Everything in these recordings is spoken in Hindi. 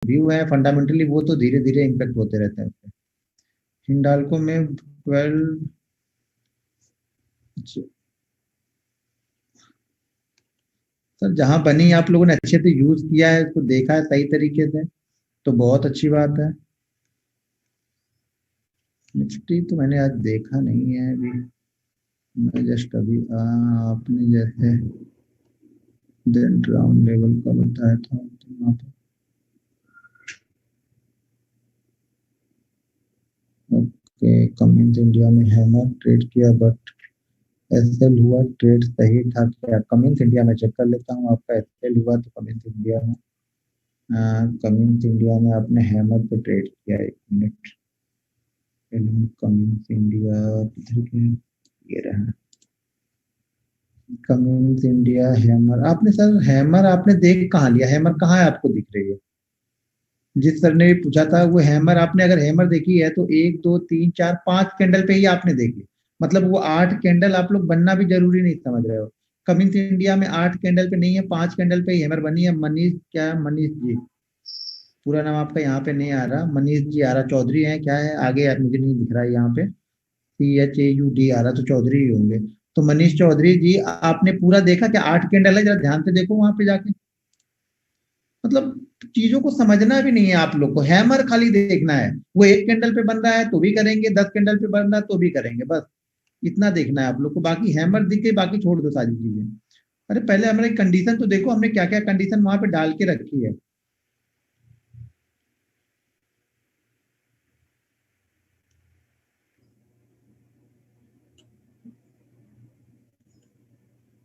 व्यू है फंडामेंटली वो तो धीरे धीरे इम्पैक्ट होते रहते हैं। हिंडाल्को में 12 सर जहां बनी आप लोगों ने अच्छे से यूज किया है, उसको देखा है सही तरीके से, तो बहुत अच्छी बात है। निफ्टी तो मैंने आज देखा नहीं है अभी, मैं जस्ट अभी आपने जैसे दिन राउंड लेवल का बताया था तो वहाँ पे ओके कमिंस इंडिया में हैमर ट्रेड किया बट एसएल हुआ, ट्रेड सही था क्या? कमिंस इंडिया में चेक कर लेता हूँ आपका एसएल हुआ तो कमिंस इंडिया में, कमिंस इंडिया में आपने हैमर पे ट्रेड किया, एक मिनट। कमिंस इंडिया किधर गया? ये रहा कमिंस इंडिया हैमर। आपने सर हैमर आपने देख कहाँ लिया? हैमर कहाँ है आपको दिख रही है? जिस सर ने भी पूछा था वो हैमर आपने अगर हैमर देखी है तो एक दो तीन चार पांच कैंडल पे ही आपने देखी, मतलब वो 8 कैंडल आप लोग बनना भी जरूरी नहीं समझ रहे हो। कमिंस इंडिया में 8 कैंडल पे नहीं है, 5 कैंडल पे ही हैमर बनी है। मनीष क्या है? मनीष जी, पूरा नाम आपका यहाँ पे नहीं आ रहा, मनीष जी आ रहा, चौधरी है क्या है आगे यार मुझे नहीं दिख रहा है यहाँ पे, CHAUD आ रहा, तो चौधरी ही होंगे। तो मनीष चौधरी जी आपने पूरा देखा क्या? 8 कैंडल है, जरा ध्यान से देखो वहां पे जाके। मतलब चीजों को समझना भी नहीं है आप लोग को, हैमर खाली देखना है। वो 1 कैंडल पे बन रहा है तो भी करेंगे, 10 कैंडल पे बन रहा है तो भी करेंगे, बस इतना देखना है आप लोग को। बाकी हैमर दिख के बाकी छोड़ दो सारी चीजें। अरे पहले हमारे कंडीशन तो देखो, हमने क्या क्या कंडीशन वहां पे डाल के रखी है।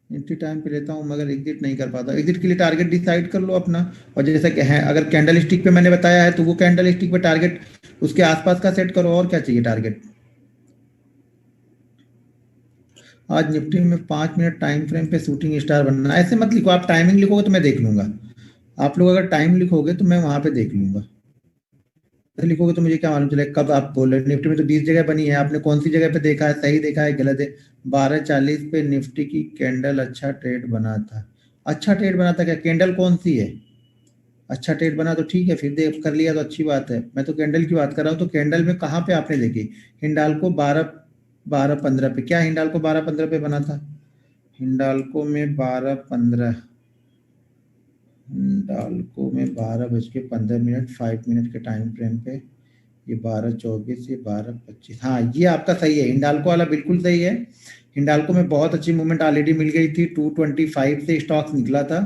इतनी टाइम पे लेता हूँ मगर एग्जिट नहीं कर पाता। एग्जिट के लिए टारगेट डिसाइड कर लो अपना। और जैसा कि है अगर कैंडल स्टिक पे मैंने बताया है तो वो कैंडल स्टिक पे टारगेट उसके आसपास का सेट करो, और क्या चाहिए टारगेट। आज निफ्टी में 5 मिनट टाइम फ्रेम पे शूटिंग स्टार बनना, ऐसे मत लिखो आप, टाइमिंग लिखोगे तो मैं देख लूंगा। आप लोग अगर टाइम लिखोगे तो मैं वहां पे देख लूंगा, ऐसे लिखोगे तो मुझे क्या मालूम चलेगा कब आप बोल रहे हो। निफ्टी में तो 20 जगह बनी है, आपने कौन सी जगह पे देखा है, सही देखा है गलत है? 12:40 पे निफ्टी की कैंडल अच्छा ट्रेड बना था। अच्छा ट्रेड बना था क्या? कैंडल कौन सी है? अच्छा ट्रेड बना तो ठीक है, फिर देख कर लिया तो अच्छी बात है। मैं तो कैंडल की बात कर रहा हूँ, तो कैंडल में कहाँ पे आपने देखी? हिंडाल्को 12:15 पे, क्या हिंडाल्को 12:15 पे बना था? हिंडाल्को में 12:15, हिंडाल्को में 12:15 5 मिनट के टाइम फ्रेम पे, ये 12:24, ये 12:25, हाँ ये आपका सही है, हिंडाल्को वाला बिल्कुल सही है। हिंडाल्को में बहुत अच्छी मूवमेंट ऑलरेडी मिल गई थी, 225 से स्टॉक्स निकला था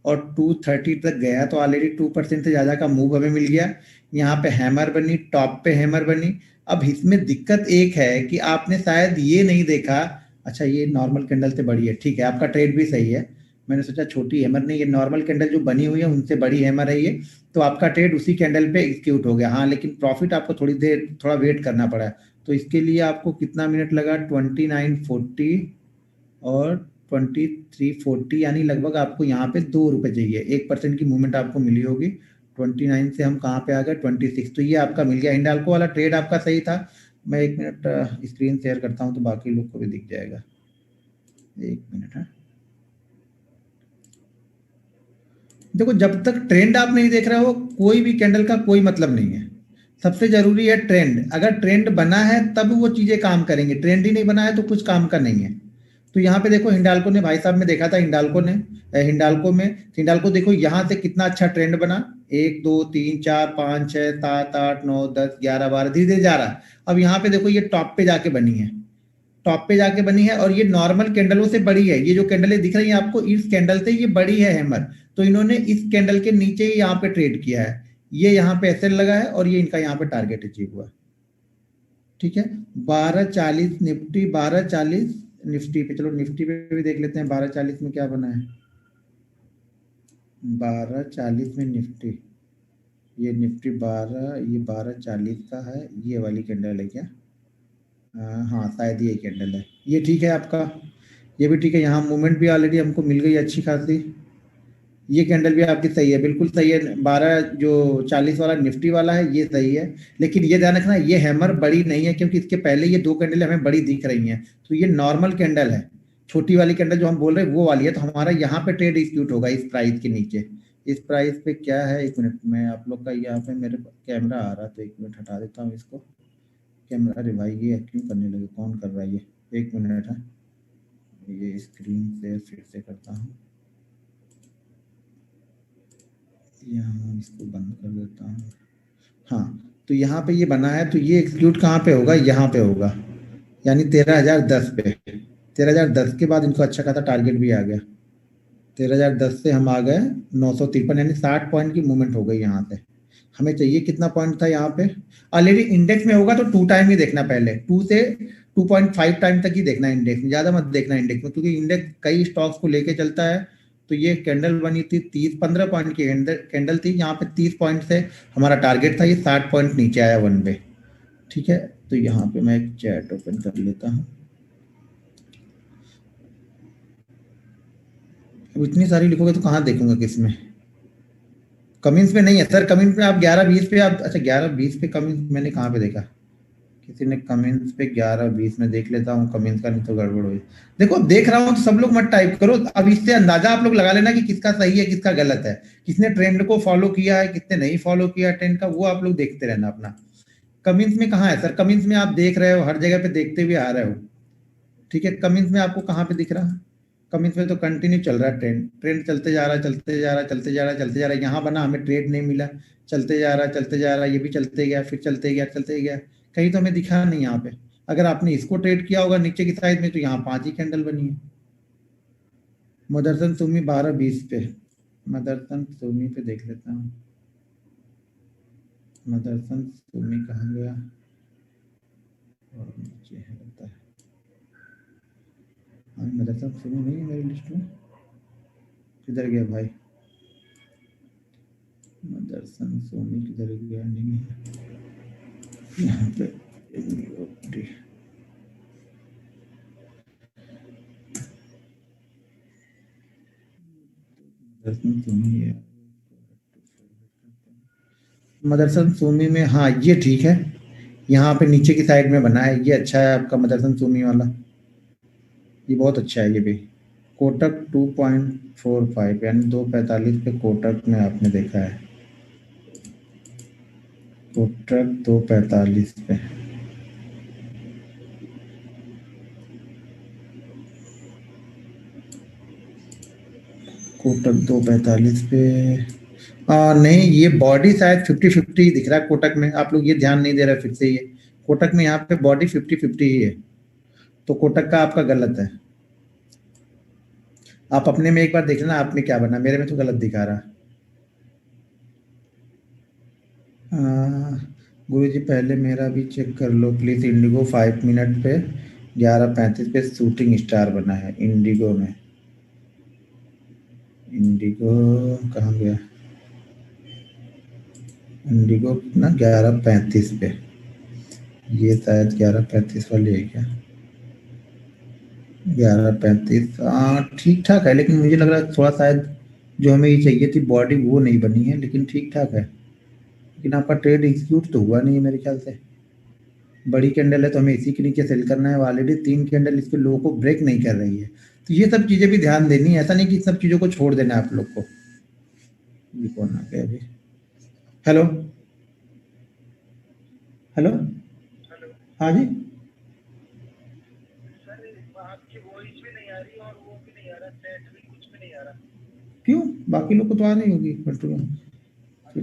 और 230 तक गया, तो ऑलरेडी 2% से ज़्यादा का मूव हमें मिल गया। यहाँ पे हैमर बनी, टॉप पे हैमर बनी। अब इसमें दिक्कत एक है कि आपने शायद ये नहीं देखा। अच्छा ये नॉर्मल कैंडल से बड़ी है, ठीक है आपका ट्रेड भी सही है। मैंने सोचा छोटी हैमर नहीं, ये नॉर्मल कैंडल जो बनी हुई है उनसे बड़ी हैमर है ये। तो आपका ट्रेड उसी कैंडल पे एग्जीक्यूट हो गया, हाँ लेकिन प्रॉफिट आपको थोड़ी देर थोड़ा वेट करना पड़ा। तो इसके लिए आपको कितना मिनट लगा? 29:40 और 23:40, यानी लगभग आपको यहाँ पे ₹2 चाहिए। 1% की मूवमेंट आपको मिली होगी। 29 से हम कहाँ पे आ गए? 26, तो ये आपका मिल गया। हिंडाल्को वाला ट्रेड आपका सही था। मैं 1 मिनट स्क्रीन शेयर करता हूँ तो बाकी लोग को भी दिख जाएगा। 1 मिनट है। देखो जब तक ट्रेंड आप नहीं देख रहे हो कोई भी कैंडल का कोई मतलब नहीं है। सबसे जरूरी है ट्रेंड, अगर ट्रेंड बना है तब वो चीजें काम करेंगे, ट्रेंड ही नहीं बना है तो कुछ काम का नहीं है। तो यहाँ पे देखो हिंडाल्को ने, भाई साहब ने देखा था हिंडाल्को ने, हिंडाल्को देखो यहाँ से कितना अच्छा ट्रेंड बना। 1 2 3 4 5 6 7 8 9 10 11 12 धीरे धीरे जा रहा है। अब यहाँ पे देखो ये टॉप पे जाके बनी है, टॉप पे जाके बनी है और ये नॉर्मल कैंडलों से बड़ी है। ये जो कैंडलें दिख रही हैं आपको इस कैंडल से ये बड़ी है हैमर। तो इन्होंने इस कैंडल के नीचे ही यहाँ पे ट्रेड किया है। ये यहाँ पे एसएल लगा है और ये इनका यहाँ पे टारगेट अचीव हुआ। ठीक है। 12:40 निफ्टी, 12:40 निफ्टी पे, चलो निफ्टी पे भी देख लेते हैं 12:40 में क्या बना है। 12:40 में निफ्टी, ये निफ्टी 12, ये 12:40 का है, ये वाली कैंडल है क्या? हाँ शायद ये कैंडल है, ये ठीक है आपका। ये भी ठीक है, यहाँ मूवमेंट भी ऑलरेडी हमको मिल गई अच्छी खासी। ये कैंडल भी आपकी सही है, बिल्कुल सही है। 12 जो 40 वाला निफ्टी वाला है ये सही है। लेकिन ये ध्यान रखना ये हैमर बड़ी नहीं है, क्योंकि इसके पहले ये 2 कैंडल हमें बड़ी दिख रही हैं। तो ये नॉर्मल कैंडल है, छोटी वाली कैंडल जो हम बोल रहे हैं वो वाली है। तो हमारा यहाँ पे ट्रेड एग्जीक्यूट होगा इस प्राइस के नीचे। इस प्राइस पे क्या है, 1 मिनट में आप लोग का यहाँ पे मेरे कैमरा आ रहा है तो 1 मिनट हटा देता हूँ इसको। कैमरा, अरे भाई ये क्यों करने लगे, कौन कर रहा है ये, 1 मिनट है, ये स्क्रीन से फिर से करता हूँ, यहाँ इसको बंद कर देता हूँ। हाँ, तो यहाँ पे ये बना है, तो ये एक्सक्लूड कहाँ पे होगा, यहाँ पे होगा, यानी 13,010 पे। 13,010 के बाद इनको अच्छा खासा टारगेट भी आ गया। 13,010 से हम आ गए 953, यानी 60 पॉइंट की मूवमेंट हो गई यहाँ से। हमें चाहिए कितना पॉइंट था यहाँ पे, ऑलरेडी इंडेक्स में होगा तो 2 टाइम ही देखना, पहले 2 से 2.5 टाइम तक ही देखना इंडेक्स में, ज़्यादा मत देखना इंडेक्स में, क्योंकि इंडेक्स कई स्टॉक्स को लेके चलता है। तो ये कैंडल बनी थी 15 पॉइंट की कैंडल थी, यहाँ पे 30 पॉइंट से हमारा टारगेट था, ये 60 पॉइंट नीचे आया 1 पे। ठीक है, तो यहाँ पे मैं एक चैट ओपन कर लेता हूँ। अब इतनी सारी लिखोगे तो कहाँ देखूंगा किसमें, कमिंस पे नहीं है सर, कमिंस पे आप 11-20 पे आप, अच्छा 11-20 पे कमिंस मैंने कहाँ पे देखा, किसी ने कमिंस पे 11-20 में देख लेता हूँ कमिंस का, नहीं तो गड़बड़ हुई। देखो अब देख रहा हूँ तो सब लोग मत टाइप करो, अब इससे अंदाजा आप लोग लगा लेना कि किसका सही है किसका गलत है, किसने ट्रेंड को फॉलो किया है किसने नहीं फॉलो किया ट्रेंड का, वो आप लोग देखते रहना अपना। कमिंस में कहाँ है सर, कमिंस में आप देख रहे हो हर जगह पे देखते हुए आ रहे हो। ठीक है, कमिंस में आपको कहाँ पे दिख रहा है, कमिंस में तो कंटिन्यू चल रहा है, ट्रेंड ट्रेंड चलते जा रहा है चलते जा रहा है चलते जा रहा है चलते जा रहा है, यहाँ बना हमें ट्रेड नहीं मिला, चलते जा रहा है चलते जा रहा है, ये भी चलते गया फिर चलते गया चलते गया, कहीं तो हमें दिखा नहीं यहाँ पे। अगर आपने इसको ट्रेड किया होगा नीचे की साइड में तो यहाँ 5 ही कैंडल बनी है। मदरसन सुमी 12-20 पे, मदरसन सुमी पे देख लेता हूँ, मदरसन सुमी कहाँ गया, और नीचे है लगता है, हाँ मदरसन सुमी नहीं है मेरी लिस्ट में, किधर गया भाई, मदरसन सोनी किधर गया, नहीं है यहाँ पे, मदरसन सोनी है, मदरसन सोमी में, हाँ ये ठीक है, यहाँ पे नीचे की साइड में बना है, ये अच्छा है आपका मदरसन सोमी वाला, ये बहुत अच्छा है ये भी। कोटक 2.45 यानी 2.45 पे कोटक में आपने देखा है, कोटक 2.45 पे, कोटक 2.45 पे, नहीं ये बॉडी शायद 50-50 दिख रहा है कोटक में, आप लोग ये ध्यान नहीं दे रहे फिर से, ये कोटक में यहाँ पे बॉडी 50-50 ही है, तो कोटक का आपका गलत है। आप अपने में एक बार देख लेना आप में क्या बना, मेरे में तो गलत दिखा रहा। गुरु जी पहले मेरा भी चेक कर लो प्लीज, इंडिगो 5 मिनट पे 11:35 पे शूटिंग स्टार बना है इंडिगो में, इंडिगो कहाँ गया, इंडिगो ना 11:35 पे, ये शायद 11:35 वाली है क्या, 11:35, हाँ ठीक ठाक है, लेकिन मुझे लग रहा है थोड़ा शायद जो हमें ये चाहिए थी बॉडी वो नहीं बनी है, लेकिन ठीक ठाक है, लेकिन आपका ट्रेड एग्जीक्यूट तो हुआ नहीं है मेरे ख्याल से। बड़ी कैंडल है तो हमें इसी के नीचे सेल करना है, ऑलरेडी 3 कैंडल इसके लो को ब्रेक नहीं कर रही है, तो ये सब चीजें भी ध्यान देनी है, ऐसा नहीं कि सब चीजों को छोड़ देना है आप लोग को। ये कौन आ गया अभी, हेलो हेलो, हाँ जी, क्यों बाकी लोग को तो आ रही होगी, फिर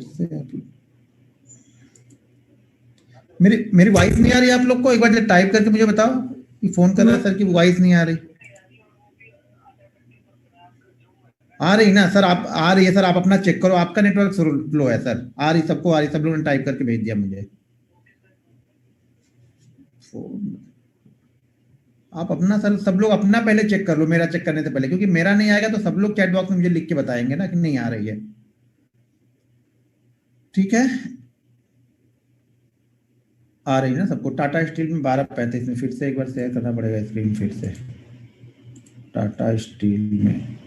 से आप मेरी वॉइस नहीं आ रही आप लोग को, एक बार टाइप करके मुझे बताओ कि फोन कर रहा है सर की वॉइस नहीं आ रही, आ रही ना सर, आप आ रही है सर, आप अपना चेक करो, आपका नेटवर्क स्लो है सर, आ रही सबको आ रही, सब लोगों ने टाइप करके भेज दिया मुझे। आप अपना सर, सब लोग अपना पहले चेक कर लो मेरा चेक करने से पहले, क्योंकि मेरा नहीं आएगा तो सब लोग चैट बॉक्स में मुझे लिख के बताएंगे ना कि नहीं आ रही है। ठीक है, आ रही ना सबको, टाटा स्टील में 12:35 में, फिर से एक बार शेयर करना पड़ेगा स्क्रीन फिर से, टाटा स्टील में,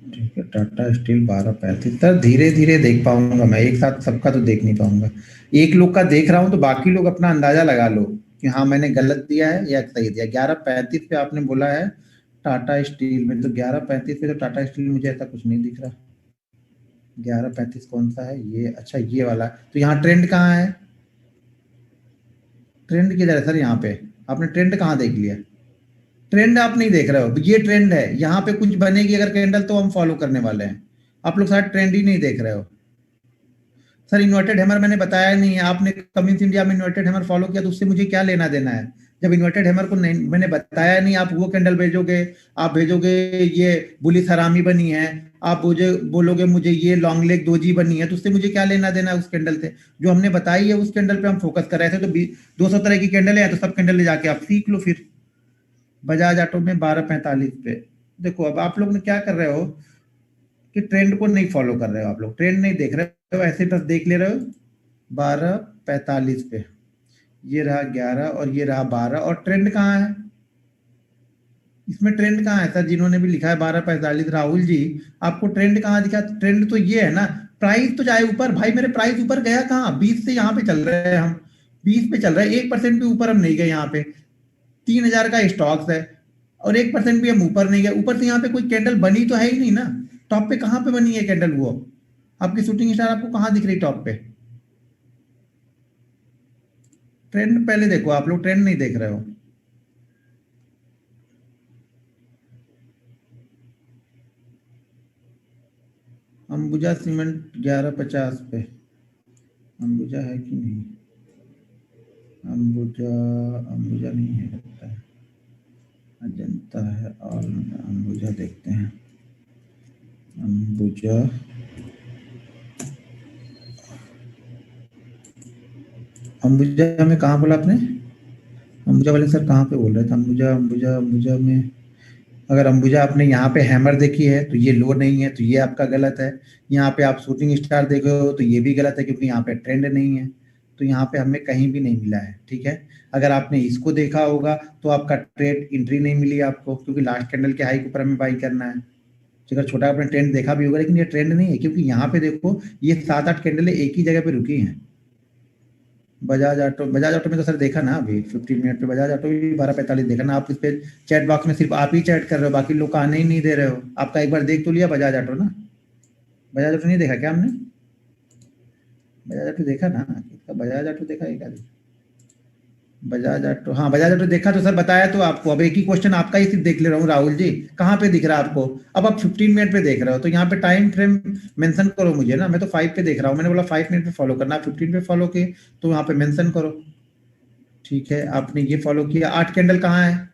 ठीक है टाटा स्टील 12:35 सर, धीरे धीरे देख पाऊंगा मैं, एक साथ सबका तो देख नहीं पाऊंगा, एक लोग का देख रहा हूं तो बाकी लोग अपना अंदाजा लगा लो कि हाँ मैंने गलत दिया है या सही दिया। 11:35 पे आपने बोला है टाटा स्टील में, तो 11:35 पे तो टाटा स्टील मुझे ऐसा कुछ नहीं दिख रहा। 11:35 कौन सा है ये? अच्छा ये वाला। तो यहाँ ट्रेंड कहाँ है? ट्रेंड किधर है सर? यहाँ पे आपने ट्रेंड कहाँ देख लिया? ट्रेंड आप नहीं देख रहे हो, ये ट्रेंड है। यहाँ पे कुछ बनेगी अगर कैंडल तो हम फॉलो करने वाले हैं। आप लोग शायद ट्रेंड ही नहीं देख रहे हो। सर इन्वर्टेड हैमर मैंने बताया नहीं है, आपने कमिंस इंडिया में इन्वर्टेड हैमर फॉलो किया तो उससे मुझे क्या लेना देना है? जब इन्वर्टेड हैमर को नहीं मैंने बताया नहीं, आप वो कैंडल भेजोगे, आप भेजोगे ये बुलिश हरामी बनी है, आप मुझे बोलोगे मुझे ये लॉन्ग लेग दोजी बनी है, तो उससे मुझे क्या लेना देना है उस कैंडल से? जो हमने बताई है उस कैंडल पे हम फोकस कर रहे थे। तो 200 तरह की कैंडल है, तो सब कैंडल ले जाके आप सीख लो फिर। बजाज ऑटो में 12:45 पे देखो। अब आप लोग ने क्या कर रहे हो कि ट्रेंड को नहीं फॉलो कर रहे हो, आप लोग ट्रेंड नहीं देख रहे हो, ऐसे बस देख ले रहे हो। 12:45 पे ये रहा 11 और ये रहा 12, और ट्रेंड कहाँ है इसमें? ट्रेंड कहाँ है सर? जिन्होंने भी लिखा है 12:45, राहुल जी आपको ट्रेंड कहाँ दिखा? ट्रेंड तो ये है ना, प्राइस तो जाए ऊपर। भाई मेरे प्राइस ऊपर गया कहाँ? 20 से यहाँ पे चल रहे हैं हम, 20 पे चल रहा है, 1% भी ऊपर हम नहीं गए। यहाँ पे 3000 का स्टॉक्स है और 1% भी हम ऊपर नहीं गए। ऊपर से यहाँ पे कोई कैंडल बनी तो है ही नहीं ना। टॉप पे कहाँ पे बनी है कैंडल? वो आपकी शूटिंग स्टार आपको कहाँ दिख रही टॉप पे? ट्रेंड पहले देखो, आप लोग ट्रेंड नहीं देख रहे हो। अंबुजा सीमेंट 11:50 पे, अंबुजा है कि नहीं? अंबुजा, अंबुजा नहीं है लगता है, अजंता है। और अंबुजा देखते हैं, अंबुजा अंबुजा में कहाँ बोला आपने? अंबुजा वाले सर कहाँ पे बोल रहे थे? अंबुजा अंबुजा अंबुजा में अगर अंबुजा आपने यहाँ पे हैमर देखी है तो ये लो नहीं है, तो ये आपका गलत है। यहाँ पे आप शूटिंग स्टार देखे हो तो ये भी गलत है, क्योंकि यहाँ पे ट्रेंड नहीं है। तो यहाँ पे हमें कहीं भी नहीं मिला है, ठीक है। अगर आपने इसको देखा होगा तो आपका ट्रेड एंट्री नहीं मिली आपको, क्योंकि लास्ट कैंडल के हाई के ऊपर हमें बाई करना है। अगर छोटा आपने ट्रेंड देखा भी होगा, लेकिन ये ट्रेंड नहीं है, क्योंकि यहाँ पे देखो ये 7-8 कैंडल एक ही जगह पे रुकी हैं। बजाज ऑटो में तो सर देखा ना अभी 15 मिनट पे, बजाज ऑटो भी 12:45 देखा ना। आप इस पे चैट बॉक्स में सिर्फ आप ही चैट कर रहे हो, बाकी लोग को आने ही नहीं दे रहे हो। आपका एक बार देख तो लिया बजाज ऑटो ना? बजाज ऑटो नहीं देखा क्या हमने? बजाज ऑटो देखा ना? बजाज ऑटो देखा एक आदमी? बजाज ऑटो, हाँ बजाज ऑटो देखा तो सर बताया तो आपको। अब एक ही क्वेश्चन आपका ही सिर्फ देख ले रहा हूँ राहुल जी, कहाँ पे दिख रहा है आपको? अब आप 15 मिनट पे देख रहे हो तो यहाँ पे टाइम फ्रेम मेंशन करो मुझे ना। मैं तो 5 पे देख रहा हूँ, मैंने बोला 5 मिनट पे फॉलो करना, 15 पे फॉलो किए तो यहाँ पे मेंशन करो। ठीक है, आपने ये फॉलो किया। 8 कैंडल कहाँ है?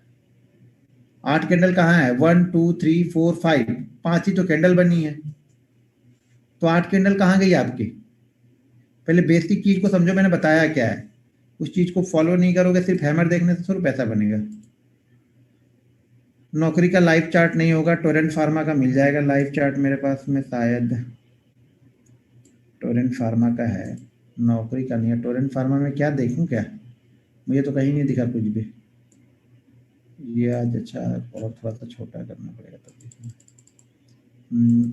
8 कैंडल कहाँ है? 1 2 3 4 5, 5 ही तो कैंडल बनी है। तो 8 कैंडल कहाँ गई आपकी? पहले बेसिक चीज को समझो, मैंने बताया क्या है। उस चीज को फॉलो नहीं करोगे, सिर्फ हैमर देखने से सिर्फ पैसा बनेगा। नौकरी का लाइव चार्ट नहीं होगा, टोरेंट फार्मा का मिल जाएगा लाइव चार्ट मेरे पास में, शायद टोरेंट फार्मा का है, नौकरी का नहीं है। टोरेंट फार्मा में क्या देखूं क्या? मुझे तो कहीं नहीं दिखा कुछ भी। ये आज अच्छा और थोड़ा सा छोटा करना पड़ेगा तब।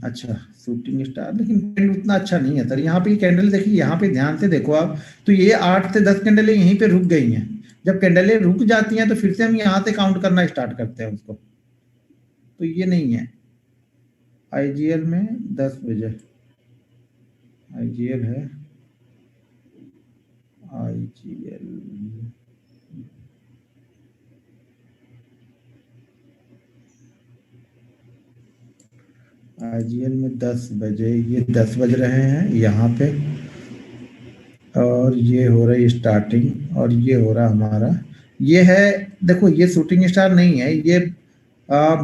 अच्छा शूटिंग स्टार, लेकिन कैंडल उतना अच्छा नहीं है सर। यहाँ पे कैंडल देखिए, यहाँ पे ध्यान से देखो आप, तो ये 8 से 10 कैंडलें यहीं पे रुक गई हैं। जब कैंडलें रुक जाती हैं तो फिर से हम यहाँ से काउंट करना स्टार्ट करते हैं उसको। तो ये नहीं है। आईजीएल में 10 बजे आईजीएल है, आईजीएल आईजीएल में 10 बजे, ये 10 बज रहे हैं यहाँ पे, और ये हो रही स्टार्टिंग, और ये हो रहा हमारा, ये है देखो, ये शूटिंग स्टार नहीं है, ये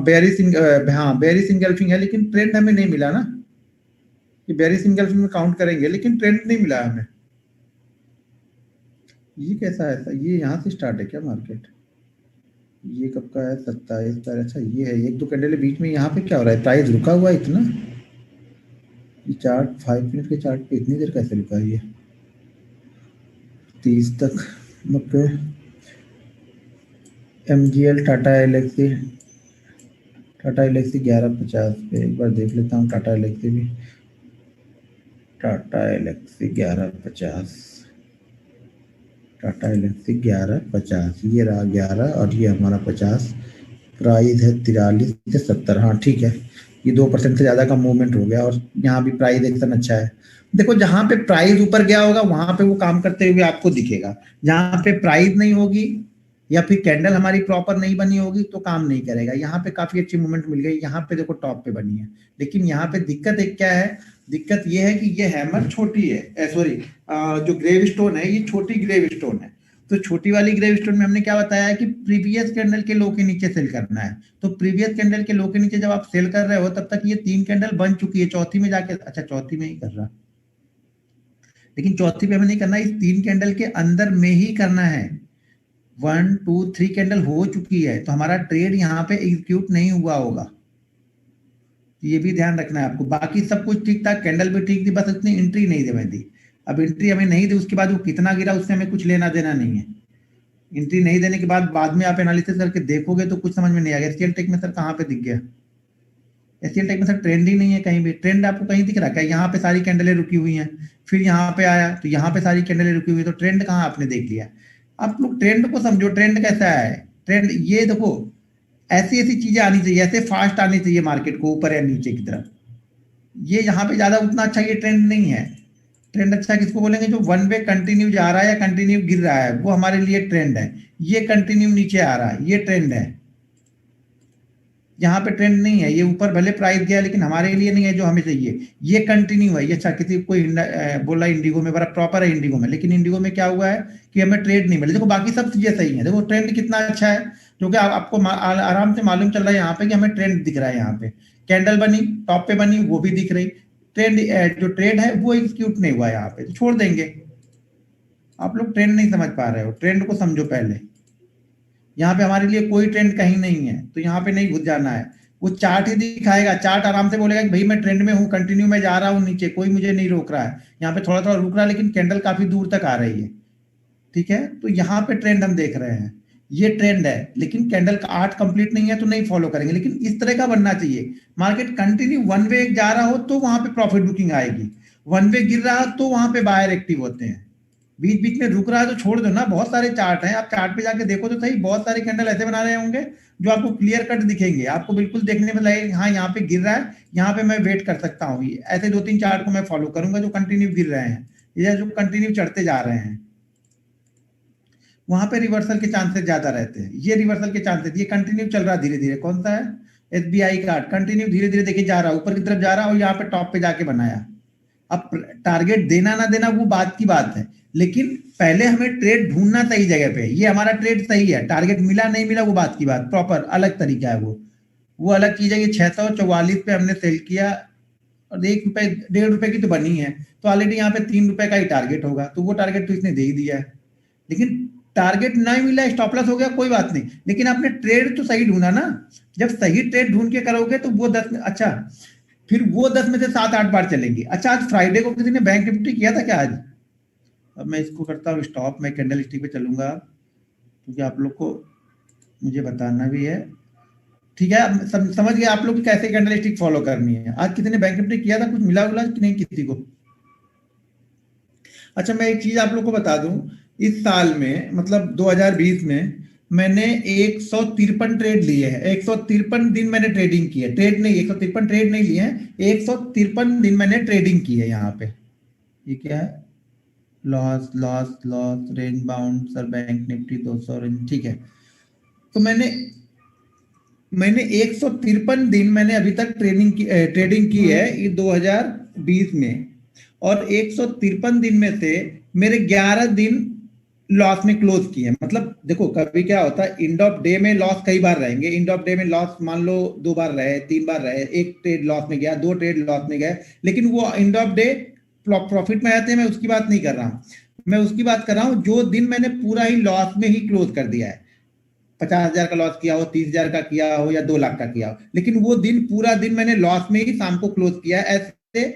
बेरी सिंग हाँ बेरी सिंगल्फिंग है, लेकिन ट्रेंड हमें नहीं मिला ना। ये बेरी सिंगल्फिंग में काउंट करेंगे, लेकिन ट्रेंड नहीं मिला हमें। ये कैसा है? ये यहाँ से स्टार्ट है क्या मार्केट? ये कब का है? 27 का। अच्छा ये है, 1-2 कैंडल बीच में। यहाँ पे क्या हो रहा है? प्राइस रुका हुआ है इतना? ये चार्ट 5 मिनट के चार्ट पे इतनी देर कैसे रुका है? ये 30 तक। मतलब एमजीएल टाटा एलेक्सी, टाटा एलेक्सी 11:50 पे एक बार देख लेता हूँ। टाटा एलेक्सी भी, टाटा एलेक्सी 11:50, टाटा एलेक्सी 11:50, ये रहा 11 और ये हमारा 50। प्राइस है 43 से 70। हाँ ठीक है, ये 2% से ज्यादा का मूवमेंट हो गया और यहाँ भी प्राइस एक्शन अच्छा है। देखो जहां पे प्राइस ऊपर गया होगा वहां पे वो काम करते हुए आपको दिखेगा, जहां पे प्राइस नहीं होगी या फिर कैंडल हमारी प्रॉपर नहीं बनी होगी तो काम नहीं करेगा। यहाँ पे काफी अच्छी मूवमेंट मिल गई, यहाँ पे देखो टॉप पे बनी है, लेकिन यहाँ पे दिक्कत एक क्या है, दिक्कत ये है कि ये हैमर छोटी है, सॉरी जो ग्रेव स्टोन है ये छोटी ग्रेव स्टोन है। तो छोटी वाली ग्रेव स्टोन में हमने क्या बताया है कि प्रीवियस कैंडल के लो के नीचे सेल करना है। तो प्रीवियस कैंडल के लो के नीचे जब आप सेल कर रहे हो तब तक ये 3 कैंडल बन चुकी है, चौथी में जाके, अच्छा चौथी में ही कर रहा, लेकिन चौथी पे हमें नहीं करना, इस 3 कैंडल के अंदर में ही करना है। 1 2 3 कैंडल हो चुकी है तो हमारा ट्रेड यहाँ पे एग्जीक्यूट नहीं हुआ होगा, ये भी ध्यान रखना है आपको। बाकी सब कुछ ठीक था, कैंडल भी ठीक थी, बस इतनी एंट्री नहीं दे दी। अब एंट्री हमें नहीं दी, उसके बाद वो कितना गिरा उससे हमें कुछ लेना देना नहीं है। एंट्री नहीं देने के बाद में आप एनालिसिस करके देखोगे तो कुछ समझ में नहीं आएगा। एससीएल टेक में सर कहाँ पे दिख गया, एससीएल टेक में सर ट्रेंड ही नहीं है कहीं भी। ट्रेंड आपको कहीं दिख रहा है क्या? यहाँ पे सारी कैंडलें रुकी हुई हैं, फिर यहाँ पे आया तो यहाँ पे सारी कैंडलें रुकी हुई है, तो ट्रेंड कहाँ आपने देख लिया? आप लोग ट्रेंड को समझो, ट्रेंड कैसा है। ट्रेंड ये देखो, ऐसी ऐसी चीजें आनी चाहिए, ऐसे फास्ट आनी चाहिए मार्केट को ऊपर या नीचे की तरफ। ये यहाँ पे ज्यादा उतना अच्छा ये ट्रेंड नहीं है। ट्रेंड अच्छा किसको बोलेंगे? जो वन वे कंटिन्यू जा रहा है या कंटिन्यू गिर रहा है, वो हमारे लिए ट्रेंड है। ये कंटिन्यू नीचे आ रहा है, ये ट्रेंड है। यहाँ पे ट्रेंड नहीं है, ये ऊपर भले प्राइस गया लेकिन हमारे लिए नहीं है जो हमें चाहिए। ये कंटिन्यू है, ये अच्छा किसी कोई बोला इंडिगो में बड़ा प्रॉपर है इंडिगो में, लेकिन इंडिगो में क्या हुआ है कि हमें ट्रेड नहीं मिला। देखो बाकी सब चीजें सही है, देखो ट्रेंड कितना अच्छा है, क्योंकि आपको आराम से मालूम चल रहा है यहाँ पे कि हमें ट्रेंड दिख रहा है। यहाँ पे कैंडल बनी, टॉप पे बनी, वो भी दिख रही। ट्रेंड जो ट्रेड है वो एग्जीक्यूट नहीं हुआ यहाँ पे, तो छोड़ देंगे। आप लोग ट्रेंड नहीं समझ पा रहे हो, ट्रेंड को समझो पहले। यहाँ पे हमारे लिए कोई ट्रेंड कहीं नहीं है, तो यहाँ पे नहीं घुस जाना है। वो चार्ट ही दिखाएगा, चार्ट आराम से बोलेगा कि भाई मैं ट्रेंड में हूँ, कंटिन्यू मैं जा रहा हूँ नीचे, कोई मुझे नहीं रोक रहा है। यहाँ पे थोड़ा थोड़ा रुक रहा है लेकिन कैंडल काफी दूर तक आ रही है, ठीक है। तो यहाँ पे ट्रेंड हम देख रहे हैं, ये ट्रेंड है, लेकिन कैंडल का आर्ट कंप्लीट नहीं है तो नहीं फॉलो करेंगे। लेकिन इस तरह का बनना चाहिए, मार्केट कंटिन्यू वन वे जा रहा हो तो वहां पे प्रॉफिट बुकिंग आएगी, वन वे गिर रहा तो वहां पे बायर एक्टिव होते हैं। बीच बीच में रुक रहा है तो छोड़ दो ना, बहुत सारे चार्ट हैं, आप चार्ट पे जाके देखो तो सही, बहुत सारे कैंडल ऐसे बना रहे होंगे जो आपको क्लियर कट दिखेंगे, आपको बिल्कुल देखने में लगेगा हाँ यहाँ पे गिर रहा है, यहाँ पे मैं वेट कर सकता हूँ। ऐसे 2 3 चार्ट को मैं फॉलो करूंगा जो कंटिन्यू गिर रहे हैं या जो कंटिन्यू चढ़ते जा रहे हैं, वहां पे रिवर्सल के चांसेस ज्यादा रहते हैं। ये रिवर्सल के चांसेस, ये कंटिन्यू चल रहा धीरे धीरे, कौन सा है? एसबीआई कार्ड कंटिन्यू धीरे धीरे देखिए जा रहा है, ऊपर की तरफ जा रहा है और यहाँ पे टॉप पे जाके बनाया। अब टारगेट देना ना देना वो बात की बात है, लेकिन पहले हमें ट्रेड ढूंढना सही जगह पे। ये हमारा ट्रेड सही है, टारगेट मिला नहीं मिला वो बात की बात, प्रॉपर अलग तरीका है वो अलग चीज है। ये 644 पे हमने सेल किया और 1 रुपए 1.5 रुपए की तो बनी है, तो ऑलरेडी यहाँ पे 3 रुपए का ही टारगेट होगा, तो वो टारगेट तो इसने दे ही दिया है। लेकिन टारगेट नहीं मिला, स्टॉप लॉस हो गया, कोई बात नहीं, लेकिन आपने ट्रेड तो सही ढूंढा ना। जब सही ट्रेड ढूंढ के करोगे तो वो 10 में, अच्छा फिर वो 10 में से 7 8 बार चलेंगी। अच्छा आज फ्राइडे को किसी ने बैंक निफ्टी किया था क्या आज? अब मैं इसको करता हूँ स्टॉप, मैं कैंडल स्टिक पे चलूंगा क्योंकि आप लोग को मुझे बताना भी है, ठीक है। अब समझ गए आप लोग कि कैसे कैंडल स्टिक फॉलो करनी है। आज किसी ने बैंक निफ्टी किया था, कुछ मिला उला कि नहीं किसी को? अच्छा मैं एक चीज आप लोग को बता दूं, इस साल में मतलब 2020 में मैंने 153 ट्रेड लिए हैं, 153 दिन मैंने ट्रेडिंग की है। ट्रेड नहीं, 153 ट्रेड नहीं लिए हैं, 153 दिन मैंने ट्रेडिंग की है। यहाँ पे ये क्या है? Loss loss loss, range bound sir, bank Nifty 200 range, ठीक है। तो मैंने मैंने 153 दिन मैंने अभी तक ट्रेडिंग की है ये 2020 में, और 153 दिन में से मेरे 11 दिन लॉस में क्लोज किए। मतलब देखो कभी क्या होता है, एंड ऑफ डे में लॉस कई बार रहेंगे, एंड ऑफ डे में लॉस मान लो 2 बार रहे, 3 बार रहे, एक ट्रेड लॉस में गया, 2 ट्रेड लॉस में गए, लेकिन वो एंड ऑफ डे प्रॉफिट में आते हैं, मैं उसकी बात नहीं कर रहा हूँ। मैं उसकी बात कर रहा हूँ जो दिन मैंने पूरा ही लॉस में ही क्लोज कर दिया है, 50,000 का लॉस किया हो, 30,000 का किया हो या 2 लाख का किया हो, लेकिन वो दिन पूरा दिन मैंने लॉस में ही शाम को क्लोज किया है। ऐसे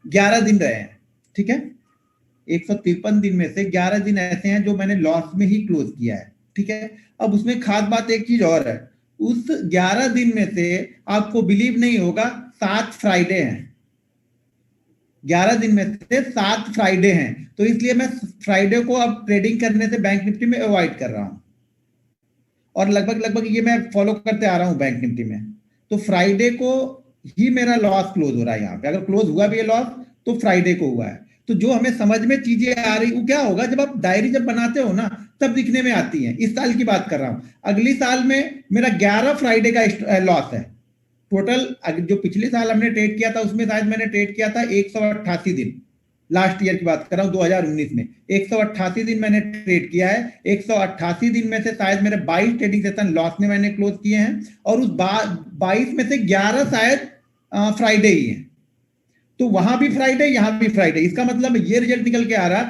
11 दिन रहे हैं, ठीक है। 153 दिन में से 11 दिन ऐसे हैं जो मैंने लॉस में ही क्लोज किया है, ठीक है। अब उसमें खास बात एक चीज और है, उस 11 दिन में से आपको बिलीव नहीं होगा 7 फ्राइडे हैं, 11 दिन में से 7 फ्राइडे हैं, तो इसलिए मैं फ्राइडे को अब ट्रेडिंग करने से बैंक निफ्टी में अवॉइड कर रहा हूं। और लगभग लगभग ये मैं फॉलो करते आ रहा हूँ बैंक निफ्टी में। तो फ्राइडे को ही मेरा लॉस क्लोज हो रहा है यहाँ पे, अगर क्लोज हुआ भी है लॉस तो फ्राइडे को हुआ है। तो जो हमें समझ में चीजें आ रही, वो क्या होगा जब आप डायरी जब बनाते हो ना तब दिखने में आती है। इस साल की बात कर रहा हूं, अगली साल में मेरा 11 फ्राइडे का लॉस है टोटल। जो पिछले साल हमने ट्रेड किया था उसमें शायद मैंने ट्रेड किया था 188 दिन, लास्ट ईयर की बात कर रहा हूँ 2019 में 188 दिन मैंने ट्रेड किया है। 188 दिन में से शायद मेरे 22 ट्रेडिंग सेशन लॉस में मैंने क्लोज किए हैं, और उस 22 में से 11 शायद फ्राइडे ही है। तो वहां भी फ्राइडे, यहां भी फ्राइडे, इसका मतलब ये रिजल्ट निकल के आ रहा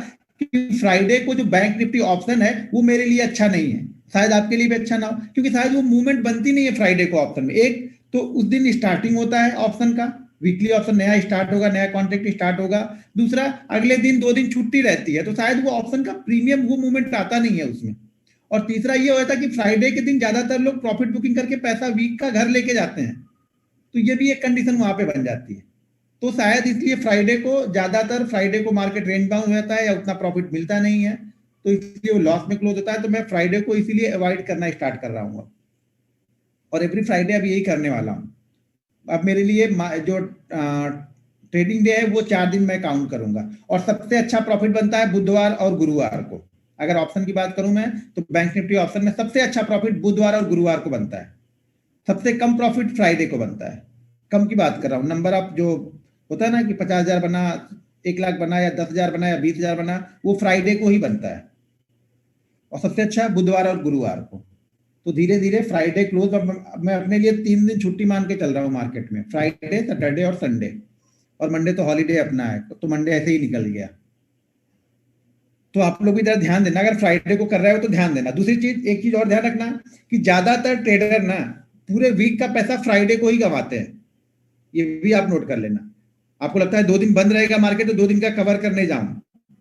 कि फ्राइडे को जो बैंक निफ्टी ऑप्शन है वो मेरे लिए अच्छा नहीं है, शायद आपके लिए भी अच्छा ना हो, क्योंकि शायद वो मूवमेंट बनती नहीं है फ्राइडे को ऑप्शन में। एक तो उस दिन स्टार्टिंग होता है ऑप्शन का, वीकली ऑप्शन नया स्टार्ट होगा, नया कॉन्ट्रैक्ट स्टार्ट होगा। दूसरा, अगले दिन 2 दिन छुट्टी रहती है, तो शायद वो ऑप्शन का प्रीमियम वो मूवमेंट आता नहीं है उसमें। और तीसरा ये होता है कि फ्राइडे के दिन ज्यादातर लोग प्रॉफिट बुकिंग करके पैसा वीक का घर लेके जाते हैं, तो ये भी एक कंडीशन वहां पे बन जाती है। तो शायद इसलिए फ्राइडे को, ज्यादातर फ्राइडे को मार्केट रेंज बाउंड रहता है या उतना प्रॉफिट मिलता नहीं है, तो इसलिए वो लॉस में क्लोज होता है। तो मैं फ्राइडे को इसीलिए अवॉइड करना स्टार्ट कर रहा हूँ, और एवरी फ्राइडे अब यही करने वाला हूँ। अब मेरे लिए जो ट्रेडिंग डे है वो 4 दिन मैं काउंट करूंगा, और सबसे अच्छा प्रॉफिट बनता है बुधवार और गुरुवार को। अगर ऑप्शन की बात करूं मैं, तो बैंक निफ्टी ऑप्शन में सबसे अच्छा प्रॉफिट बुधवार और गुरुवार को बनता है, सबसे कम प्रॉफिट फ्राइडे को बनता है। कम की बात कर रहा हूँ, नंबर ऑफ जो होता है ना कि 50,000 बना, 1 लाख बना, या 10,000 बना, या 20,000 बना, वो फ्राइडे को ही बनता है, और सबसे अच्छा बुधवार और गुरुवार को। तो धीरे धीरे फ्राइडे क्लोज, अब मैं अपने लिए 3 दिन छुट्टी मान के चल रहा हूँ मार्केट में, फ्राइडे, सैटरडे और संडे, और मंडे तो हॉलीडे अपना है, तो मंडे ऐसे ही निकल गया। तो आप लोग भी इधर ध्यान देना, अगर फ्राइडे को कर रहे हो तो ध्यान देना। दूसरी चीज, एक चीज और ध्यान रखना कि ज्यादातर ट्रेडर ना पूरे वीक का पैसा फ्राइडे को ही कमाते हैं, ये भी आप नोट कर लेना। आपको लगता है 2 दिन बंद रहेगा मार्केट तो 2 दिन का कवर करने जाऊं,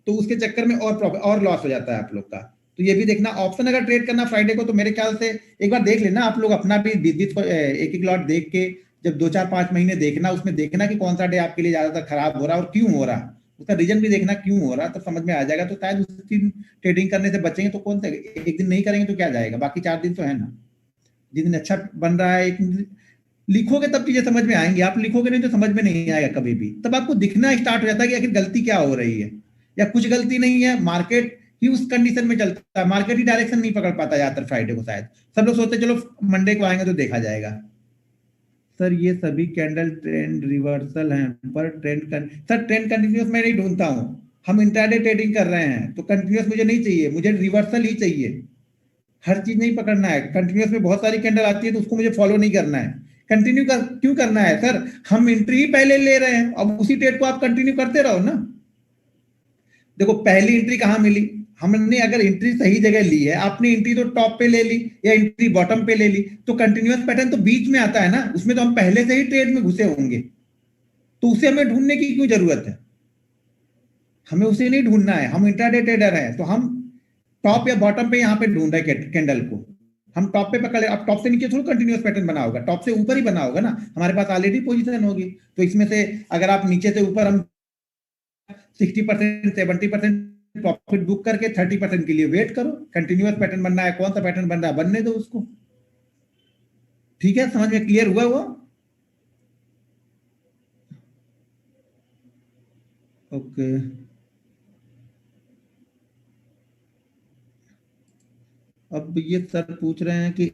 तो उसके चक्कर में और प्रॉफिट और लॉस हो जाता है आप लोग का। तो ये भी देखना, ऑप्शन अगर ट्रेड करना फ्राइडे को, तो मेरे ख्याल से एक बार देख लेना आप लोग अपना भी, 20 एक एक लॉट देख के, जब 2 4 5 महीने देखना, उसमें देखना कि कौन सा डे आपके लिए ज्यादातर खराब हो रहा है और क्यों हो रहा है, उसका रीजन भी देखना क्यों हो रहा है, तो समझ में आ जाएगा। तो शायद उस दिन ट्रेडिंग करने से बचेंगे, तो कौन सा एक दिन नहीं करेंगे तो क्या जाएगा, बाकी 4 दिन तो है ना। जिस दिन अच्छा बन रहा है, एक लिखोगे तब चीजें समझ में आएंगी, आप लिखोगे नहीं तो समझ में नहीं आएगा कभी भी। तब आपको दिखना स्टार्ट हो जाता है कि आखिर गलती क्या हो रही है, या कुछ गलती नहीं है, मार्केट ही उस कंडीशन में चलता है, मार्केट ही डायरेक्शन नहीं पकड़ पाता ज्यादातर फ्राइडे को। शायद सब लोग सोचते चलो मंडे को आएंगे तो देखा जाएगा। सर ये सभी कैंडल ट्रेंड रिवर्सल हैं, पर सर ट्रेंड कंटिन्यूस मैं नहीं ढूंढता हूँ, हम इंट्राडे ट्रेडिंग कर रहे हैं, तो कंटिन्यूस मुझे नहीं चाहिए, मुझे रिवर्सल ही चाहिए। हर चीज नहीं पकड़ना है, कंटिन्यूस में बहुत सारी कैंडल आती है तो उसको मुझे फॉलो नहीं करना है। क्यों करना है सर, हम एंट्री ही पहले ले रहे हैं, अब उसी ट्रेड को आप कंटिन्यू करते रहो ना। देखो पहली एंट्री कहाँ मिली, हमने अगर एंट्री सही जगह ली है, आपने एंट्री तो टॉप पे ले ली या एंट्री बॉटम पे ले ली, तो कंटिन्यूअस पैटर्न तो बीच में आता है ना, उसमें तो हम पहले से ही ट्रेड में घुसे होंगे, तो उसे हमें ढूंढने की क्यों जरूरत है। हमें उसे नहीं ढूंढना है, हम इंट्राडे ट्रेडर हैं, तो हम टॉप या बॉटम पे यहाँ पे ढूंढ रहे हैं कैंडल को। हम टॉप पे पकड़े, अब टॉप से नीचे थोड़ा कंटिन्यूअस पैटर्न बना होगा, टॉप से ऊपर ही बना होगा ना, हमारे पास ऑलरेडी पोजीशन होगी। तो इसमें से अगर आप नीचे से ऊपर, हम 60% 70% प्रॉफिट बुक करके 30% के लिए वेट करो, कंटिन्यूअस पैटर्न बनना है, कौन सा पैटर्न बन रहा है बनने दो उसको। ठीक है, समझ में क्लियर हुआ वो? ओके। अब ये सर पूछ रहे हैं कि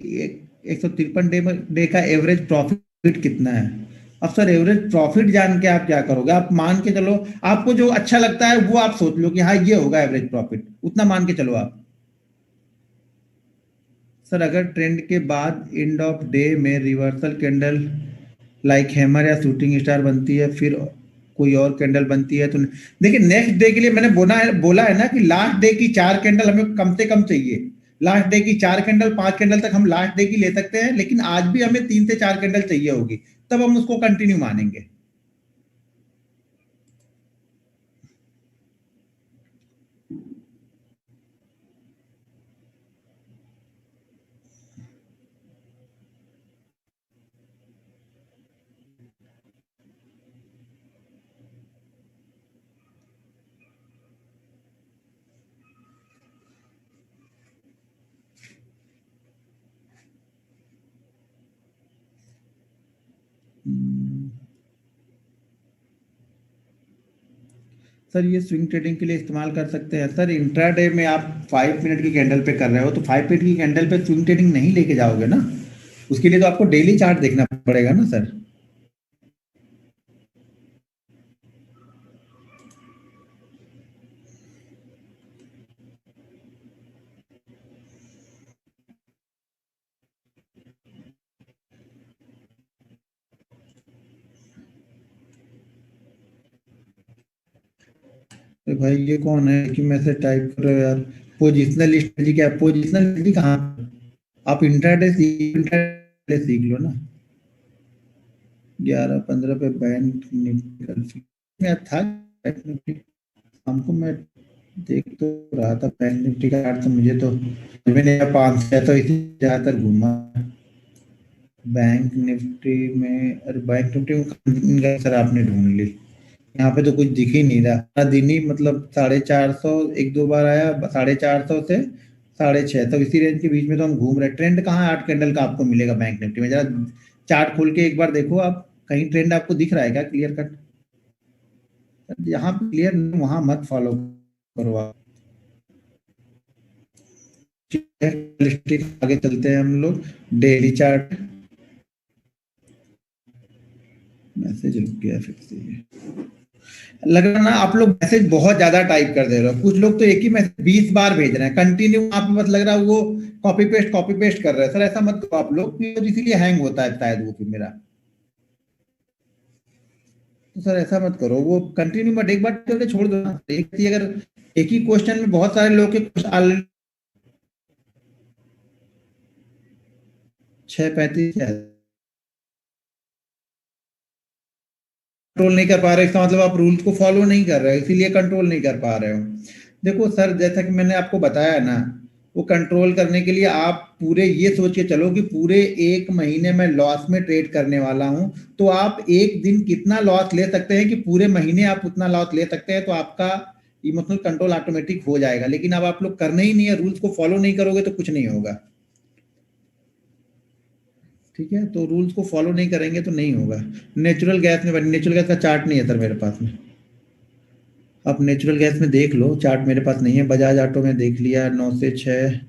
153 डे का एवरेज प्रॉफिट कितना है। अब सर एवरेज प्रॉफिट जान के आप क्या करोगे, आप मान के चलो, आपको जो अच्छा लगता है वो आप सोच लो कि हाँ ये होगा एवरेज प्रॉफिट, उतना मान के चलो आप। सर अगर ट्रेंड के बाद एंड ऑफ डे में रिवर्सल कैंडल लाइक हैमर या शूटिंग स्टार बनती है, फिर कोई और कैंडल बनती है, तो देखिए नेक्स्ट डे के लिए मैंने बोला है ना कि लास्ट डे की 4 कैंडल हमें कम से कम चाहिए। लास्ट डे की 4 कैंडल, 5 कैंडल तक हम लास्ट डे की ले सकते हैं, लेकिन आज भी हमें 3 से 4 कैंडल चाहिए होगी, तब हम उसको कंटिन्यू मानेंगे। सर ये स्विंग ट्रेडिंग के लिए इस्तेमाल कर सकते हैं सर। इंट्राडे में आप 5 मिनट की कैंडल पे कर रहे हो तो 5 मिनट की कैंडल पे स्विंग ट्रेडिंग नहीं लेके जाओगे ना, उसके लिए तो आपको डेली चार्ट देखना पड़ेगा ना सर। तो भाई ये कौन है कि मैसेज टाइप कर रहे हो यार। पोजिशनल स्ट्रेटजी क्या है? पोजिशनल स्ट्रेटजी कहाँ? आप इंट्राडे सीख लो ना। 11:15 पे बैंक निफ्टी में था। हमको मैं देख तो रहा था बैंक निफ्टी का चार्ट, तो मुझे तो मैंने 500 तो इसी ज्यादातर घूमा बैंक निफ्टी में। अरे बैंक निफ्टी में सर आपने ढूंढ ली, यहाँ पे तो कुछ दिख ही नहीं रहा। सारा दिन ही मतलब 450, एक दो बार आया 450 से 650, तो इसी रेंज के बीच में तो हम घूम रहे हैं। ट्रेंड कहाँ है 8 कैंडल का आपको मिलेगा बैंक निफ्टी में? जरा चार्ट खोल के एक बार देखो आप, कहीं ट्रेंड आपको दिख रहा है क्या क्लियर कट? यहाँ पे क्लियर, वहां मत फॉलो करो आप। आगे चलते हैं हम लोग। डेली चार्ट, मैसेज रुक गया फिर से ये। लग रहा ना आप लोग मैसेज बहुत ज्यादा टाइप कर दे रहे हो। कुछ लोग तो एक ही मैसेज 20 बार भेज रहे हैं कंटिन्यू, आप बस लग रहा है वो कॉपी पेस्ट कर रहे हैं। सर ऐसा मत करो आप लोग, इसीलिए हैंग होता है शायद वो फिर मेरा। तो सर ऐसा मत करो, वो कंटिन्यू मत, एक बार करके छोड़ दो ना। एक ही अगर एक ही क्वेश्चन में बहुत सारे लोग के 6:35 कंट्रोल नहीं कर पा रहे, इसका मतलब आप रूल्स को फॉलो नहीं कर रहे हो, इसीलिए कंट्रोल नहीं कर पा रहे हो। देखो सर, जैसा कि मैंने आपको बताया ना, वो कंट्रोल करने के लिए आप पूरे ये सोच के चलो कि पूरे 1 महीने में लॉस में ट्रेड करने वाला हूं, तो आप एक दिन कितना लॉस ले सकते हैं कि पूरे महीने आप उतना लॉस ले सकते हैं, तो आपका इमोशनल कंट्रोल ऑटोमेटिक हो जाएगा। लेकिन अब आप लोग करने ही नहीं है, रूल्स को फॉलो नहीं करोगे तो कुछ नहीं होगा। ठीक है, तो रूल्स को फॉलो नहीं करेंगे तो नहीं होगा। नेचुरल गैस में, नेचुरल गैस का चार्ट नहीं है सर मेरे पास में। आप नेचुरल गैस में देख लो, चार्ट मेरे पास नहीं है। बजाज ऑटो में देख लिया, 9 से 6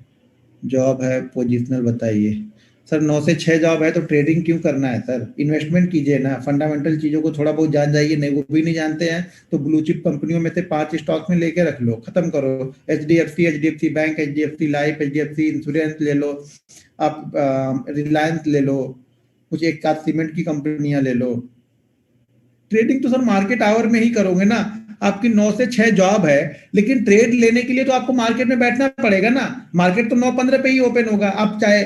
जॉब है, पोजिशनल बताइए। सर 9 से 6 जॉब है तो ट्रेडिंग क्यों करना है सर? इन्वेस्टमेंट कीजिए ना, फंडामेंटल चीज़ों को थोड़ा बहुत जान जाइए। नहीं वो भी नहीं जानते हैं तो ब्लू चिप कंपनियों में से 5 स्टॉक में लेके रख लो, खत्म करो। H D F C bank, HDFC life, HDFC insurance ले लो, आप रिलायंस ले लो, कुछ एक आध सीमेंट की कंपनियां ले लो। ट्रेडिंग तो सर मार्केट आवर में ही करोगे ना। आपकी 9 से 6 जॉब है, लेकिन ट्रेड लेने के लिए तो आपको मार्केट में बैठना पड़ेगा ना। मार्केट तो 9:15 पे ही ओपन होगा। आप चाहे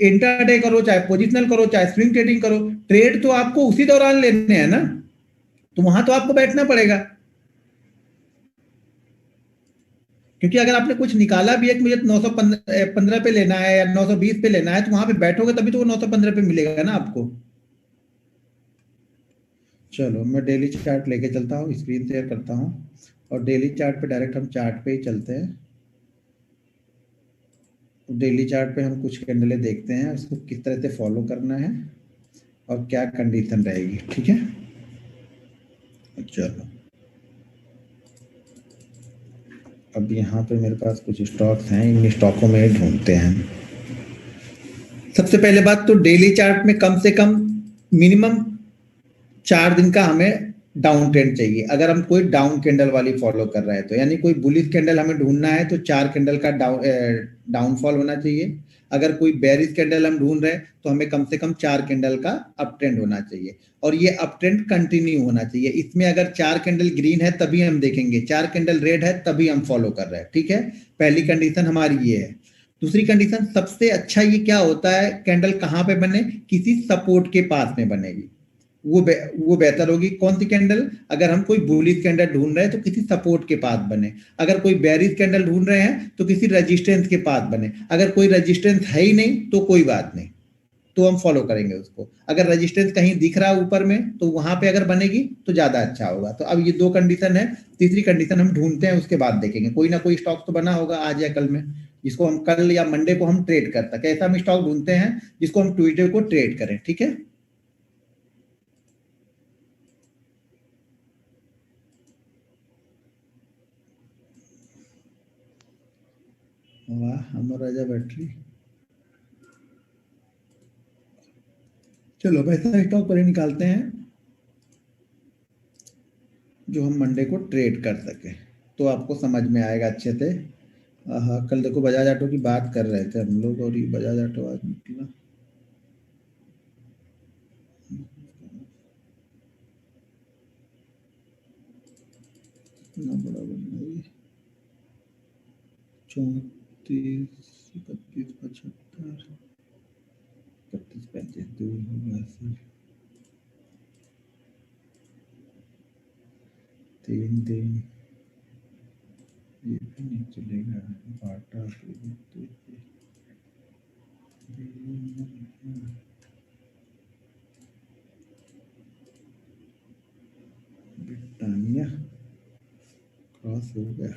इंट्राडे करो, चाहे पोजिशनल करो, चाहे स्विंग ट्रेडिंग करो, ट्रेड तो आपको उसी दौरान लेने हैं ना, तो वहां तो आपको बैठना पड़ेगा। क्योंकि अगर आपने कुछ निकाला भी है कि मुझे 915 पे लेना है या 920 पे लेना है, तो वहां पे बैठोगे तभी तो वो 915 पे मिलेगा ना आपको। चलो मैं डेली चार्ट लेके चलता हूँ, स्क्रीन शेयर करता हूँ, और डेली चार्ट पे डायरेक्ट हम चार्ट पे ही चलते हैं। तो डेली चार्ट पे हम कुछ कैंडलें देखते हैं, उसको किस तरह से फॉलो करना है और क्या कंडीशन रहेगी। ठीक है, चलो अब यहाँ पे मेरे पास कुछ स्टॉक्स हैं, इन स्टॉकों में ढूंढते हैं। सबसे पहले बात तो डेली चार्ट में कम से कम मिनिमम 4 दिन का हमें डाउन ट्रेंड चाहिए। अगर हम कोई डाउन कैंडल वाली फॉलो कर रहे हैं तो, यानी कोई बुलिश कैंडल हमें ढूंढना है तो 4 कैंडल का डाउनफॉल होना चाहिए। अगर कोई बेरिश कैंडल हम ढूंढ रहे हैं तो हमें कम से कम 4 कैंडल का अप ट्रेंड होना चाहिए, और ये अप ट्रेंड कंटिन्यू होना चाहिए। इसमें अगर 4 कैंडल ग्रीन है तभी हम देखेंगे, 4 कैंडल रेड है तभी हम फॉलो कर रहे हैं। ठीक है, पहली कंडीशन हमारी ये है। दूसरी कंडीशन, सबसे अच्छा ये क्या होता है, कैंडल कहाँ पे बने? किसी सपोर्ट के पास में बनेगी, वो बेहतर होगी। कौन सी कैंडल? अगर हम कोई बुलिश कैंडल ढूंढ रहे हैं तो किसी सपोर्ट के पास बने। अगर कोई बेरिश कैंडल ढूंढ रहे हैं तो किसी रेजिस्टेंस के पास बने। अगर कोई रेजिस्टेंस है ही नहीं तो कोई बात नहीं, तो हम फॉलो करेंगे उसको। अगर रेजिस्टेंस कहीं दिख रहा है ऊपर में तो वहां पे अगर बनेगी तो ज्यादा अच्छा होगा। तो अब ये 2 कंडीशन है, तीसरी कंडीशन हम ढूंढते हैं, उसके बाद देखेंगे। कोई ना कोई स्टॉक तो बना होगा आज या कल में, जिसको हम कल या मंडे को हम ट्रेड कर सके। ऐसा हम स्टॉक ढूंढते हैं जिसको हम ट्यूजडे को ट्रेड करें। ठीक है, वाह अमर राजा बैटरी। चलो पैसा स्टॉक पर ही निकालते हैं जो हम मंडे को ट्रेड कर सके, तो आपको समझ में आएगा अच्छे से। हाँ कल देखो बजाज ऑटो की बात कर रहे थे हम लोग, और ये बजाज ऑटो आज निकला। इतना बड़ा बना ये 34 31 75 31 35 दूर होगा सर। 3 दिन ये भी नहीं चलेगा। बाटा ब्रिटानिया क्रॉस हो गया।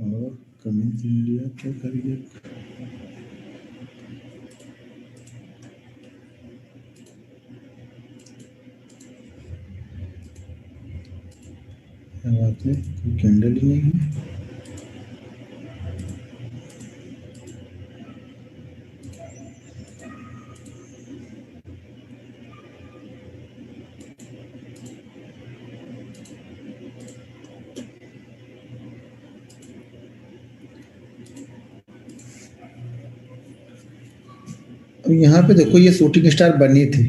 और कमिंस इंडिया क्या करिए। क्या बात है, कोई कैंडल ही नहीं है। अब यहाँ पे देखो ये शूटिंग स्टार बनी थी,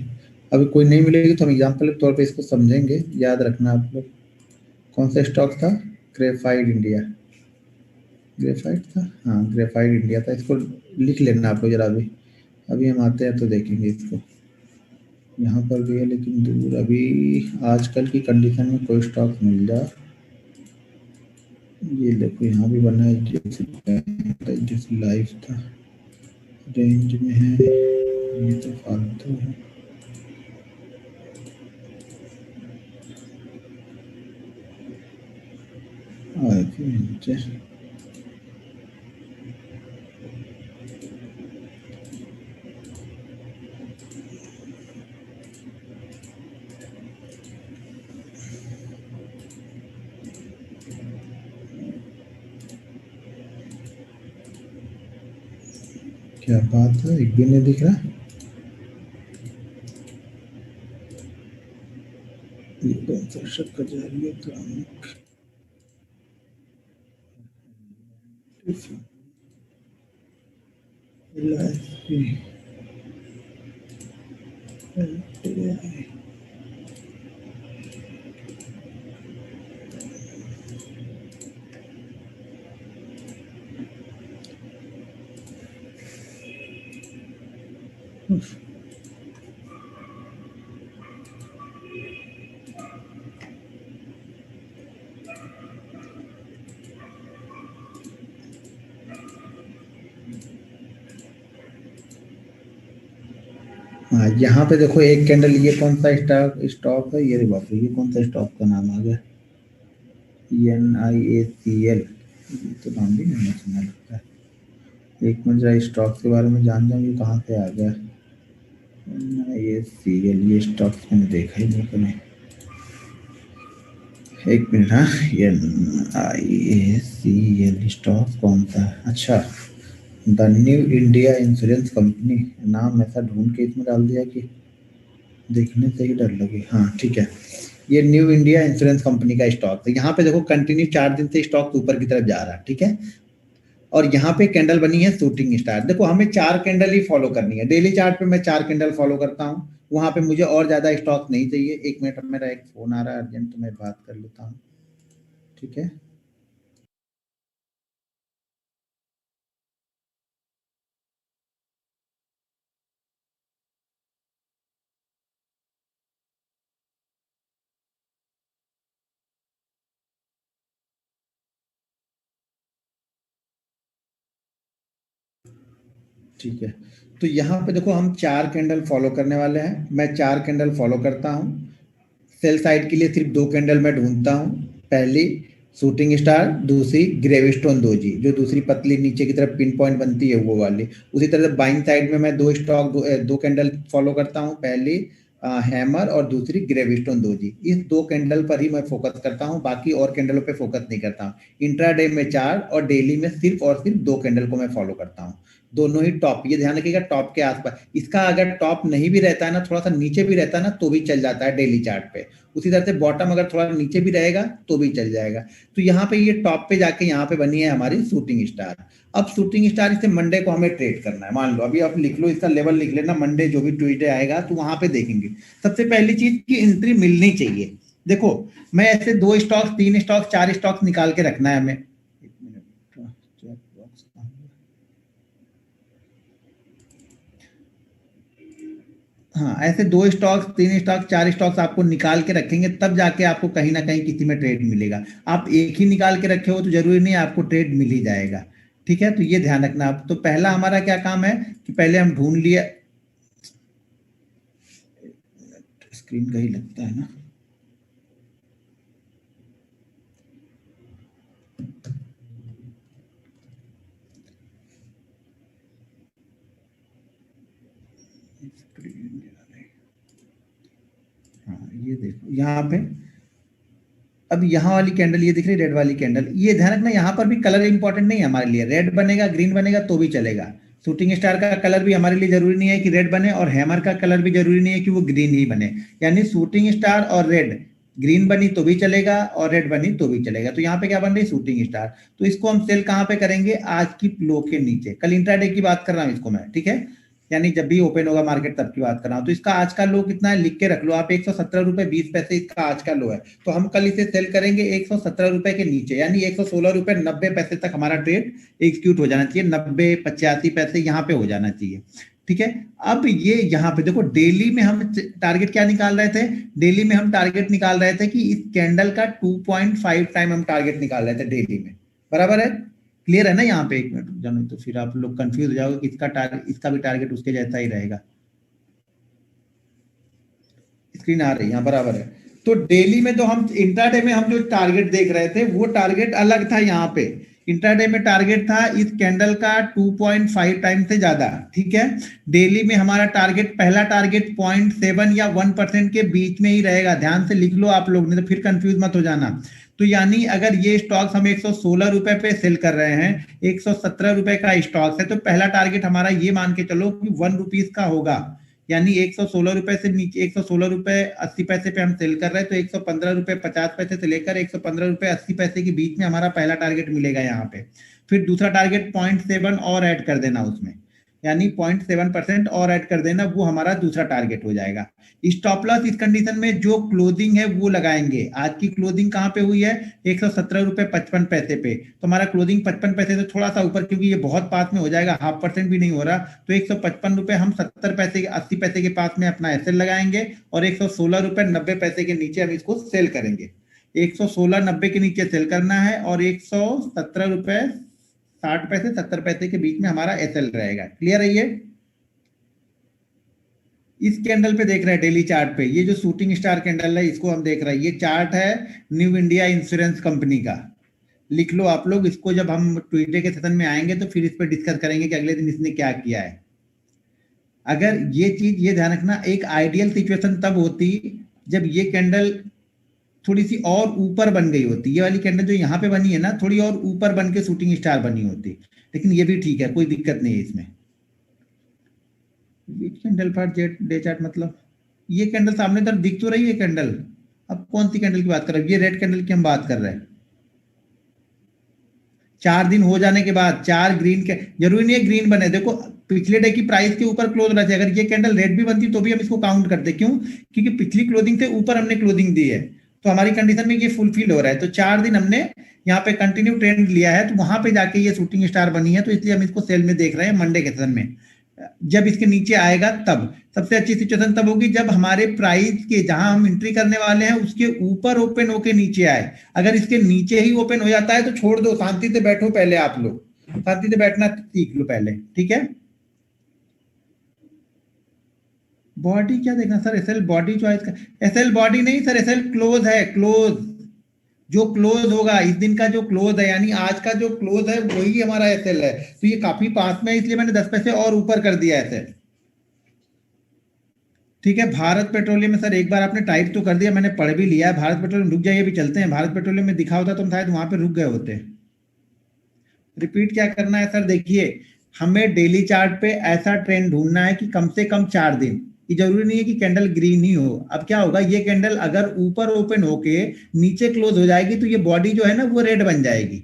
अभी कोई नहीं मिलेगी तो हम एग्जाम्पल के तौर पे इसको समझेंगे। याद रखना आप लोग। कौन सा स्टॉक था? Graphite India. ग्रेफाइट था, हाँ ग्रेफाइट इंडिया था। इसको लिख लेना आप लोग जरा। अभी अभी हम आते हैं तो देखेंगे इसको। यहाँ पर भी है लेकिन दूर। अभी आजकल की कंडीशन में कोई स्टॉक मिल जाए। ये देखो यहाँ भी बना है जैसे लाइफ था, रेंज में है। ये तो फालतू है। नीचे क्या बात है, एक भी नहीं दिख रहा। ये कौन सा शक्कर जा रही है तो हाँ यहाँ पे देखो एक कैंडल। ये कौन सा स्टॉक स्टॉक है? ये बाप रे, ये कौन सा स्टॉक का नाम आ गया? NIACL। तो नाम भी नहीं सुना लगता है। एक मिनट जरा स्टॉक के बारे में जान जाऊँ, ये कहाँ से आ गया। NIACL ये स्टॉक मैंने देखा ही नहीं कभी। एक मिनट। हाँ NIACL स्टॉक कौन सा? अच्छा the new India insurance company. नाम ऐसा ढूंढ के इसमें डाल दिया कि देखने से ही डर लगे। हाँ ठीक है, ये न्यू इंडिया इंश्योरेंस कंपनी का स्टॉक है। यहाँ पे देखो कंटिन्यू 4 दिन से स्टॉक ऊपर की तरफ जा रहा है, ठीक है। और यहाँ पे कैंडल बनी है शूटिंग स्टार। देखो हमें 4 कैंडल ही फॉलो करनी है। डेली चार्ट पे मैं 4 कैंडल फॉलो करता हूँ। वहां पे मुझे और ज्यादा स्टॉक नहीं चाहिए। एक मिनट, मेरा एक फोन आ रहा है अर्जेंट, तो मैं बात कर लेता हूँ, ठीक है। ठीक है, तो यहाँ पे देखो हम 4 कैंडल फॉलो करने वाले हैं। मैं 4 कैंडल फॉलो करता हूँ। सेल साइड के लिए सिर्फ 2 कैंडल मैं ढूंढता हूँ। पहली शूटिंग स्टार, दूसरी ग्रेविस्टोन दोजी, जो दूसरी पतली नीचे की तरफ पिन पॉइंट बनती है वो वाली। उसी तरह से बाइंग साइड में मैं दो स्टॉक दो कैंडल फॉलो करता हूँ, पहली हैमर और दूसरी ग्रेविस्टोन दोजी। इस दो कैंडल पर ही मैं फोकस करता हूँ, बाकी और कैंडलों पे फोकस नहीं करता हूँ। इंट्राडे में 4 और डेली में सिर्फ और सिर्फ 2 कैंडल को मैं फॉलो करता हूँ, दोनों ही टॉप। ये ध्यान रखिएगा टॉप के आसपास, इसका अगर टॉप नहीं भी रहता है ना, थोड़ा सा नीचे भी रहता है ना, तो भी चल जाता है डेली चार्ट पे। उसी तरह से बॉटम अगर थोड़ा नीचे भी रहेगा तो भी चल जाएगा। तो यहाँ पे ये टॉप पे जाके यहाँ पे बनी है हमारी शूटिंग स्टार। अब शूटिंग स्टार इसे मंडे को हमें ट्रेड करना है। मान लो अभी आप लिख लो, इसका लेवल लिख लेना, मंडे जो भी ट्यूजडे आएगा तो वहां पे देखेंगे। सबसे पहली चीज की एंट्री मिलनी चाहिए। देखो मैं ऐसे 2 स्टॉक, 3 स्टॉक, 4 स्टॉक निकाल के रखना है हमें। हाँ, ऐसे 2 स्टॉक्स, 3 स्टॉक्स, 4 स्टॉक्स आपको निकाल के रखेंगे, तब जाके आपको कहीं ना कहीं किसी में ट्रेड मिलेगा। आप एक ही निकाल के रखे हो तो जरूरी नहीं आपको ट्रेड मिल ही जाएगा। ठीक है, तो ये ध्यान रखना आप। तो पहला हमारा क्या काम है कि पहले हम ढूंढ लिए, स्क्रीन का ही लगता है ना। हाँ, ये देखो यहाँ पे, अब यहाँ वाली कैंडल ये दिख रही है, रेड वाली कैंडल। ये ध्यान रखना यहाँ पर भी कलर इंपॉर्टेंट नहीं है हमारे लिए, रेड बनेगा ग्रीन बनेगा तो भी चलेगा। शूटिंग स्टार का कलर भी हमारे लिए जरूरी नहीं है कि रेड बने, और हैमर का कलर भी जरूरी नहीं है कि वो ग्रीन ही बने। यानी शूटिंग स्टार और रेड, ग्रीन बनी तो भी चलेगा और रेड बनी तो भी चलेगा। तो यहाँ पे क्या बन रही है, शूटिंग स्टार। तो इसको हम सेल कहाँ पे करेंगे, आज की लो के नीचे। कल इंट्राडे की बात कर रहा हूँ इसको मैं, ठीक है, यानी जब भी ओपन होगा मार्केट तब की बात कर रहा हूं। तो इसका आज का लो कितना है लिख के रख लो आप, 117 रुपए 20 पैसे इसका आज का लो है। तो हम कल इसे सेल करेंगे 117 रुपए के नीचे, यानी 116 रुपए 90 पैसे तक हमारा ट्रेड एग्जीक्यूट हो जाना चाहिए। 90 85 पैसे यहाँ पे हो जाना चाहिए। ठीक है, अब ये यहाँ पे देखो, डेली में हम टारगेट क्या निकाल रहे थे, डेली में हम टारगेट निकाल रहे थे कि इस कैंडल का 2.5 टाइम हम टारगेट निकाल रहे थे डेली में। बराबर है, क्लियर है ना। यहाँ पे एक मिनट रुक जाना, तो फिर आप लोग कंफ्यूज हो जाओगे कि इसका टारगेट, इसका भी टारगेट उसके जैसा ही रहेगा। स्क्रीन आ रही है, यहाँ बराबर है। तो डेली में तो हम, इंट्राडे में हम जो टारगेट देख रहे थे वो टारगेट अलग था। यहाँ पे इंट्राडे में टारगेट था इस कैंडल का 2.5 टाइम से ज्यादा। ठीक है, डेली में हमारा टारगेट, पहला टारगेट 0.7 या 1% के बीच में ही रहेगा। ध्यान से लिख लो आप लोग, नहीं तो फिर कंफ्यूज मत हो जाना। तो यानी अगर ये स्टॉक्स हम 116 रुपए पे सेल कर रहे हैं, 117 रुपए का स्टॉक्स है, तो पहला टारगेट हमारा ये मान के चलो कि 1 रुपीज का होगा। यानी 116 रुपए से नीचे, 116 रुपए 80 पैसे पे हम सेल कर रहे हैं, तो 115 रुपए 50 पैसे से लेकर 115 रुपए 80 पैसे के बीच में हमारा पहला टारगेट मिलेगा यहाँ पे। फिर दूसरा टारगेट 0.7 और ऐड कर देना उसमें, यानी 0.7% और ऐड कर देना, वो हमारा दूसरा टारगेट हो जाएगा। स्टॉप लॉस इस कंडीशन में जो क्लोजिंग है वो लगाएंगे। आज की क्लोजिंग कहाँ पे हुई है, 117 रुपए 55 पैसे पे। तो हमारा क्लोजिंग 55 पैसे से थोड़ा सा ऊपर, क्योंकि ये बहुत पास में हो जाएगा, 0.5% भी नहीं हो रहा। तो 155 रुपए हम 70 पैसे 80 पैसे के पास में अपना एसएल लगाएंगे, और 116 रुपए 90 पैसे के नीचे हम इसको सेल करेंगे। 116.90 के नीचे सेल करना है, और 117 रुपए 60 पैसे 70 पैसे के बीच में हमारा एसएल रहेगा। क्लियर है ये। इस कैंडल पे देख रहे हैं डेली चार्ट पे, ये जो शूटिंग स्टार कैंडल है इसको हम देख रहे हैं। ये चार्ट है न्यू इंडिया इंश्योरेंस कंपनी का। लिख लो आप लोग इसको, जब हम ट्यूसडे के सेशन में आएंगे तो फिर इस पर डिस्कस करेंगे कि अगले दिन इसने क्या किया है। अगर ये चीज, ये ध्यान रखना, एक आइडियल सिचुएशन तब होती जब ये कैंडल थोड़ी सी और ऊपर बन गई होती। ये वाली कैंडल जो यहाँ पे बनी है ना, थोड़ी और ऊपर बन के शूटिंग स्टार बनी होती, लेकिन ये भी ठीक है, कोई दिक्कत नहीं है इसमें। बीच कैंडल पर डे चार्ट मतलब, ये कैंडल सामने तरफ दिख तो रही है कैंडल। अब कौन सी कैंडल की बात कर रहे हैं, ये रेड कैंडल की हम बात कर रहे हैं। 4 दिन हो जाने के बाद 4 ग्रीन के, जरूरी नहीं है ग्रीन बने। देखो पिछले डे की प्राइस के ऊपर क्लोज रहती है, अगर ये कैंडल रेड भी बनती तो भी हम इसको काउंट करते। क्यों, क्योंकि पिछली क्लोजिंग से ऊपर हमने क्लोजिंग दी है, तो हमारी कंडीशन में ये फुलफिल हो रहा है। तो 4 दिन हमने यहाँ पे कंटिन्यू ट्रेंड लिया है, तो वहां पे जाके ये शूटिंग स्टार बनी है, तो इसलिए हम इसको सेल में देख रहे हैं मंडे के सेशन में। जब इसके नीचे आएगा तब सबसे अच्छी सिचुएशन तब होगी जब हमारे प्राइस के, जहां हम एंट्री करने वाले हैं उसके ऊपर ओपन होके नीचे आए। अगर इसके नीचे ही ओपन हो जाता है तो छोड़ दो, शांति से बैठो। पहले आप लोग शांति से बैठना सीख लो पहले, ठीक है। बॉडी क्या देखना सर, एसएल बॉडी चॉइस का, एसएल बॉडी नहीं सर, एसएल क्लोज है, क्लोज। जो क्लोज होगा इस दिन का, जो क्लोज है यानी आज का जो क्लोज है वही हमारा एसएल है। तो ये काफी पास में है, इसलिए मैंने 10 पैसे और ऊपर कर दिया एसएल। ठीक है, भारत पेट्रोलियम में सर एक बार आपने टाइप तो कर दिया, मैंने पढ़ भी लिया है। भारत पेट्रोलियम, रुक जाइए अभी चलते हैं। भारत पेट्रोलियम में दिखा होता तो हम शायद वहां पे रुक गए होते। रिपीट क्या करना है सर, देखिए हमें डेली चार्ट पे ऐसा ट्रेंड ढूंढना है कि कम से कम 4 दिन, ये जरूरी नहीं है कि कैंडल ग्रीन ही हो। अब क्या होगा, ये कैंडल अगर ऊपर ओपन होके नीचे क्लोज हो जाएगी तो ये बॉडी जो है ना वो रेड बन जाएगी।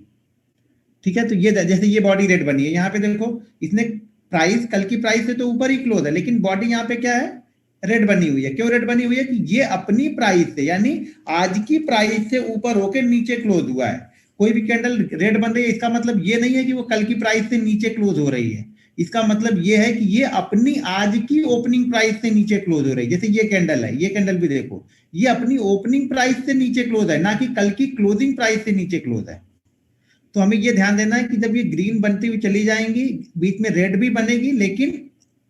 ठीक है, तो ये जैसे ये बॉडी रेड बनी है, यहाँ पे देखो इसने प्राइस कल की प्राइस से तो ऊपर ही क्लोज है, लेकिन बॉडी यहाँ पे क्या है, रेड बनी हुई है। क्यों रेड बनी हुई है, कि ये अपनी प्राइस से यानी आज की प्राइस से ऊपर होकर नीचे क्लोज हुआ है। कोई भी कैंडल रेड बन रही है इसका मतलब ये नहीं है कि वो कल की प्राइस से नीचे क्लोज हो रही है। इसका मतलब ये है कि ये अपनी आज की ओपनिंग प्राइस से नीचे क्लोज हो रही है। जैसे ये कैंडल है, ये कैंडल भी देखो ये अपनी ओपनिंग प्राइस से नीचे क्लोज है, ना कि कल की क्लोजिंग प्राइस से नीचे क्लोज है। तो हमें ये ध्यान देना है कि जब ये ग्रीन बनती हुई चली जाएंगी, बीच में रेड भी बनेगी, लेकिन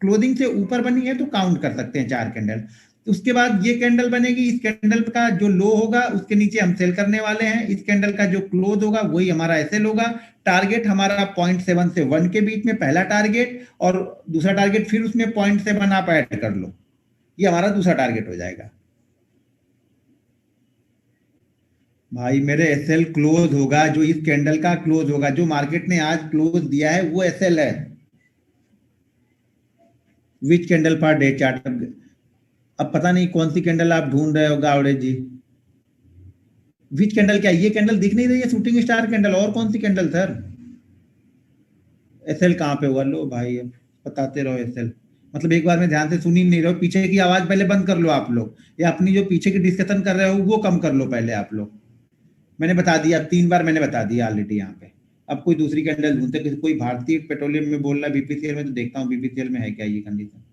क्लोजिंग से ऊपर बनी है तो काउंट कर सकते हैं 4 कैंडल। उसके बाद ये कैंडल बनेगी, इस कैंडल का जो लो होगा उसके नीचे हम सेल करने वाले हैं। इस कैंडल का जो क्लोज होगा वही हमारा एसएल होगा। टारगेट हमारा 0.7 से 1 के बीच में पहला टारगेट, और दूसरा टारगेट फिर उसमें 0.7 आप ऐड कर लो, ये हमारा दूसरा टारगेट हो जाएगा। भाई मेरे एसएल क्लोज होगा, जो इस कैंडल का क्लोज होगा, जो मार्केट ने आज क्लोज दिया है वो एसएल है। विच कैंडल पर डे चार्ट, अब पता नहीं कौन सी कैंडल आप ढूंढ रहे हो गावड़े जी। विच कैंडल, क्या ये कैंडल दिख नहीं रही है, शूटिंग स्टार कैंडल, और कौन सी कैंडल सर? एसएल कहाँ पे हुआ, लो भाई बताते रहो एसएल। मतलब एक बार में ध्यान से सुन ही नहीं रहे हो, पीछे की आवाज पहले बंद कर लो आप लोग, या अपनी जो पीछे की डिस्कशन कर रहे हो वो कम कर लो पहले आप लोग। मैंने बता दिया, अब 3 बार मैंने बता दिया ऑलरेडी यहाँ पे। अब कोई दूसरी कैंडल ढूंढते, कोई भारतीय पेट्रोलियम में बोल रहा है बीपीसीएल में, तो देखता हूँ बीपीसीएल में है क्या ये कंडीशन।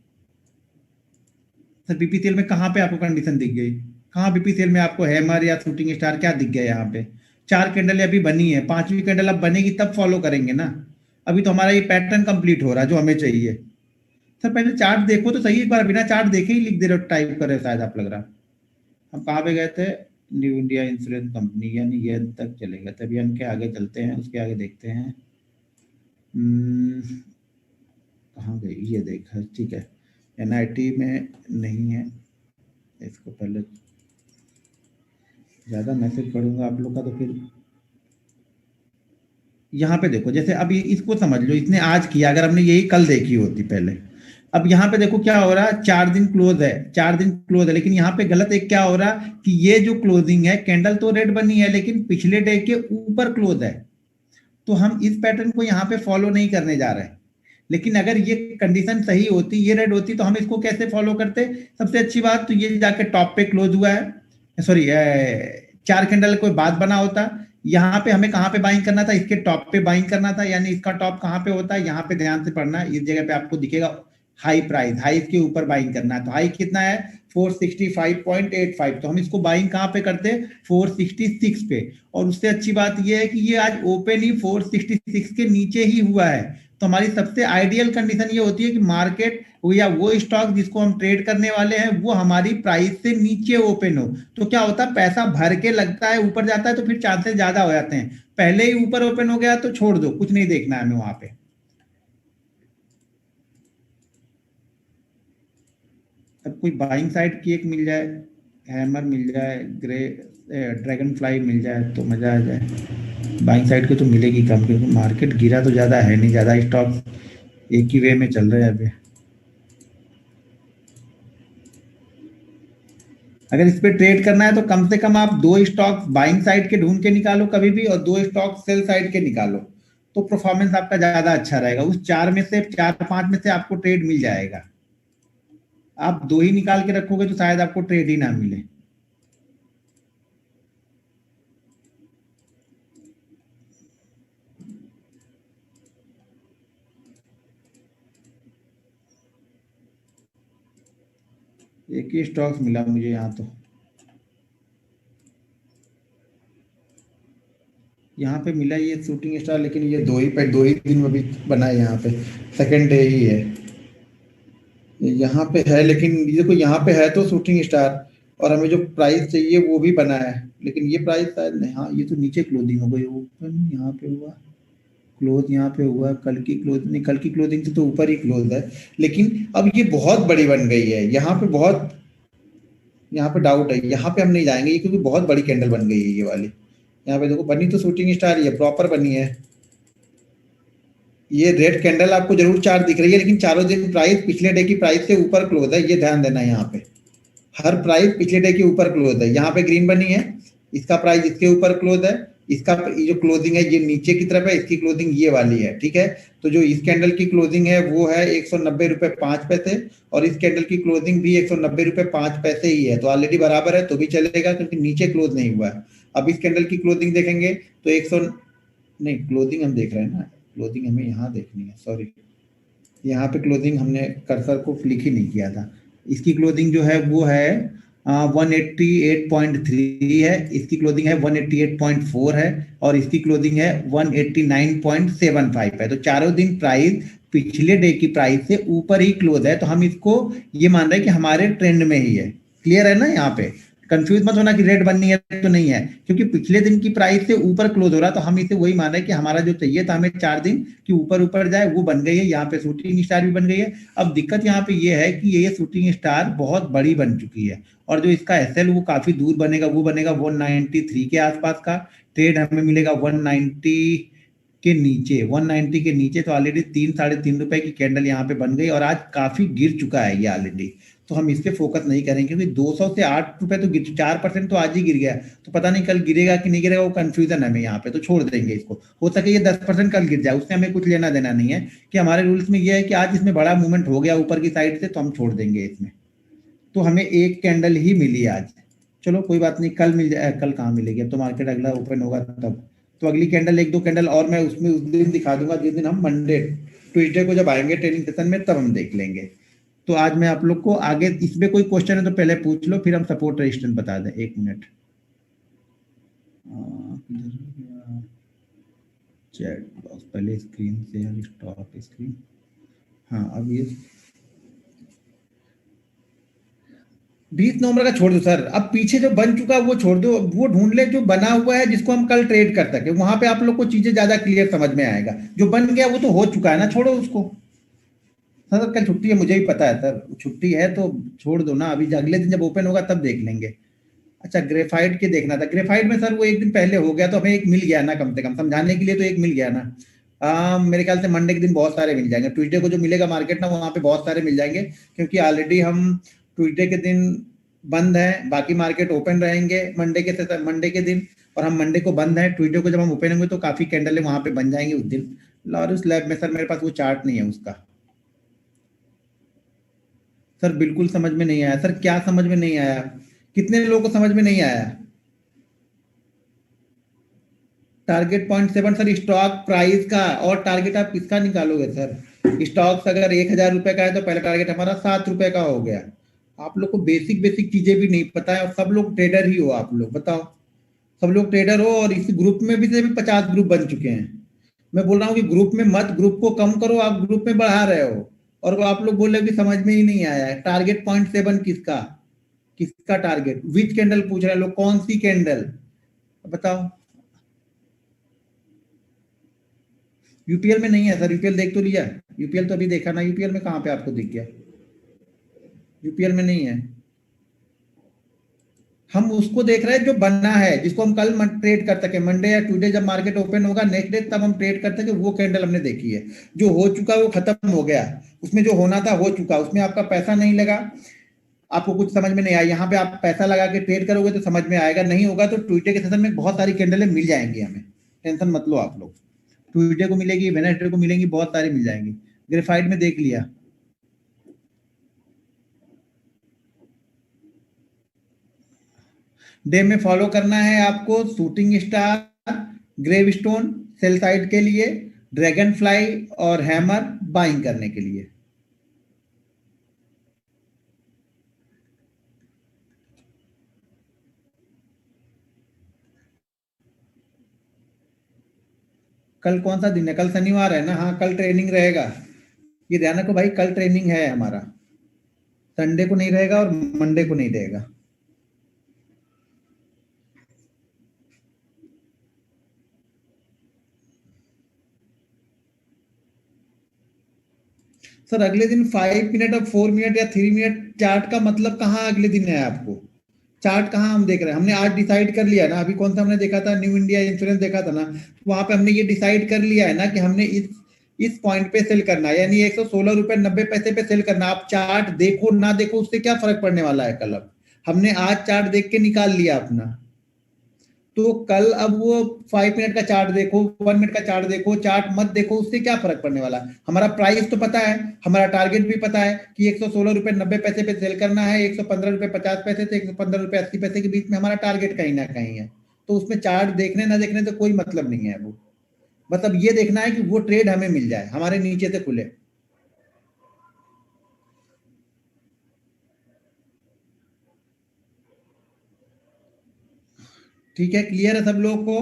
सर बीपीसीएल में कहाँ पे आपको कंडीशन दिख गई, कहाँ बीपीसीएल में आपको हैमर या शूटिंग स्टार क्या दिख गया यहाँ पे? 4 कैंडल अभी बनी है, 5वीं कैंडल अब बनेगी तब फॉलो करेंगे ना। अभी तो हमारा ये पैटर्न कंप्लीट हो रहा है जो हमें चाहिए। सर पहले चार्ट देखो तो सही, एक बार बिना चार्ट देखे ही लिख दे रहे हो, टाइप कर रहे हो शायद आप, लग रहा। हम कहाँ पे गए थे, न्यू इंडिया इंश्योरेंस कंपनी, यानी ये तक चलेगा, तभी हम के आगे चलते हैं, उसके आगे देखते हैं। कहाँ गई ये, देखा ठीक है, एनआईटी में नहीं है। इसको पहले ज़्यादा मैसेज पढ़ूंगा आप लोग का तो फिर यहाँ पे देखो, जैसे अब इसको समझ लो, इसने आज किया, अगर हमने यही कल देखी होती पहले। अब यहाँ पे देखो क्या हो रहा है, 4 दिन क्लोज है, 4 दिन क्लोज है, लेकिन यहाँ पे गलत एक क्या हो रहा कि ये जो क्लोजिंग है, कैंडल तो रेड बनी है लेकिन पिछले डे के ऊपर क्लोज है। तो हम इस पैटर्न को यहाँ पे फॉलो नहीं करने जा रहे हैं। लेकिन अगर ये कंडीशन सही होती, ये रेड होती, तो हम इसको कैसे फॉलो करते? सबसे अच्छी बात तो ये जाके टॉप पे क्लोज हुआ है, सॉरी 4 कैंडल कोई बात बना होता, यहाँ पे हमें कहाँ पे बाइंग करना था, इसके टॉप पे बाइंग करना था। यानी इसका टॉप कहाँ पे होता है, यहाँ पे ध्यान से पढ़ना, इस जगह पे आपको दिखेगा हाई प्राइस, हाई के ऊपर बाइंग करना है। तो हाई कितना है 465.85, तो हम इसको बाइंग कहाँ पे करते हैं 466 पे। और उससे अच्छी बात यह है कि ये आज ओपन ही 466 के नीचे ही हुआ है। तो हमारी सबसे आइडियल कंडीशन ये होती है कि मार्केट या वो स्टॉक जिसको हम ट्रेड करने वाले हैं वो हमारी प्राइस से नीचे ओपन हो। तो क्या होता है, पैसा भर के लगता है, ऊपर जाता है तो फिर चांसेस ज्यादा हो जाते हैं। पहले ही ऊपर ओपन हो गया तो छोड़ दो, कुछ नहीं देखना है हमें वहां पे। अब कोई बाइंग साइड की एक मिल जाए, हैमर मिल जाए, ग्रे ड्रैगन फ्लाई मिल जाए तो मजा आ जाए। बाइंग साइड की तो मिलेगी कम, क्योंकि मार्केट गिरा तो ज्यादा है नहीं, ज्यादा स्टॉक एक ही वे में चल रहे हैं अभी। अगर इस पे ट्रेड करना है तो कम से कम आप 2 स्टॉक बाइंग साइड के ढूंढ के निकालो कभी भी, और 2 स्टॉक सेल साइड के निकालो, तो परफॉर्मेंस आपका ज्यादा अच्छा रहेगा। उस 4 में से 4-5 में से आपको ट्रेड मिल जाएगा। आप 2 ही निकाल के रखोगे तो शायद आपको ट्रेड ही ना मिले। एक ही स्टॉक्स मिला मुझे यहाँ, तो यहाँ पे मिला ये शूटिंग स्टार, लेकिन ये 2 ही दिन अभी बना है, यहाँ पे सेकेंड डे ही है। यहाँ पे है, लेकिन देखो यहाँ पे है तो शूटिंग स्टार, और हमें जो प्राइस चाहिए वो भी बना है, लेकिन ये प्राइस शायद नहीं, हाँ ये तो नीचे क्लोजिंग हो गई, ओपन यहाँ पे हुआ, क्लोज यहाँ पे हुआ, कल की क्लोज नहीं, कल की क्लोजिंग से तो ऊपर ही क्लोज है, लेकिन अब ये बहुत बड़ी बन गई है, यहाँ पे बहुत, यहाँ पे डाउट है, यहाँ पे हम नहीं जाएंगे ये, क्योंकि बहुत बड़ी कैंडल बन गई है ये वाली। यहाँ पे देखो बनी तो शूटिंग स्टार ही है, प्रॉपर बनी है। ये रेड कैंडल आपको जरूर चार दिख रही है, लेकिन चारों दिन प्राइस पिछले डे की प्राइस से ऊपर क्लोज है, ये ध्यान देना है। यहाँ पे हर प्राइस पिछले डे के ऊपर क्लोज है। यहाँ पे ग्रीन बनी है, इसका प्राइस इसके ऊपर क्लोज है, इसका ये जो क्लोजिंग है ये नीचे की तरफ है, इसकी क्लोजिंग ये वाली है, ठीक है। तो जो इस कैंडल की क्लोजिंग है वो है 190 रुपए 5 पैसे, और इस कैंडल की क्लोजिंग भी 190 रुपए 5 पैसे ही है, तो ऑलरेडी बराबर है, तो भी चलेगा क्योंकि नीचे क्लोज नहीं हुआ है। अब इस कैंडल की क्लोजिंग देखेंगे तो 100 नहीं, क्लोजिंग हम देख रहे हैं ना, क्लोजिंग हमें यहाँ देखनी है, सॉरी, यहाँ पे क्लोजिंग हमने कर्सर को क्लिक ही नहीं किया था। इसकी क्लोजिंग जो है वो है 188.3 है, इसकी क्लोजिंग है 188.4 है, और इसकी क्लोजिंग है 189.75 है। तो चारों दिन प्राइस पिछले डे की प्राइस से ऊपर ही क्लोज है, तो हम इसको ये मान रहे हैं कि हमारे ट्रेंड में ही है। क्लियर है ना? यहाँ पे कंफ्यूज मत होना कि रेड बननी है तो नहीं है, क्योंकि पिछले दिन की प्राइस से ऊपर क्लोज हो रहा, तो हम इसे वही मान रहे हैं कि हमारा जो चाहिए था हमें 4 दिन कि ऊपर ऊपर जाए, वो बन गई है। यहाँ पे शूटिंग स्टार भी बन गई है। अब दिक्कत यहाँ पे ये है कि ये शूटिंग स्टार बहुत बड़ी बन चुकी है, और जो इसका एसएल वो काफी दूर बनेगा, वो बनेगा 193 के आसपास का। ट्रेड हमें मिलेगा 190 के नीचे, 190 के नीचे, तो ऑलरेडी 3-3.5 रुपए की कैंडल यहाँ पे बन गई, और आज काफी गिर चुका है ये ऑलरेडी। तो हम इस पे फोकस नहीं करेंगे, क्योंकि 200 से 8 रुपए तो 4% तो आज ही गिर गया, तो पता नहीं कल गिरेगा कि नहीं गिरेगा, वो कंफ्यूजन है हमें यहाँ पे, तो छोड़ देंगे इसको। हो सके ये 10% कल गिर जाए, उससे हमें कुछ लेना देना नहीं है, कि हमारे रूल्स में ये है कि आज इसमें बड़ा मूवमेंट हो गया ऊपर की साइड से, तो हम छोड़ देंगे इसमें। तो हमें एक कैंडल ही मिली आज, चलो कोई बात नहीं, कल मिल जाए, कल कहाँ मिलेगी, अब तो मार्केट अगला ओपन होगा तब। तो अगली कैंडल, एक दो कैंडल और मैं उसमें उस दिन दिखा दूंगा, जिस दिन हम मंडे ट्यूसडे को जब आएंगे ट्रेनिंग सेशन में, तब हम देख लेंगे। तो आज मैं आप लोग को आगे, इसमें कोई क्वेश्चन है तो पहले पूछ लो, फिर हम सपोर्ट रेजिस्टेंस बता दें। 1 मिनट, चैट बॉक्स, पहले स्क्रीन शेयर, स्टॉप स्क्रीन, हाँ अब ये 20 नवंबर का छोड़ दो सर, अब पीछे जो बन चुका है वो छोड़ दो, वो ढूंढ ले जो बना हुआ है जिसको हम कल ट्रेड कर सके, वहां पे आप लोग को चीजें ज्यादा क्लियर समझ में आएगा। जो बन गया वो तो हो चुका है ना, छोड़ो उसको। सर कल छुट्टी है, मुझे भी पता है सर, छुट्टी है तो छोड़ दो ना, अभी अगले दिन जब ओपन होगा तब देख लेंगे। अच्छा, ग्रेफाइट के देखना था, ग्रेफाइट में सर वो एक दिन पहले हो गया, तो हमें एक मिल गया ना, कम से कम समझाने के लिए तो एक मिल गया ना। मेरे ख्याल से मंडे के दिन बहुत सारे मिल जाएंगे, ट्यूसडे को जो मिलेगा मार्केट ना, वहाँ पे बहुत सारे मिल जाएंगे, क्योंकि ऑलरेडी हम ट्यूसडे के दिन बंद है, बाकी मार्केट ओपन रहेंगे मंडे के दिन, और हम मंडे को बंद है। ट्यूसडे को जब हम ओपन होंगे तो काफी कैंडल वहां पे बन जाएंगे उस दिन। लॉरस लैब में सर मेरे पास वो चार्ट नहीं है उसका। सर बिल्कुल समझ में नहीं आया सर, क्या समझ में नहीं आया? कितने लोगों को समझ में नहीं आया? टारगेट 0.7 सर स्टॉक प्राइस का, और टारगेट आप किसका निकालोगे सर? स्टॉक्स अगर 1,000 रुपए का है तो पहला टारगेट हमारा 7 रुपए का हो गया। आप लोग को बेसिक बेसिक चीजें भी नहीं पता है, और सब लोग ट्रेडर ही हो आप लोग, बताओ। सब लोग ट्रेडर हो, और इस ग्रुप में भी 50 ग्रुप बन चुके हैं। मैं बोल रहा हूँ कि ग्रुप में मत, ग्रुप को कम करो, आप ग्रुप में बढ़ा रहे हो, और आप लोग बोल रहे हो कि समझ में ही नहीं आया है। टारगेट 0.7 किसका? किसका टारगेट? विच कैंडल पूछ रहे लोग, कौन सी कैंडल बताओ? यूपीएल में नहीं है सर, यूपीएल देख तो लिया, यूपीएल तो अभी देखा ना, यूपीएल में कहाँ पे आपको दिख गया? यूपीएल में नहीं है। हम उसको देख रहे हैं जो बनना है, जिसको हम कल ट्रेड कर सके, मंडे या ट्यूसडे जब मार्केट ओपन होगा नेक्स्ट डे, तब हम ट्रेड कर सके। वो कैंडल हमने देखी है, जो हो चुका वो खत्म हो गया, उसमें जो होना था हो चुका, उसमें आपका पैसा नहीं लगा, आपको कुछ समझ में नहीं आया। यहाँ पे आप पैसा लगा के ट्रेड करोगे तो समझ में आएगा, नहीं होगा तो ट्यूसडे के सेशन में बहुत सारी कैंडलें मिल जाएंगी हमें, टेंशन मत लो आप लोग। ट्यूसडे को मिलेगी, वेडनेसडे को मिलेंगी, बहुत सारी मिल जाएंगी। ग्रेफाइट में देख लिया, डे में फॉलो करना है आपको shooting star, gravestone sell side के लिए, ड्रैगन फ्लाई और हैमर बाइंग करने के लिए। कल कौन सा दिन है? कल शनिवार है ना, हाँ कल ट्रेनिंग रहेगा, ये ध्यान रखो भाई, कल ट्रेनिंग है हमारा, संडे को नहीं रहेगा और मंडे को नहीं रहेगा। सर अगले दिन 5 मिनट और 4 मिनट या 3 मिनट चार्ट का मतलब कहाँ अगले दिन है आपको? चार्ट कहाँ हम देख रहे हैं? हमने आज डिसाइड कर लिया ना, अभी कौन सा हमने देखा था, न्यू इंडिया इंश्योरेंस देखा था ना, वहां पे हमने ये डिसाइड कर लिया है ना कि हमने इस पॉइंट पे सेल करना है, यानी 116 रुपए 90 पैसे पे सेल करना। आप चार्ट देखो ना देखो उससे क्या फर्क पड़ने वाला है कल। अब हमने आज चार्ट देख के निकाल लिया अपना, तो कल अब वो 5 मिनट का चार्ट देखो, 1 मिनट का चार्ट देखो, चार्ट मत देखो, उससे क्या फर्क पड़ने वाला। हमारा प्राइस तो पता है, हमारा टारगेट भी पता है कि 116 रुपए 90 पैसे पे सेल करना है, 115 रुपए 50 पैसे से 115 रुपए 80 पैसे के बीच में हमारा टारगेट कहीं ना कहीं है। तो उसमें चार्ट देखने ना देखने तो कोई मतलब नहीं है। वो मतलब ये देखना है कि वो ट्रेड हमें मिल जाए, हमारे नीचे से खुले। ठीक है, क्लियर है सब लोग को?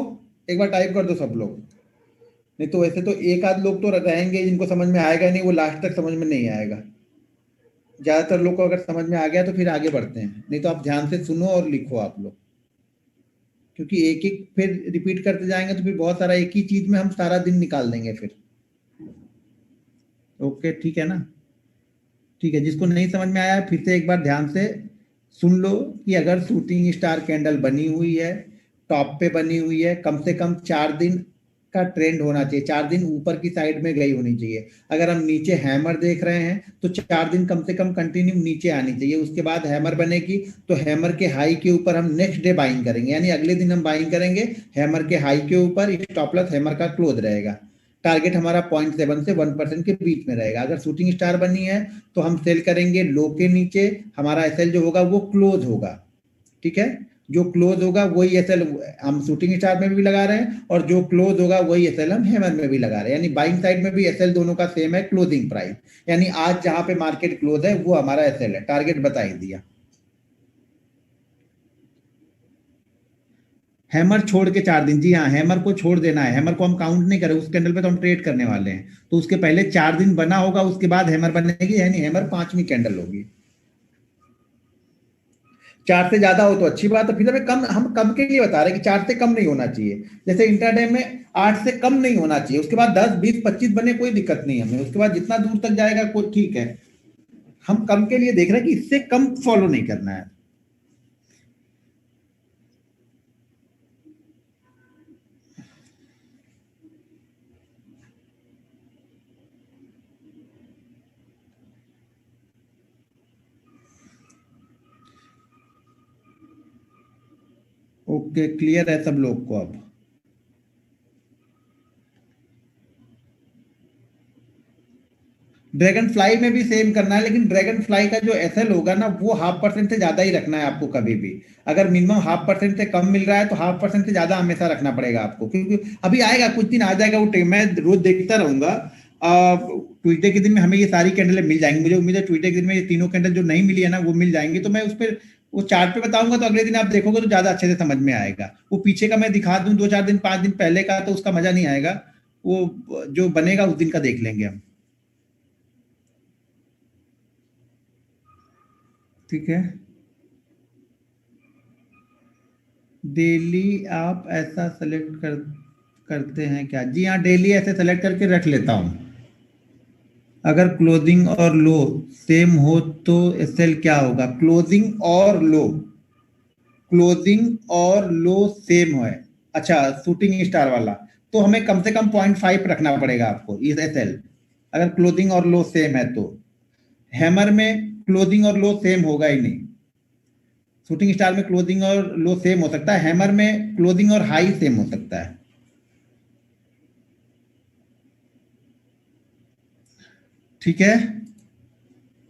एक बार टाइप कर दो सब लोग, नहीं तो वैसे तो एक आध लोग तो रहेंगे जिनको समझ में आएगा नहीं, वो लास्ट तक समझ में नहीं आएगा। ज्यादातर लोग को अगर समझ में आ गया तो फिर आगे बढ़ते हैं, नहीं तो आप ध्यान से सुनो और लिखो आप लोग, क्योंकि एक एक फिर रिपीट करते जाएंगे तो फिर बहुत सारा एक ही चीज में हम सारा दिन निकाल देंगे फिर। ओके ठीक है ना? ठीक है, जिसको नहीं समझ में आया फिर से एक बार ध्यान से सुन लो कि अगर शूटिंग स्टार कैंडल बनी हुई है, टॉप पे बनी हुई है, कम से कम 4 दिन का ट्रेंड होना चाहिए, 4 दिन ऊपर की साइड में गई होनी चाहिए। अगर हम नीचे हैमर देख रहे हैं तो 4 दिन कम से कम कंटिन्यू नीचे आनी चाहिए, उसके बाद हैमर बनेगी तो हैमर के हाई के ऊपर हम नेक्स्ट डे बाइंग करेंगे, यानी अगले दिन हम बाइंग करेंगे हैमर के हाई के ऊपर, स्टॉप लॉस हैमर का क्लोज रहेगा। टारगेट हमारा 0.7 से 1% के बीच में रहेगा। अगर शूटिंग स्टार बनी है तो हम सेल करेंगे लो के नीचे, हमारा एसएल जो होगा वो क्लोज होगा। ठीक है, जो क्लोज होगा वही एसएल हम शूटिंग स्टार में भी लगा रहे हैं, और जो क्लोज होगा वही एसएल हम हैमर में भी लगा रहे हैं, यानी बाइंग साइड में भी एसएल दोनों का सेम है, क्लोजिंग प्राइस। यानी आज जहां पे मार्केट क्लोज है वो हमारा एसएल है, टारगेट बता ही दिया। हैमर छोड़ के 4 दिन, जी हाँ, हैमर को छोड़ देना है, हैमर को हम काउंट नहीं करें, उस कैंडल पे तो हम ट्रेड करने वाले हैं, तो उसके पहले 4 दिन बना होगा, उसके बाद हैमर बनेगी, यानी हैमर पांचवी कैंडल होगी। 4 से ज्यादा हो तो अच्छी बात है, फिर हमें कम, हम कम के लिए बता रहे हैं कि 4 से कम नहीं होना चाहिए। जैसे इंट्राडे में 8 से कम नहीं होना चाहिए, उसके बाद 10 20 25 बने कोई दिक्कत नहीं है हमें, उसके बाद जितना दूर तक जाएगा कोई ठीक है। हम कम के लिए देख रहे हैं कि इससे कम फॉलो नहीं करना है। ओके, क्लियर है सब लोग को अब? ड्रैगन फ्लाई में भी सेम करना है, लेकिन ड्रैगन फ्लाई का जो एसएल होगा ना वो 0.5% से ज्यादा ही रखना है आपको कभी भी। अगर मिनिमम 0.5% से कम मिल रहा है तो 0.5% से ज्यादा हमेशा रखना पड़ेगा आपको, क्योंकि अभी आएगा, कुछ दिन आ जाएगा वो मैं रोज देखता रहूंगा। ट्यूजडे के दिन में हमें ये सारी कैंडलें मिल जाएंगी, मुझे उम्मीद है ट्यूजडे के दिन में ये तीनों कैंडल जो नहीं मिली है ना वो मिल जाएंगी, तो मैं उस पर वो चार्ट पे बताऊंगा, तो अगले दिन आप देखोगे तो ज्यादा अच्छे से समझ में आएगा। वो पीछे का मैं दिखा दूं 2 4 दिन 5 दिन पहले का तो उसका मजा नहीं आएगा, वो जो बनेगा उस दिन का देख लेंगे हम। ठीक है, डेली आप ऐसा सेलेक्ट करते हैं क्या? जी हाँ, डेली ऐसे सेलेक्ट करके रख लेता हूँ। अगर क्लोजिंग और लो सेम हो तो एसएल क्या होगा? क्लोजिंग और लो, क्लोजिंग और लो सेम है, अच्छा शूटिंग स्टार वाला, तो हमें कम से कम 0.5 रखना पड़ेगा आपको इस एसएल, अगर क्लोजिंग और लो सेम है तो। हैमर में क्लोजिंग और लो सेम होगा ही नहीं, शूटिंग स्टार में क्लोजिंग और लो सेम हो सकता है, हैमर में क्लोजिंग और हाई सेम हो सकता है। ठीक है,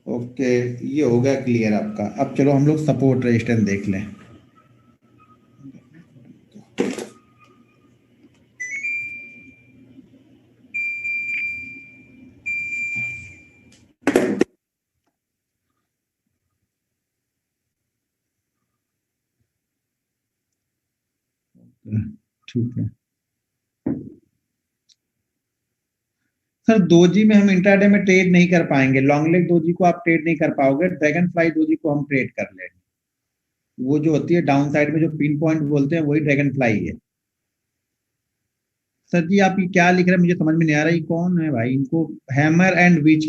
ओके, ये हो गया क्लियर आपका। अब चलो हम लोग सपोर्ट रेजिस्टेंस देख लें। ठीक है सर, दोजी में हम इंट्राडे में ट्रेड नहीं कर पाएंगे, लॉन्ग लेग दोजी को आप ट्रेड नहीं कर पाओगे, ड्रैगन फ्लाई दोजी को हम ट्रेड कर लेंगे। वो जो होती है डाउन साइड में जो पिन पॉइंट बोलते हैं वही ड्रैगन फ्लाई है। सर जी आप ये क्या लिख रहे हैं, मुझे समझ में नहीं आ रहा, ये कौन है भाई? इनको hammer and which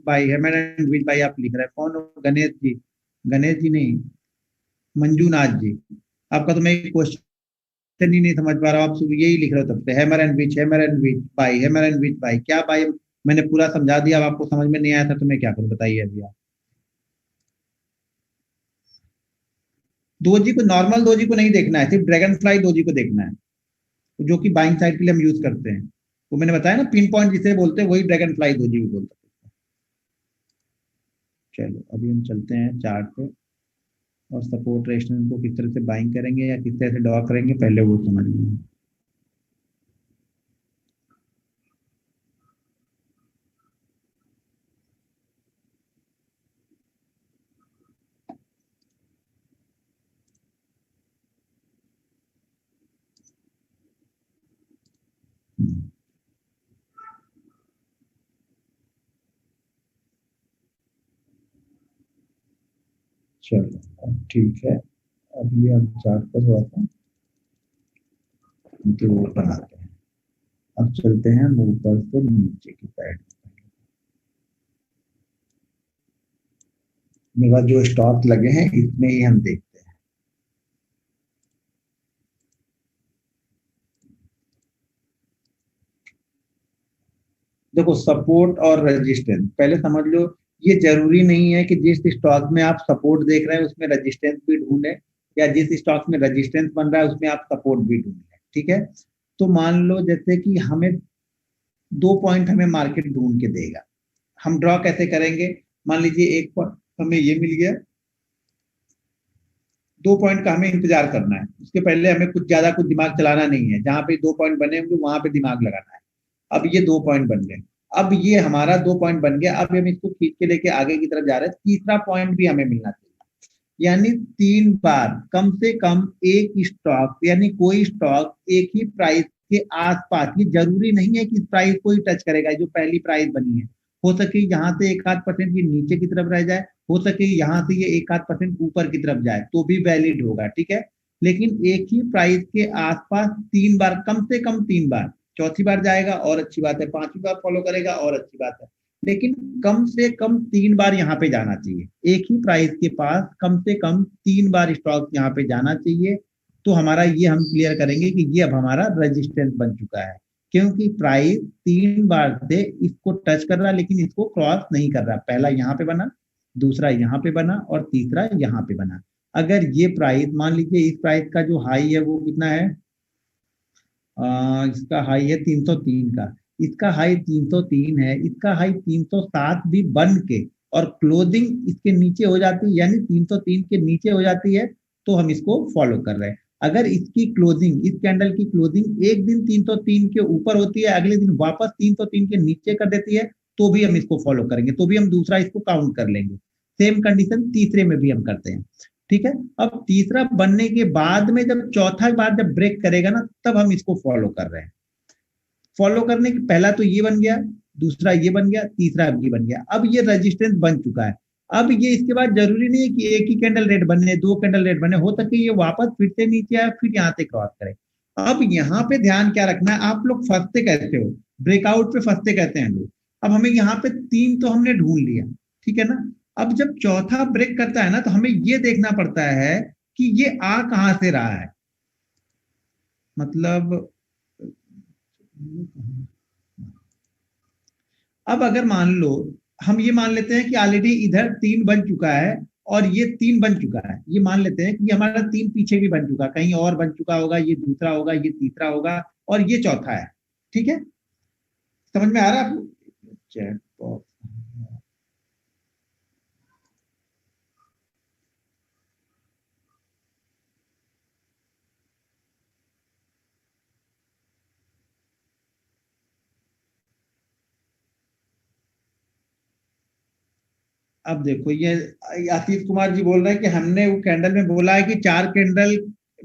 by, hammer and which by आप लिख रहे हैं, कौन हो? गणेश जी? गणेश जी नहीं, मंजूनाथ जी। आपका तो मैं क्वेश्चन ही नहीं समझ पा रहा हूँ, आप सिर्फ यही लिख रहे हो तब से, hammer and which by, hammer and which by, क्या बाई? मैंने पूरा समझा दिया, अब आपको समझ में नहीं आया था तो मैं क्या करूँ बताइए अभी आप। दोजी को, नॉर्मल दोजी को नहीं देखना है, सिर्फ ड्रैगन फ्लाई दोजी को देखना है, जो कि बाइंग साइड के लिए हम यूज करते हैं। वो मैंने बताया ना, पिन पॉइंट जिसे बोलते हैं वही ड्रैगन फ्लाई दोजी भी बोलते हैं। चलो अभी हम चलते हैं चार्ट पे, और सपोर्ट रेजिस्टेंस को किस तरह से बाइंग करेंगे या किस तरह से ड्रॉ करेंगे पहले वो समझ लेंगे। चलो अब ठीक है, अभी हम चार्ट को थोड़ा सा दो बनाते हैं। अब चलते हैं हम ऊपर से नीचे की साइड। मेरे पास जो स्टॉक लगे हैं इसमें ही हम देखते हैं। देखो सपोर्ट और रेजिस्टेंस पहले समझ लो, ये जरूरी नहीं है कि जिस स्टॉक में आप सपोर्ट देख रहे हैं उसमें रेजिस्टेंस भी ढूंढे, या जिस स्टॉक में रेजिस्टेंस बन रहा है उसमें आप सपोर्ट भी ढूंढे, ठीक है? तो मान लो जैसे कि हमें दो पॉइंट हमें मार्केट ढूंढ के देगा, हम ड्रॉ कैसे करेंगे? मान लीजिए एक पॉइंट हमें ये मिल गया, दो पॉइंट का हमें इंतजार करना है, उसके पहले हमें कुछ ज्यादा कुछ दिमाग चलाना नहीं है, जहां पे दो पॉइंट बने होंगे वहां पे दिमाग लगाना है। अब ये दो पॉइंट बन गए, अब ये हमारा दो पॉइंट बन गया, अब हम इसको खींच के लेके आगे की तरफ जा रहे हैं, तीसरा पॉइंट भी हमें मिलना चाहिए। यानी तीन बार कम से कम एक स्टॉक, यानी कोई स्टॉक एक ही प्राइस के आसपास, ये जरूरी नहीं है कि इस प्राइस को ही टच करेगा जो पहली प्राइस बनी है, हो सके यहाँ से एक आध परसेंट ये नीचे की तरफ रह जाए, हो सके यहाँ से ये एक आध परसेंट ऊपर की तरफ जाए तो भी वैलिड होगा, ठीक है? लेकिन एक ही प्राइस के आसपास तीन बार, कम से कम तीन बार, चौथी बार जाएगा और अच्छी बात है, पांचवी बार फॉलो करेगा और अच्छी बात है, लेकिन कम से कम तीन बार यहाँ पे जाना चाहिए, एक ही प्राइस के पास कम से कम तीन बार स्टॉक यहाँ पे जाना चाहिए। तो हमारा ये हम क्लियर करेंगे कि ये अब हमारा रेजिस्टेंस बन चुका है, क्योंकि प्राइस तीन बार से इसको टच कर रहा है लेकिन इसको क्रॉस नहीं कर रहा। पहला यहाँ पे बना, दूसरा यहाँ पे बना और तीसरा यहाँ पे बना। अगर ये प्राइस, मान लीजिए इस प्राइस का जो हाई है वो कितना है, इसका हाई है 303 का, इसका हाई 303 है, इसका हाई 307 भी बन के और क्लोजिंग इसके नीचे हो जाती है, यानी 303 के नीचे हो जाती है, तो हम इसको फॉलो कर रहे हैं। अगर इसकी क्लोजिंग, इस कैंडल की क्लोजिंग एक दिन 303 के ऊपर होती है, अगले दिन वापस 303 के नीचे कर देती है, तो भी हम इसको फॉलो करेंगे, तो भी हम दूसरा इसको काउंट कर लेंगे। सेम कंडीशन तीसरे में भी हम करते हैं, ठीक है? अब तीसरा बनने के बाद में जब चौथा बार जब ब्रेक करेगा ना, तब हम इसको फॉलो कर रहे हैं। फॉलो करने के पहला तो ये बन गया, दूसरा ये बन गया, तीसरा ये बन गया, अब ये रेजिस्टेंस बन चुका है। अब ये इसके बाद जरूरी नहीं है कि एक ही कैंडल रेड बने, दो कैंडल रेड बने, हो सके ये वापस फिर से नीचे आए फिर यहाँ से क्रॉस करे। अब यहाँ पे ध्यान क्या रखना है, आप लोग फंसते कैसे हो, ब्रेकआउट पे फंसते कहते हैं लोग। अब हमें यहाँ पे तीन तो हमने ढूंढ लिया, ठीक है ना? अब जब चौथा ब्रेक करता है ना, तो हमें ये देखना पड़ता है कि ये आ कहां से रहा है, मतलब अब अगर मान लो, हम ये मान लेते हैं कि ऑलरेडी इधर तीन बन चुका है और ये तीन बन चुका है, ये मान लेते हैं कि ये हमारा तीन पीछे भी बन चुका, कहीं और बन चुका होगा, ये दूसरा होगा, ये तीसरा होगा और ये चौथा है, ठीक है? समझ में आ रहा है आपको? चलो अब देखो, ये आशीष कुमार जी बोल रहे हैं कि हमने वो कैंडल में बोला है कि चार कैंडल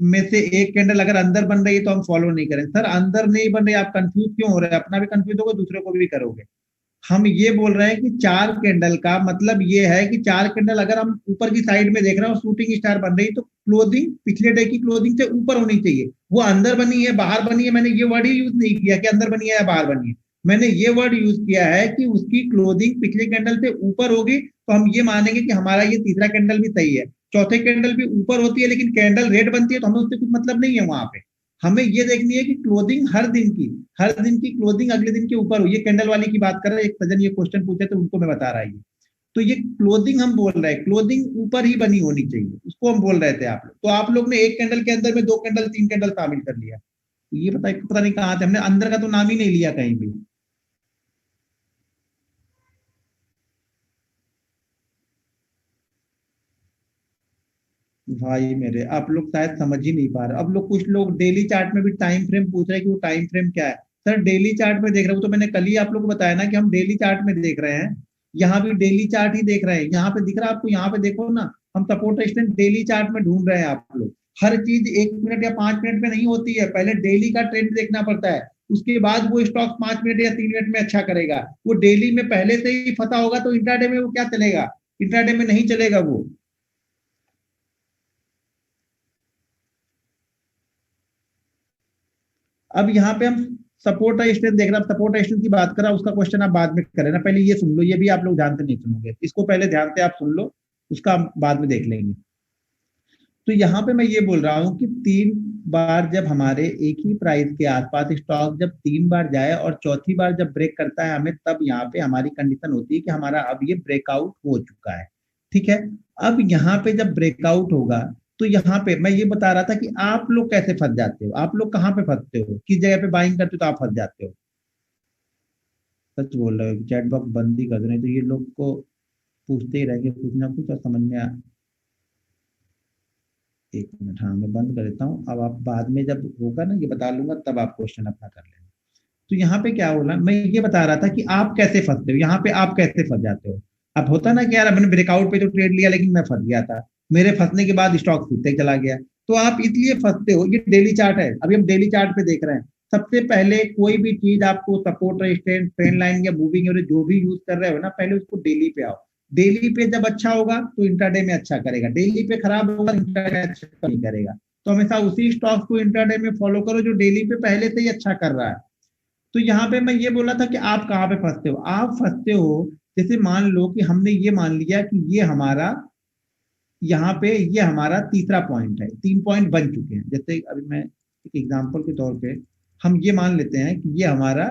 में से एक कैंडल अगर अंदर बन रही है तो हम फॉलो नहीं करें। सर अंदर नहीं बन रही, आप कंफ्यूज क्यों हो रहे हैं? अपना भी कंफ्यूज होगा, दूसरे को भी करोगे। हम ये बोल रहे हैं कि 4 कैंडल का मतलब ये है कि 4 कैंडल अगर हम ऊपर की साइड में देख रहे हैं और शूटिंग स्टार बन रही, तो क्लोजिंग पिछले डे की क्लोजिंग से ऊपर होनी चाहिए। वो अंदर बनी है बाहर बनी है, मैंने ये वर्ड ही यूज नहीं किया कि अंदर बनी है या बाहर बनी है, मैंने ये वर्ड यूज किया है कि उसकी क्लोजिंग पिछले कैंडल से ऊपर होगी, तो हम ये मानेंगे कि हमारा ये तीसरा कैंडल भी सही है। चौथे कैंडल भी ऊपर होती है लेकिन कैंडल रेड बनती है, तो हमें उससे कुछ मतलब नहीं है वहां पे। हमें ये देखनी है कि क्लोजिंग हर दिन की क्लोजिंग अगले दिन के ऊपर हो। ये कैंडल वाली की बात कर रहे हैं, एक सजन ये क्वेश्चन पूछे तो उनको मैं बता रहा हूँ। तो ये क्लोजिंग हम बोल रहे हैं, क्लोजिंग ऊपर ही बनी होनी चाहिए, उसको हम बोल रहे थे आप लोग। तो आप लोग ने एक कैंडल के अंदर में 2 कैंडल 3 कैंडल शामिल कर लिया। ये पता नहीं कहाँ थे, हमने अंदर का तो नाम ही नहीं लिया कहीं भी। भाई मेरे, आप लोग शायद समझ ही नहीं पा रहे। अब लोग, कुछ लोग डेली चार्ट में भी टाइम फ्रेम पूछ रहे हैं कि वो टाइम फ्रेम क्या है। सर डेली चार्ट में देख रहे हो तो मैंने कल ही आप लोग को बताया ना कि हम डेली चार्ट में देख रहे हैं। यहाँ भी डेली चार्ट ही देख रहे हैं, यहाँ पे दिख रहा है आपको, यहाँ पे देखो ना। हम सपोर्ट रेजिस्टेंस डेली चार्ट में ढूंढ रहे हैं आप लोग। हर चीज 1 मिनट या 5 मिनट में नहीं होती है, पहले डेली का ट्रेंड देखना पड़ता है। उसके बाद वो स्टॉक 5 मिनट या 3 मिनट में अच्छा करेगा। वो डेली में पहले से ही फंसा होगा तो इंट्राडे में वो क्या चलेगा, इंट्राडे में नहीं चलेगा वो। अब यहाँ पे हम सपोर्ट रेजिस्टेंस देख रहे हैं, सपोर्ट रेजिस्टेंस की बात कर रहा हूं, उसका क्वेश्चन आप बाद में करें ना, पहले ये सुन लो, ये भी आप लोग ध्यान से नहीं सुनोगे, इसको पहले ध्यान से आप सुन लो, उसका हम बाद में देख लेंगे। तो यहाँ पे मैं ये बोल रहा हूँ कि 3 बार जब हमारे एक ही प्राइस के आसपास स्टॉक जब 3 बार जाए और चौथी बार जब ब्रेक करता है हमें, तब यहाँ पे हमारी कंडीशन होती है कि हमारा अब ये ब्रेकआउट हो चुका है। ठीक है। अब यहाँ पे जब ब्रेकआउट होगा, तो यहाँ पे मैं ये बता रहा था कि आप लोग कैसे फंस जाते हो, आप लोग कहाँ पे फंसते हो, किस जगह पे बाइंग करते हो तो आप फंस जाते हो। सच बोल रहे हो, चैट बॉक्स बंद ही कर दो, नहीं तो ये लोग को पूछते ही रहेंगे कुछ ना कुछ और समझ में आ। 1 मिनट, हाँ मैं बंद कर देता हूँ। अब आप बाद में जब होगा ना ये बता लूंगा, तब आप क्वेश्चन अपना कर लेना। तो यहाँ पे क्या बोला, मैं ये बता रहा था कि आप कैसे फंसते हो, यहाँ पे आप कैसे फंस जाते हो। अब होता ना कि यार मैंने ब्रेकआउट पे तो ट्रेड लिया लेकिन मैं फंस गया था, मेरे फंसने के बाद स्टॉक फिर तक चला गया। तो आप इसलिए फंसते हो। ये डेली चार्ट है, अभी हम डेली चार्ट पे देख रहे हैं। सबसे पहले कोई भी चीज आपको सपोर्ट रेजिस्टेंस ट्रेंड लाइन या मूविंग एवरेज जो भी यूज कर रहे हो ना, पहले उसको डेली पे आओ। डेली पे जब अच्छा होगा तो इंट्राडे में अच्छा करेगा, डेली पे खराब होगा इंट्राडे में अच्छा नहीं करेगा। तो हमेशा उसी स्टॉक को इंट्राडे में फॉलो करो जो डेली पे पहले से ही अच्छा कर रहा है। तो यहाँ पे मैं ये बोला था कि आप कहाँ पे फंसते हो, आप फंसते हो जैसे मान लो कि हमने ये मान लिया कि ये हमारा, यहाँ पे ये हमारा तीसरा पॉइंट है, 3 पॉइंट बन चुके हैं। जैसे अभी मैं एक एग्जांपल के तौर पे हम ये मान लेते हैं कि ये हमारा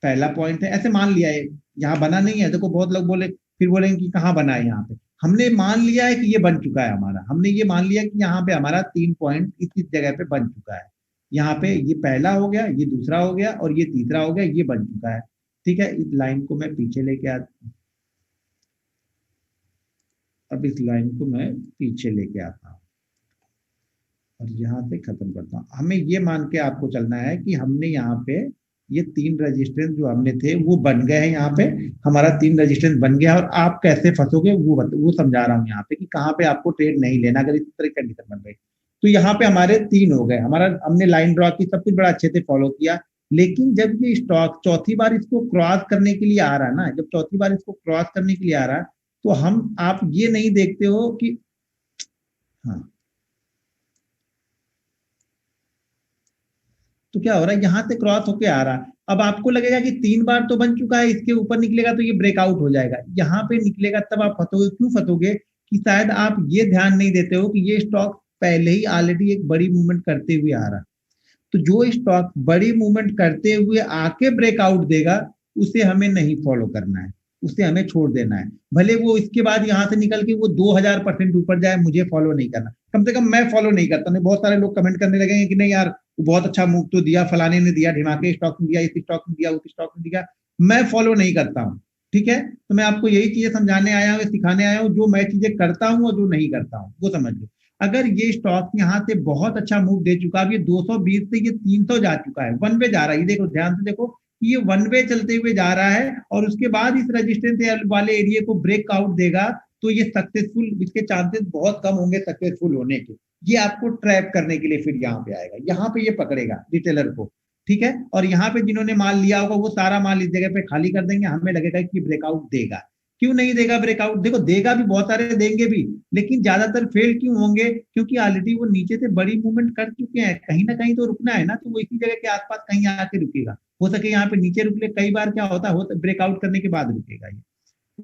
पहला पॉइंट है, ऐसे मान लिया है। यहाँ बना नहीं है, देखो बहुत लोग बोले, फिर बोलेंगे कि कहाँ बना है। यहाँ पे हमने मान लिया है कि ये बन चुका है हमारा, हमने ये मान लिया कि यहाँ पे हमारा 3 पॉइंट इस जगह पे बन चुका है। यहाँ पे ये पहला हो गया, ये दूसरा हो गया और ये तीसरा हो गया, ये बन चुका है। ठीक है, इस लाइन को मैं पीछे लेके आ, अब इस लाइन को मैं पीछे लेके आता हूँ और यहाँ से खत्म करता हूँ। हमें ये मान के आपको चलना है कि हमने यहाँ पे ये 3 रेजिस्टेंस जो हमने थे वो बन गए हैं। यहाँ पे हमारा 3 रेजिस्टेंस बन गया और आप कैसे फंसोगे वो समझा रहा हूँ यहाँ पे कि कहाँ पे आपको ट्रेड नहीं लेना अगर इस तरह की कंडीशन बन गई। तो यहाँ पे हमारे 3 हो गए, हमारा हमने लाइन ड्रॉ की, सब कुछ बड़ा अच्छे से फॉलो किया। लेकिन जब ये स्टॉक चौथी बार इसको क्रॉस करने के लिए आ रहा है ना, जब चौथी बार इसको क्रॉस करने के लिए आ रहा है, तो हम आप ये नहीं देखते हो कि, हाँ, तो क्या हो रहा है, यहाँ से क्रॉस होके आ रहा है। अब आपको लगेगा कि 3 बार तो बन चुका है, इसके ऊपर निकलेगा तो ये ब्रेकआउट हो जाएगा, यहाँ पे निकलेगा तब आप फंसोगे। क्यों फंसोगे कि शायद आप ये ध्यान नहीं देते हो कि ये स्टॉक पहले ही ऑलरेडी एक बड़ी मूवमेंट करते हुए आ रहा है। तो जो स्टॉक बड़ी मूवमेंट करते हुए आके ब्रेकआउट देगा, उसे हमें नहीं फॉलो करना है, उसे हमें छोड़ देना है। भले वो इसके बाद यहाँ से निकल के वो 2000% ऊपर जाए, मुझे फॉलो नहीं करना, कम से कम मैं फॉलो नहीं करता। नहीं, बहुत सारे लोग कमेंट करने लगेंगे कि नहीं यार वो बहुत अच्छा मूव तो दिया, फलाने ने दिया, ढिमाके स्टॉक ने दिया, इस स्टॉक ने दिया, उस स्टॉक ने दिया, मैं फॉलो नहीं करता हूँ। ठीक है, तो मैं आपको यही चीजें समझाने आया हूँ, सिखाने आया हूँ, जो मैं चीजें करता हूँ और जो नहीं करता हूँ वो समझ लो। अगर ये स्टॉक यहाँ से बहुत अच्छा मूव दे चुका है, ये 220 से ये 300 जा चुका है, वन वे जा रहा है, ये देखो ध्यान से देखो, ये वन वे चलते हुए जा रहा है और उसके बाद इस रेजिस्टेंस वाले एरिया को ब्रेकआउट देगा, तो ये सक्सेसफुल, इसके चांसेस बहुत कम होंगे सक्सेसफुल होने के। ये आपको ट्रैप करने के लिए फिर यहाँ पे आएगा, यहाँ पे ये पकड़ेगा रिटेलर को। ठीक है। और यहाँ पे जिन्होंने माल लिया होगा वो सारा माल इस जगह पे खाली कर देंगे, हमें लगेगा कि ब्रेकआउट देगा। क्यों नहीं देगा ब्रेकआउट? देखो देगा भी, बहुत सारे देंगे भी, लेकिन ज्यादातर फेल क्यों होंगे? क्योंकि ऑलरेडी वो नीचे से बड़ी मूवमेंट कर चुके हैं, कहीं ना कहीं तो रुकना है ना, तो वो इसी जगह के आसपास कहीं आके रुकेगा। हो सके यहाँ पे नीचे रुक ले, कई बार क्या होता है ब्रेकआउट करने के बाद रुकेगा ये,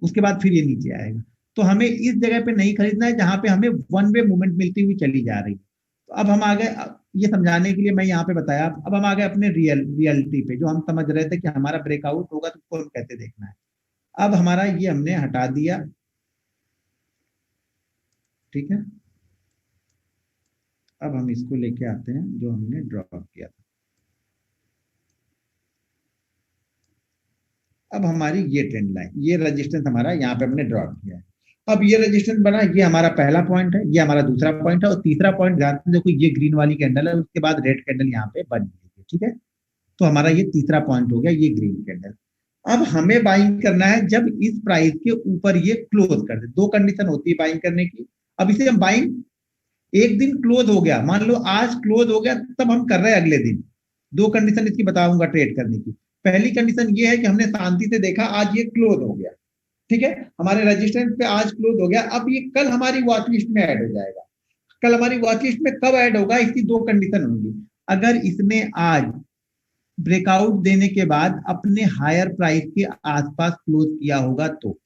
उसके बाद फिर ये नीचे आएगा। तो हमें इस जगह पे नहीं खरीदना है जहां पे हमें वन वे मूवमेंट मिलती हुई चली जा रही है। तो अब हम आ गए, ये समझाने के लिए मैं यहाँ पे बताया। अब हम आ गए अपने रियलिटी पे, जो हम समझ रहे थे कि हमारा ब्रेकआउट होगा तो उसको हम कैसे देखना है। अब हमारा ये हमने हटा दिया, ठीक है। अब हम इसको लेके आते हैं जो हमने ड्रॉ किया था। अब हमारी ये ट्रेंड लाइन, ये रेजिस्टेंस हमारा यहाँ पे हमने ड्रॉ किया है। अब ये रेजिस्टेंस बना, ये हमारा पहला पॉइंट है, ये हमारा दूसरा पॉइंट है, और तीसरा पॉइंट ध्यान से देखो, ये ग्रीन वाली कैंडल है, उसके बाद रेड कैंडल यहाँ पे बन गई है, ठीक है। तो हमारा ये तीसरा पॉइंट हो गया, ये ग्रीन कैंडल। अब हमें बाइंग करना है जब इस प्राइस के ऊपर ये क्लोज कर दे। दो कंडीशन होती है बाइंग करने की। अब इसे हम बाइंग, एक दिन क्लोज हो गया, मान लो आज क्लोज हो गया, तब हम कर रहे हैं अगले दिन। दो कंडीशन इसकी बताऊंगा ट्रेड करने की। पहली कंडीशन ये है कि हमने शांति से देखा, आज ये क्लोज हो गया, ठीक है, हमारे रेजिस्टेंस पे आज क्लोज हो गया। अब ये कल हमारी वॉच लिस्ट में ऐड हो जाएगा। कल हमारी वॉच लिस्ट में कब ऐड होगा, इसकी दो कंडीशन होंगी। अगर इसने आज ब्रेकआउट देने के बाद अपने हायर प्राइस के आसपास क्लोज किया होगा तो।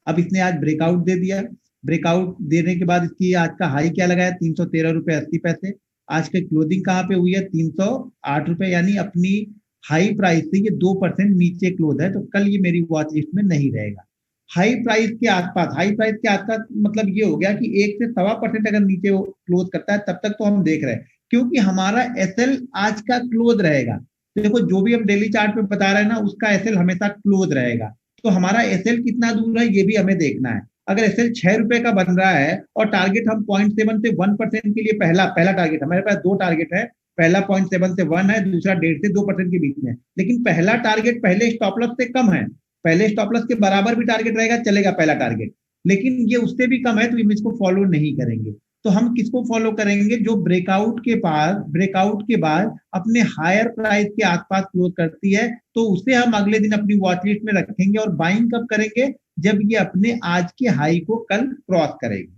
अब इसने आज ब्रेकआउट दे दिया, ब्रेकआउट देने के बाद इसकी आज का हाई क्या लगाया, 313 रुपए 80 पैसे। आज के क्लोजिंग कहाँ पे हुई है, 308 रुपए, यानी अपनी हाई प्राइस से ये 2% नीचे क्लोज है, तो कल ये मेरी वॉच लिस्ट में नहीं रहेगा। हाई प्राइस के आसपास, हाई प्राइस के आसपास मतलब ये हो गया कि 1 से 1.25% अगर नीचे क्लोज करता है तब तक तो हम देख रहे हैं, क्योंकि हमारा एसएल आज का क्लोज रहेगा। तो देखो जो भी हम डेली चार्ट पे बता रहे हैं ना, उसका एसएल हमेशा क्लोज रहेगा। तो हमारा एसएल कितना दूर है ये भी हमें देखना है। अगर एसएल 6 रुपए का बन रहा है और टारगेट हम 0.7 से 1% के लिए, पहला टारगेट हमारे पास दो टारगेट है, पहला 0.7 से 1 है, दूसरा 1.5 से 2% के बीच में। लेकिन पहला टारगेट पहले स्टॉप लॉस से कम है, पहले स्टॉप लॉस के बराबर भी टारगेट रहेगा चलेगा पहला टारगेट, लेकिन ये उससे भी कम है, तो हम इसको फॉलो नहीं करेंगे। तो हम किसको फॉलो करेंगे, जो ब्रेकआउट के बाद अपने हायर प्राइस के आसपास क्लोज करती है, तो उसे हम अगले दिन अपनी वॉच लिस्ट में रखेंगे। और बाइंग कब करेंगे, जब ये अपने आज के हाई को कल क्रॉस करेगी,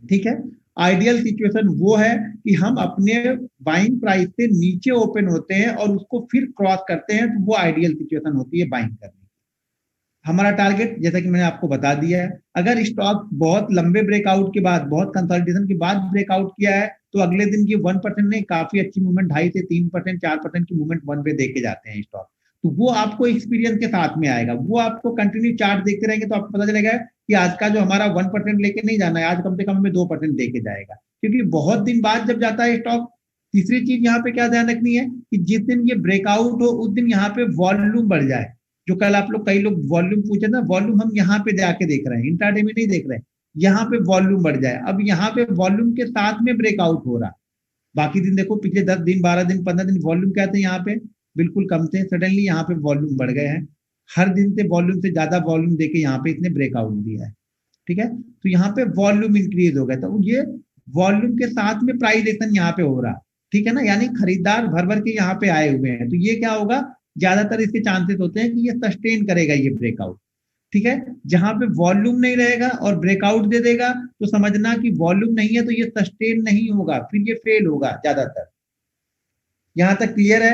ठीक है। आइडियल सिचुएशन वो है कि हम अपने बाइंग प्राइस से नीचे ओपन होते हैं और उसको फिर क्रॉस करते हैं, तो वो आइडियल सिचुएशन होती है बाइंग करने। हमारा टारगेट जैसा कि मैंने आपको बता दिया है, अगर स्टॉक बहुत लंबे ब्रेकआउट के बाद, बहुत कंसल्टेशन के बाद ब्रेकआउट किया है, तो अगले दिन की 1% नहीं, काफी अच्छी मूवमेंट, 2.5 से 3%, 4% की मूवमेंट वन वे देके जाते हैं स्टॉक। तो वो आपको एक्सपीरियंस के साथ में आएगा, वो आपको कंटिन्यू चार्ट देखते रहेंगे तो आपको पता चलेगा कि आज का जो हमारा 1% लेके नहीं जाना है, आज कम से कम हमें 2% देके जाएगा, क्योंकि बहुत दिन बाद जब जाता है स्टॉक। तीसरी चीज यहाँ पे क्या ध्यान रखनी है कि जिस दिन ये ब्रेकआउट हो उस दिन यहाँ पे वॉल्यूम बढ़ जाए। जो कल आप लोग, कई लोग वॉल्यूम पूछे ना, वॉल्यूम हम यहाँ पे जाके देख रहे हैं, इंट्राडे में नहीं देख रहे हैं, यहाँ पे वॉल्यूम बढ़ जाए। अब यहाँ पे वॉल्यूम के साथ में ब्रेकआउट हो रहा, बाकी दिन देखो पिछले 10 दिन 12 दिन 15 दिन वॉल्यूम क्या थे, यहाँ पे बिल्कुल कम थे, सडनली यहाँ पे वॉल्यूम बढ़ गए हैं। हर दिन से वॉल्यूम से ज्यादा वॉल्यूम देके यहाँ पे इसने ब्रेकआउट दिया है, ठीक है। तो यहाँ पे वॉल्यूम इंक्रीज हो गया, तो ये वॉल्यूम के साथ में प्राइस एक्शन यहाँ पे हो रहा, ठीक है ना, यानी खरीदार भर भर के यहाँ पे आए हुए हैं। तो ये क्या होगा, ज्यादातर इसके चांसेस होते हैं कि ये सस्टेन करेगा ये ब्रेकआउट, ठीक है। जहां पे वॉल्यूम नहीं रहेगा और ब्रेकआउट दे देगा, तो समझना कि वॉल्यूम नहीं है, तो ये सस्टेन नहीं होगा, फिर ये फेल होगा ज्यादातर। यहां तक क्लियर है?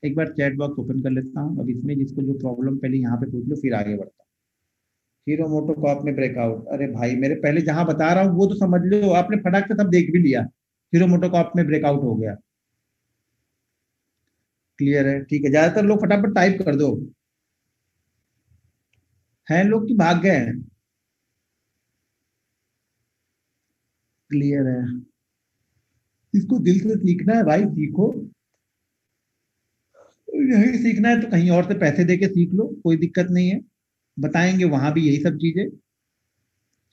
एक बार चैट बॉक्स ओपन कर लेता हूं, अब इसमें जिसको जो प्रॉब्लम पहले यहाँ पे पूछ लो, फिर आगे बढ़ता हूँ। हीरो मोटोकॉर्प में ब्रेकआउट, अरे भाई मेरे पहले जहां बता रहा हूँ वो तो समझ लो, आपने फटाक से सब देख भी लिया। हीरो मोटोकॉर्प में ब्रेकआउट हो गया, क्लियर है, ठीक है। ज्यादातर लोग फटाफट टाइप कर दो, हैं लोग कि भाग गए हैं? क्लियर है, इसको दिल से सीखना है भाई, सीखो। यही सीखना है तो कहीं और से पैसे देके सीख लो, कोई दिक्कत नहीं है, बताएंगे वहां भी यही सब चीजें।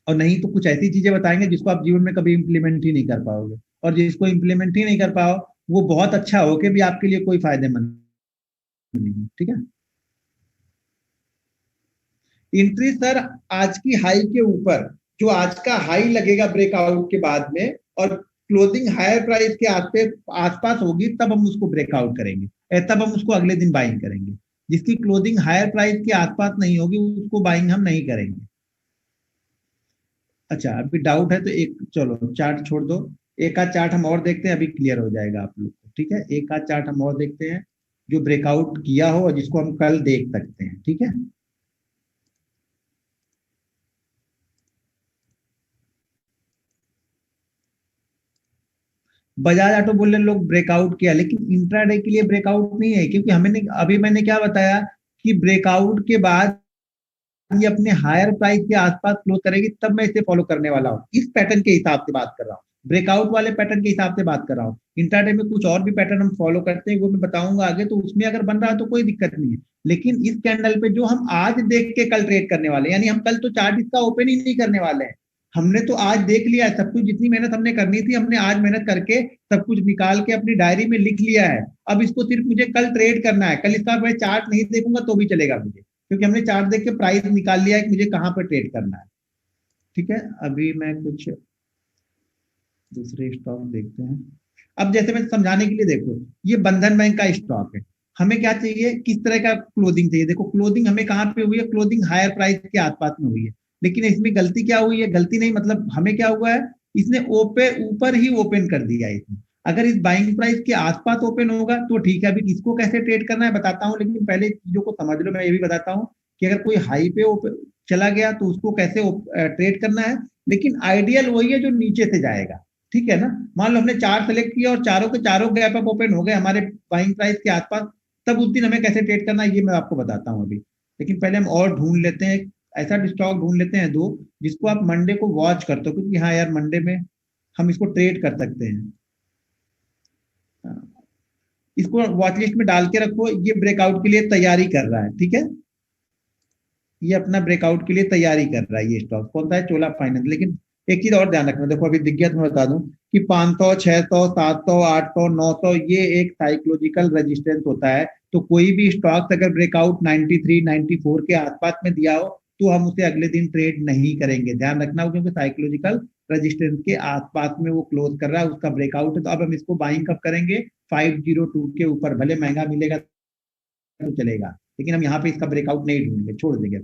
और नहीं तो कुछ ऐसी चीजें बताएंगे जिसको आप जीवन में कभी इंप्लीमेंट ही नहीं कर पाओगे, और जिसको इंप्लीमेंट ही नहीं कर पाओ वो बहुत अच्छा हो के भी आपके लिए कोई फायदेमंद नहीं है, ठीक है। एंट्री सर, आज की हाई के ऊपर, जो आज का हाई लगेगा ब्रेकआउट के बाद में, और क्लोजिंग हायर प्राइस के आसपास होगी तब हम उसको ब्रेकआउट करेंगे, तब हम उसको अगले दिन बाइंग करेंगे। जिसकी क्लोजिंग हायर प्राइस के आसपास नहीं होगी उसको बाइंग हम नहीं करेंगे। अच्छा, अभी डाउट है तो एक चलो चार्ट छोड़ दो, एक आध चार्ट हम और देखते हैं, अभी क्लियर हो जाएगा आप लोग को। ठीक है, एक आध चार्ट हम और देखते हैं जो ब्रेकआउट किया हो और जिसको हम कल देख सकते हैं। ठीक है, बजाज ऑटो बुल्लियन लोग ब्रेकआउट किया, लेकिन इंट्राडे के लिए ब्रेकआउट नहीं है, क्योंकि हमें अभी मैंने क्या बताया कि ब्रेकआउट के बाद ये अपने हायर प्राइस के आसपास क्लोज करेगी तब मैं इसे फॉलो करने वाला हूँ। इस पैटर्न के हिसाब से बात कर रहा हूँ, ब्रेकआउट वाले पैटर्न के हिसाब से बात कर रहा हूँ। इंट्राडे में कुछ और भी पैटर्न हम फॉलो करते हैं, वो मैं बताऊंगा आगे, तो उसमें अगर बन रहा है तो कोई दिक्कत नहीं है। लेकिन इस कैंडल पे जो हम आज देख के कल ट्रेड करने वाले हैं, यानी हम कल तो चार्ट इसका ओपन ही नहीं करने वाले हैं। हमने तो आज देख लिया है सब कुछ, जितनी मेहनत हमने करनी थी हमने आज मेहनत करके सब कुछ निकाल के अपनी डायरी में लिख लिया है। अब इसको सिर्फ मुझे कल ट्रेड करना है, कल इसका मैं चार्ट नहीं देखूंगा तो भी चलेगा मुझे, क्योंकि हमने चार्ट देख के प्राइस निकाल लिया है कि मुझे कहाँ पर ट्रेड करना है। ठीक है, अभी मैं कुछ दूसरे स्टॉक देखते हैं। अब जैसे मैं समझाने के लिए, देखो ये बंधन बैंक का स्टॉक है, हमें क्या चाहिए, किस तरह का क्लोजिंग चाहिए। देखो क्लोजिंग हमें कहाँ पे हुई है, क्लोजिंग हायर प्राइस के आसपास में हुई है, लेकिन इसमें गलती क्या हुई है, गलती नहीं मतलब हमें क्या हुआ है, इसने ओपे ऊपर ही ओपन कर दिया है इसने। अगर इस बाइंग प्राइस के आसपास ओपन होगा तो ठीक है, अभी इसको कैसे ट्रेड करना है बताता हूँ, लेकिन पहले चीजों को समझ लो। मैं ये भी बताता हूँ कि अगर कोई हाई पे चला गया तो उसको कैसे ट्रेड करना है, लेकिन आइडियल वही है जो नीचे से जाएगा। ठीक है ना, मान लो हमने चार सेलेक्ट किया और चारों के चारों गैप अप ओपन हो गए हमारे बाइंग प्राइस के आसपास, तब उस दिन हमें कैसे ट्रेड करना है ये मैं आपको बताता हूँ अभी। लेकिन पहले हम और ढूंढ लेते हैं, ऐसा स्टॉक ढूंढ लेते हैं दो जिसको आप मंडे को वॉच करते हो, क्योंकि हाँ यार मंडे में हम इसको ट्रेड कर सकते हैं। हाँ, इसको वॉच लिस्ट में डाल के रखो, ये ब्रेकआउट के लिए तैयारी कर रहा है। ठीक है, ये अपना ब्रेकआउट के लिए तैयारी कर रहा है। ये स्टॉक कौन सा है, चोला फाइनेंस। लेकिन एक चीज और ध्यान रखना, देखो अभी दिख गया तो मैं बता दूं कि 500 600 700 800 900 ये एक साइकोलॉजिकल रेजिस्टेंस होता है। तो कोई भी स्टॉक अगर ब्रेकआउट 93 94 के आसपास में दिया हो तो हम उसे अगले दिन ट्रेड नहीं करेंगे, ध्यान रखना हो, क्योंकि साइकोलॉजिकल रेजिस्टेंस के आसपास में वो क्लोज कर रहा है, उसका ब्रेकआउट है। तो अब हम इसको बाइंग कब करेंगे, 502 के ऊपर, भले महंगा मिलेगा तो चलेगा, लेकिन हम यहाँ पे इसका ब्रेकआउट नहीं ढूंढेंगे, छोड़ देंगे।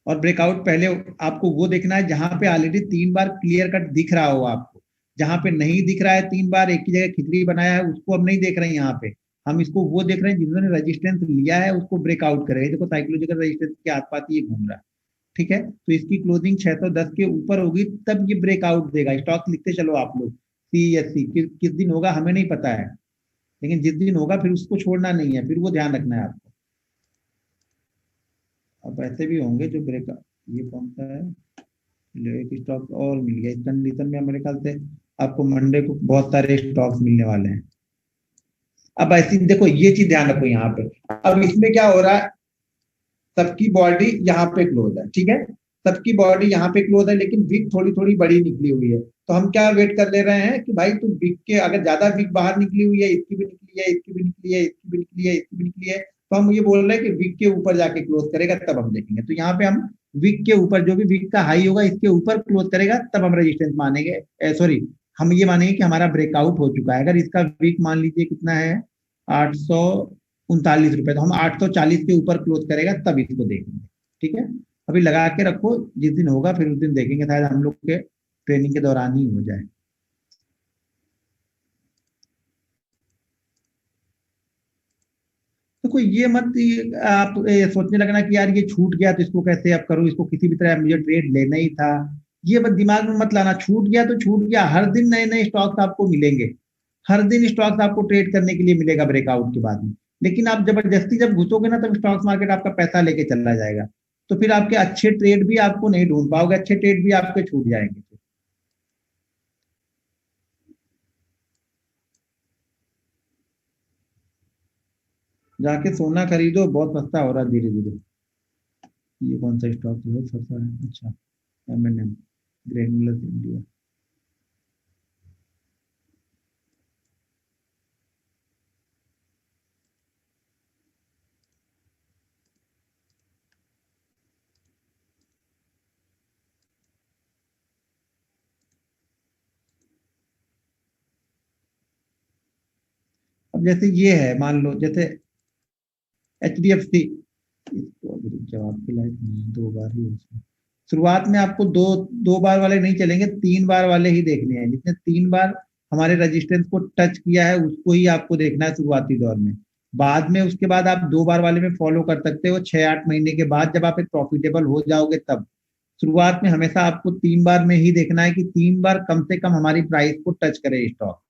और ब्रेकआउट पहले आपको वो देखना है जहां पे ऑलरेडी 3 बार क्लियर कट दिख रहा हो आपको। जहां पे नहीं दिख रहा है 3 बार एक ही जगह खिचड़ी बनाया है, उसको हम नहीं देख रहे हैं यहाँ पे। हम इसको वो देख रहे हैं जिन्होंने रेजिस्टेंस लिया है उसको ब्रेकआउट करेगा। देखो साइकोलॉजिकल रेजिस्टेंस के आसपास ये घूम रहा है। ठीक है, तो इसकी क्लोजिंग 610 के ऊपर होगी तब ये ब्रेकआउट देगा। स्टॉक लिखते चलो आप लोग, CSC किस दिन होगा हमें नहीं पता है, लेकिन जिस दिन होगा फिर उसको छोड़ना नहीं है, फिर वो ध्यान रखना है आपको। अब ऐसे भी होंगे जो ब्रेक, ये कौन सा है, एक स्टॉक और मिल गया इस कंडीशन में, मेरे ख्याल से आपको मंडे को बहुत सारे स्टॉक्स मिलने वाले हैं। अब ऐसी देखो ये चीज ध्यान रखो यहाँ पे, अब इसमें क्या हो रहा है, सबकी बॉडी यहाँ पे क्लोज है। ठीक है, सबकी बॉडी यहाँ पे क्लोज है, लेकिन विक थोड़ी थोड़ी बड़ी निकली हुई है। तो हम क्या वेट कर ले रहे हैं कि भाई तुम विक के, अगर ज्यादा विक बाहर निकली हुई है, इसकी भी निकली है, इसकी भी निकली है, इसकी भी निकली है, इसकी भी निकली है, तो हम ये बोल रहे हैं कि विक के ऊपर जाके क्लोज करेगा तब हम देखेंगे। तो यहाँ पे हम विक के ऊपर, जो भी विक का हाई होगा इसके ऊपर क्लोज करेगा तब हम रेजिस्टेंस मानेंगे, सॉरी हम ये मानेंगे कि हमारा ब्रेकआउट हो चुका है। अगर इसका वीक मान लीजिए कितना है, 839 रुपए, तो हम 840 के ऊपर क्लोज करेगा तब इसको देखेंगे। ठीक है, अभी लगा के रखो, जिस दिन होगा फिर उस दिन देखेंगे, शायद हम लोग के ट्रेनिंग के दौरान ही हो जाए। तो कोई ये मत आप सोचने लगना कि यार ये छूट गया तो इसको कैसे अब करूँ, इसको किसी भी तरह मुझे ट्रेड लेना ही था। ये बस दिमाग में मत लाना, छूट गया तो छूट गया, हर दिन नए नए स्टॉक्स आपको मिलेंगे, हर दिन स्टॉक्स आपको ट्रेड करने के लिए मिलेगा ब्रेकआउट के बाद में। लेकिन आप जबरदस्ती जब घुसोगे ना तब स्टॉक्स मार्केट आपका पैसा लेके चला जाएगा, तो फिर आपके अच्छे ट्रेड भी आपको नहीं ढूंढ पाओगे, अच्छे ट्रेड भी आपके छूट जाएंगे। जाके सोना खरीदो, बहुत सस्ता हो रहा है धीरे धीरे। ये कौन सा स्टॉक है सस्ता है, अच्छा, M&M, ग्रेनुलर इंडिया। अब जैसे ये है, मान लो जैसे HDFC, इसको अभी जवाब के लायक नहीं है, 2 बार ही है। शुरुआत में आपको दो 2 बार वाले नहीं चलेंगे, 3 बार वाले ही देखने हैं। जिसने 3 बार हमारे रजिस्टेंस को टच किया है उसको ही आपको देखना है शुरुआती दौर में। बाद में उसके बाद आप 2 बार वाले में फॉलो कर सकते हो 6-8 महीने के बाद, जब आप एक प्रॉफिटेबल हो जाओगे तब। शुरुआत में हमेशा आपको 3 बार में ही देखना है कि 3 बार कम से कम हमारी प्राइस को टच करे स्टॉक।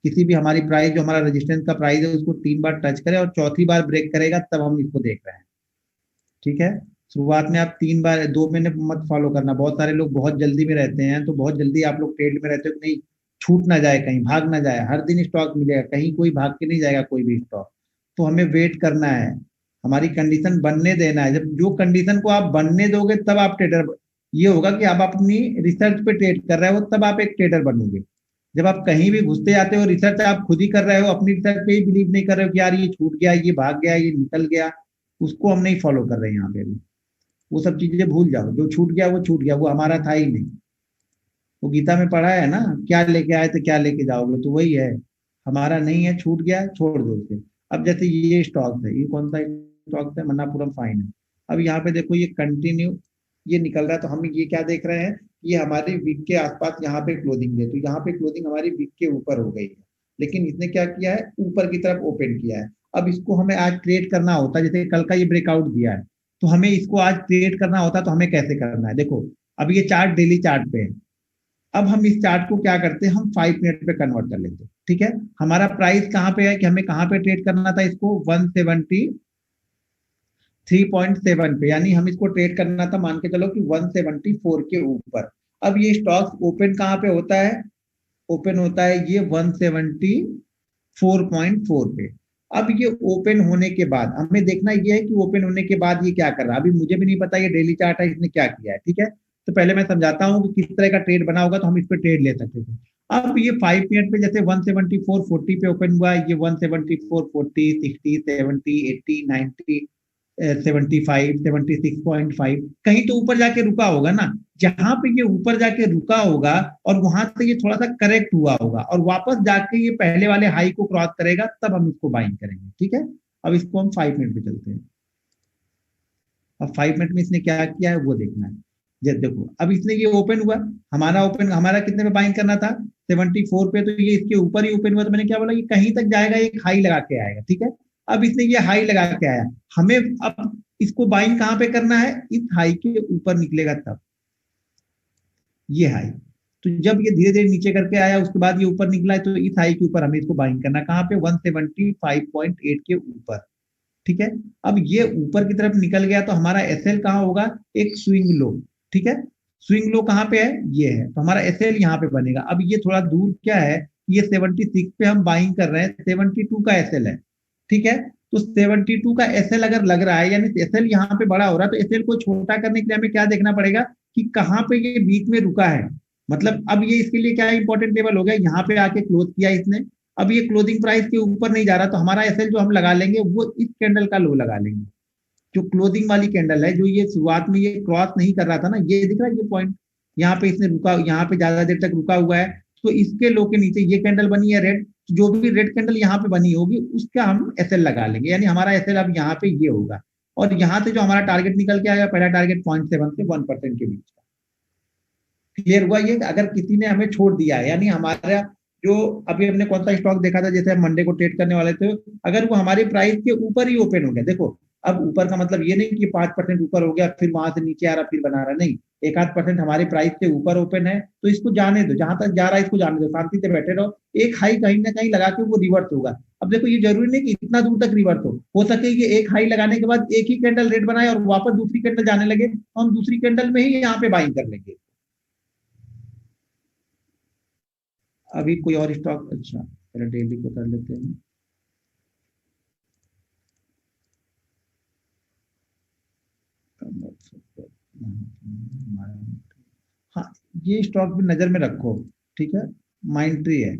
किसी भी हमारी प्राइस जो हमारा रजिस्टेंस का प्राइस है उसको 3 बार टच करे और चौथी बार ब्रेक करेगा तब हम इसको देख रहे हैं। ठीक है। शुरुआत में आप 3 बार 2 महीने मत फॉलो करना। बहुत सारे लोग बहुत जल्दी में रहते हैं, तो बहुत जल्दी आप लोग ट्रेड में रहते हो कि नहीं छूट ना जाए, कहीं भाग ना जाए, हर दिन स्टॉक मिलेगा, कहीं कोई भाग के नहीं जाएगा कोई भी स्टॉक। तो हमें वेट करना है, हमारी कंडीशन बनने देना है। जब जो कंडीशन को आप बनने दोगे तब आप ट्रेडर, ये होगा कि आप अपनी रिसर्च पे ट्रेड कर रहे हो तब आप एक ट्रेडर बनोगे। जब आप कहीं भी घुसते जाते हो, रिसर्च आप खुद ही कर रहे हो, अपनी रिसर्च पे ही बिलीव नहीं कर रहे हो कि यार ये छूट गया, ये भाग गया, ये निकल गया, उसको हम नहीं फॉलो कर रहे हैं यहाँ पे भी। वो सब चीजें भूल जाओ, जो छूट गया वो छूट गया, वो हमारा था ही नहीं। वो गीता में पढ़ा है ना, क्या लेके आए थे क्या लेके जाओगे, तो वही है, हमारा नहीं है, छूट गया छोड़ दो उसे। अब जैसे ये स्टॉक है, ये कौन सा स्टॉक है, मन्नापुरम फाइन है। अब यहाँ पे देखो ये कंटिन्यू ये निकल रहा है, तो हम ये क्या देख रहे हैं, ये हमारी वीक के आसपास यहाँ पे क्लोजिंग है, तो यहाँ पे क्लोजिंग हमारी वीक के ऊपर हो गई है। लेकिन इसने क्या किया है, ऊपर की तरफ ओपन किया है। अब इसको हमें आज ट्रेड करना होता है, जैसे कल का ये ब्रेकआउट दिया है, तो हमें इसको आज ट्रेड करना होता है, तो हमें कैसे करना है, देखो अब ये चार्ट डेली चार्ट पे है। अब हम इस चार्ट को क्या करते हैं, हम 5 मिनट पे कन्वर्ट कर लेते हैं। ठीक है। हमारा प्राइस कहाँ पे है, कि हमें कहाँ पे ट्रेड करना था इसको, 173.7 पे, यानी हम इसको ट्रेड करना था, मान के चलो कि 174 के ऊपर। अब ये स्टॉक ओपन कहाँ पे होता है, ओपन होता है ये 174.4 पे। अब ये ओपन होने के बाद हमें देखना ये है कि ओपन होने के बाद ये क्या कर रहा है। अभी मुझे भी नहीं पता ये डेली चार्ट है, इसने क्या किया है। ठीक है। तो पहले मैं समझाता हूँ कि किस तरह का ट्रेड बना होगा, तो हम इस पे ट्रेड ले सकते थे। अब ये 5 मिनट पे जैसे 174.40 पे ओपन हुआ है, ये 174.40, 60, 70, 80, 90, 75, 76.5, कहीं तो ऊपर जाके रुका होगा ना। जहां पे ये ऊपर जाके रुका होगा और वहां से ये थोड़ा सा करेक्ट हुआ होगा और वापस जाके ये पहले वाले हाई को क्रॉस करेगा, तब हम इसको बाइंग करेंगे। ठीक है। अब इसको हम 5 मिनट पे चलते हैं। अब 5 मिनट में इसने क्या किया है वो देखना है। जब देखो अब इसने ये ओपन हुआ, हमारा ओपन हमारा कितने पे बाइंग करना था, 74 पे, तो ये इसके ऊपर ही ओपन हुआ, तो मैंने क्या बोला, ये कहीं तक जाएगा, एक हाई लगा के आएगा। ठीक है। अब इसने ये हाई लगा के आया, हमें अब इसको बाइंग कहाँ पे करना है, इस हाई के ऊपर निकलेगा तब, ये हाई। तो जब ये धीरे धीरे नीचे करके आया, उसके बाद ये ऊपर निकला है, तो इस हाई के ऊपर हमें इसको बाइंग करना, कहाँ पे, 175.8 के ऊपर। ठीक है। अब ये ऊपर की तरफ निकल गया, तो हमारा एसएल कहाँ होगा, एक स्विंग लो। ठीक है। स्विंग लो कहाँ पे है, ये है, तो हमारा एसएल यहाँ पे बनेगा। अब ये थोड़ा दूर क्या है, ये 76 पे हम बाइंग कर रहे हैं, 72 का एसएल है। ठीक है। तो 72 का एसएल अगर लग रहा है, यानी एसएल यहाँ पे बड़ा हो रहा है, तो एसएल को छोटा करने के लिए हमें क्या देखना पड़ेगा, कि कहाँ पे ये बीच में रुका है। मतलब अब ये इसके लिए क्या इंपॉर्टेंट लेवल हो गया, यहाँ पे आके क्लोज किया इसने। अब ये क्लोजिंग प्राइस के ऊपर नहीं जा रहा, तो हमारा एसएल जो हम लगा लेंगे वो इस कैंडल का लो लगा लेंगे, जो क्लोजिंग वाली कैंडल है, जो ये शुरुआत में ये क्रॉस नहीं कर रहा था ना, ये दिख रहा है ये पॉइंट, यहाँ पे इसने रुका, यहाँ पे ज्यादा देर तक रुका हुआ है, तो इसके लो के नीचे ये कैंडल बनी है रेड, जो भी रेड कैंडल यहाँ पे बनी होगी उसका हम एसएल लगा लेंगे, यानी हमारा एसएल अब यहाँ पे ये होगा। और यहाँ से जो हमारा टारगेट निकल के आएगा, पहला टारगेट 0.7 से 1% के बीच का। क्लियर हुआ ये, अगर किसी ने हमें छोड़ दिया है, यानी हमारा जो अभी हमने कौन सा स्टॉक देखा था, जैसे हम मंडे को ट्रेड करने वाले थे, अगर वो हमारे प्राइस के ऊपर ही ओपन हो गया, देखो अब ऊपर का मतलब ये नहीं कि 5% ऊपर हो गया फिर वहां से नीचे आ रहा फिर बना रहा, नहीं, 1-8% हमारे प्राइस के ऊपर ओपन है, तो इसको जाने दो, जहां तक जा रहा है इसको जाने दो, शांति से बैठे रहो। एक हाई कहीं ना कहीं लगा के वो रिवर्स होगा। अब देखो ये जरूरी नहीं कि इतना दूर तक रिवर्स हो सके ये एक हाई लगाने के बाद एक ही कैंडल रेड बनाए और वापस दूसरी कैंडल जाने लगे, तो हम दूसरी कैंडल में ही यहाँ पे बाइंग कर लेंगे। अभी कोई और स्टॉक, अच्छा पहले डेली को कर लेते हैं। हाँ, ये स्टॉक भी नजर में रखो। ठीक है। माइंड ट्री है,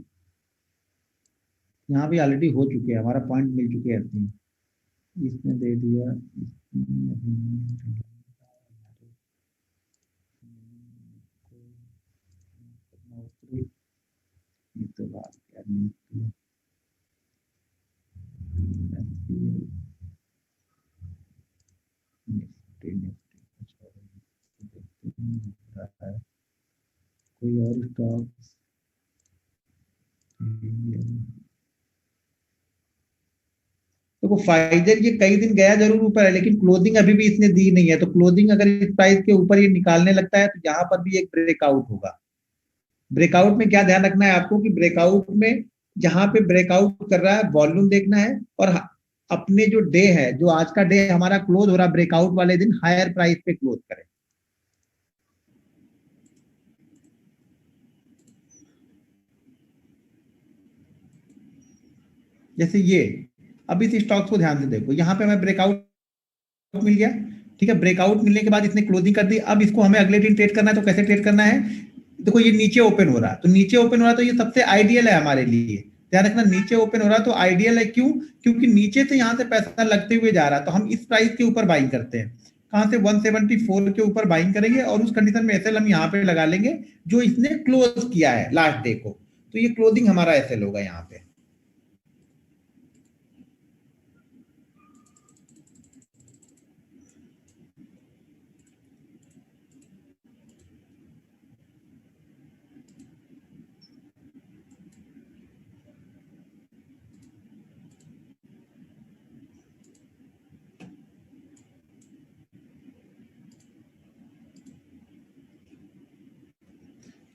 यहाँ भी ऑलरेडी हो चुके हैं, हमारा पॉइंट मिल चुके हैं अपनी, इसने दे दिया, इसने अभी नौकरी, ये तो बात क्या नहीं। रहा है, कोई और स्टॉक। देखो फाइजर ये कई दिन गया जरूर ऊपर है, लेकिन क्लोजिंग अभी भी इसने दी नहीं है, तो क्लोजिंग अगर इस प्राइस के ऊपर ये निकालने लगता है तो यहाँ पर भी एक ब्रेकआउट होगा। ब्रेकआउट में क्या ध्यान रखना है आपको कि ब्रेकआउट में जहां पे ब्रेकआउट कर रहा है वॉल्यूम देखना है, और अपने जो डे है, जो आज का डे हमारा क्लोज हो रहा है ब्रेकआउट वाले दिन, हायर प्राइस पे क्लोज करें। जैसे ये, अब इस स्टॉक्स को ध्यान से देखो, यहाँ पे हमें ब्रेकआउट मिल गया, ठीक है। ब्रेकआउट मिलने के बाद इसने क्लोजिंग कर दी। अब इसको हमें अगले दिन ट्रेड करना है, तो कैसे ट्रेड करना है? देखो ये नीचे ओपन हो रहा है, तो नीचे ओपन हो रहा है तो ये सबसे आइडियल है हमारे लिए। ध्यान रखना, नीचे ओपन हो रहा है तो आइडियल है। क्यों? क्योंकि नीचे से यहाँ से पैसा लगते हुए जा रहा है, तो हम इस प्राइस के ऊपर बाइंग करते हैं। कहां से? 174 के ऊपर बाइंग करेंगे, और उस कंडीशन में एसएल हम यहाँ पे लगा लेंगे जो इसने क्लोज किया है लास्ट डे को, तो ये क्लोजिंग हमारा एसएल होगा यहाँ पे।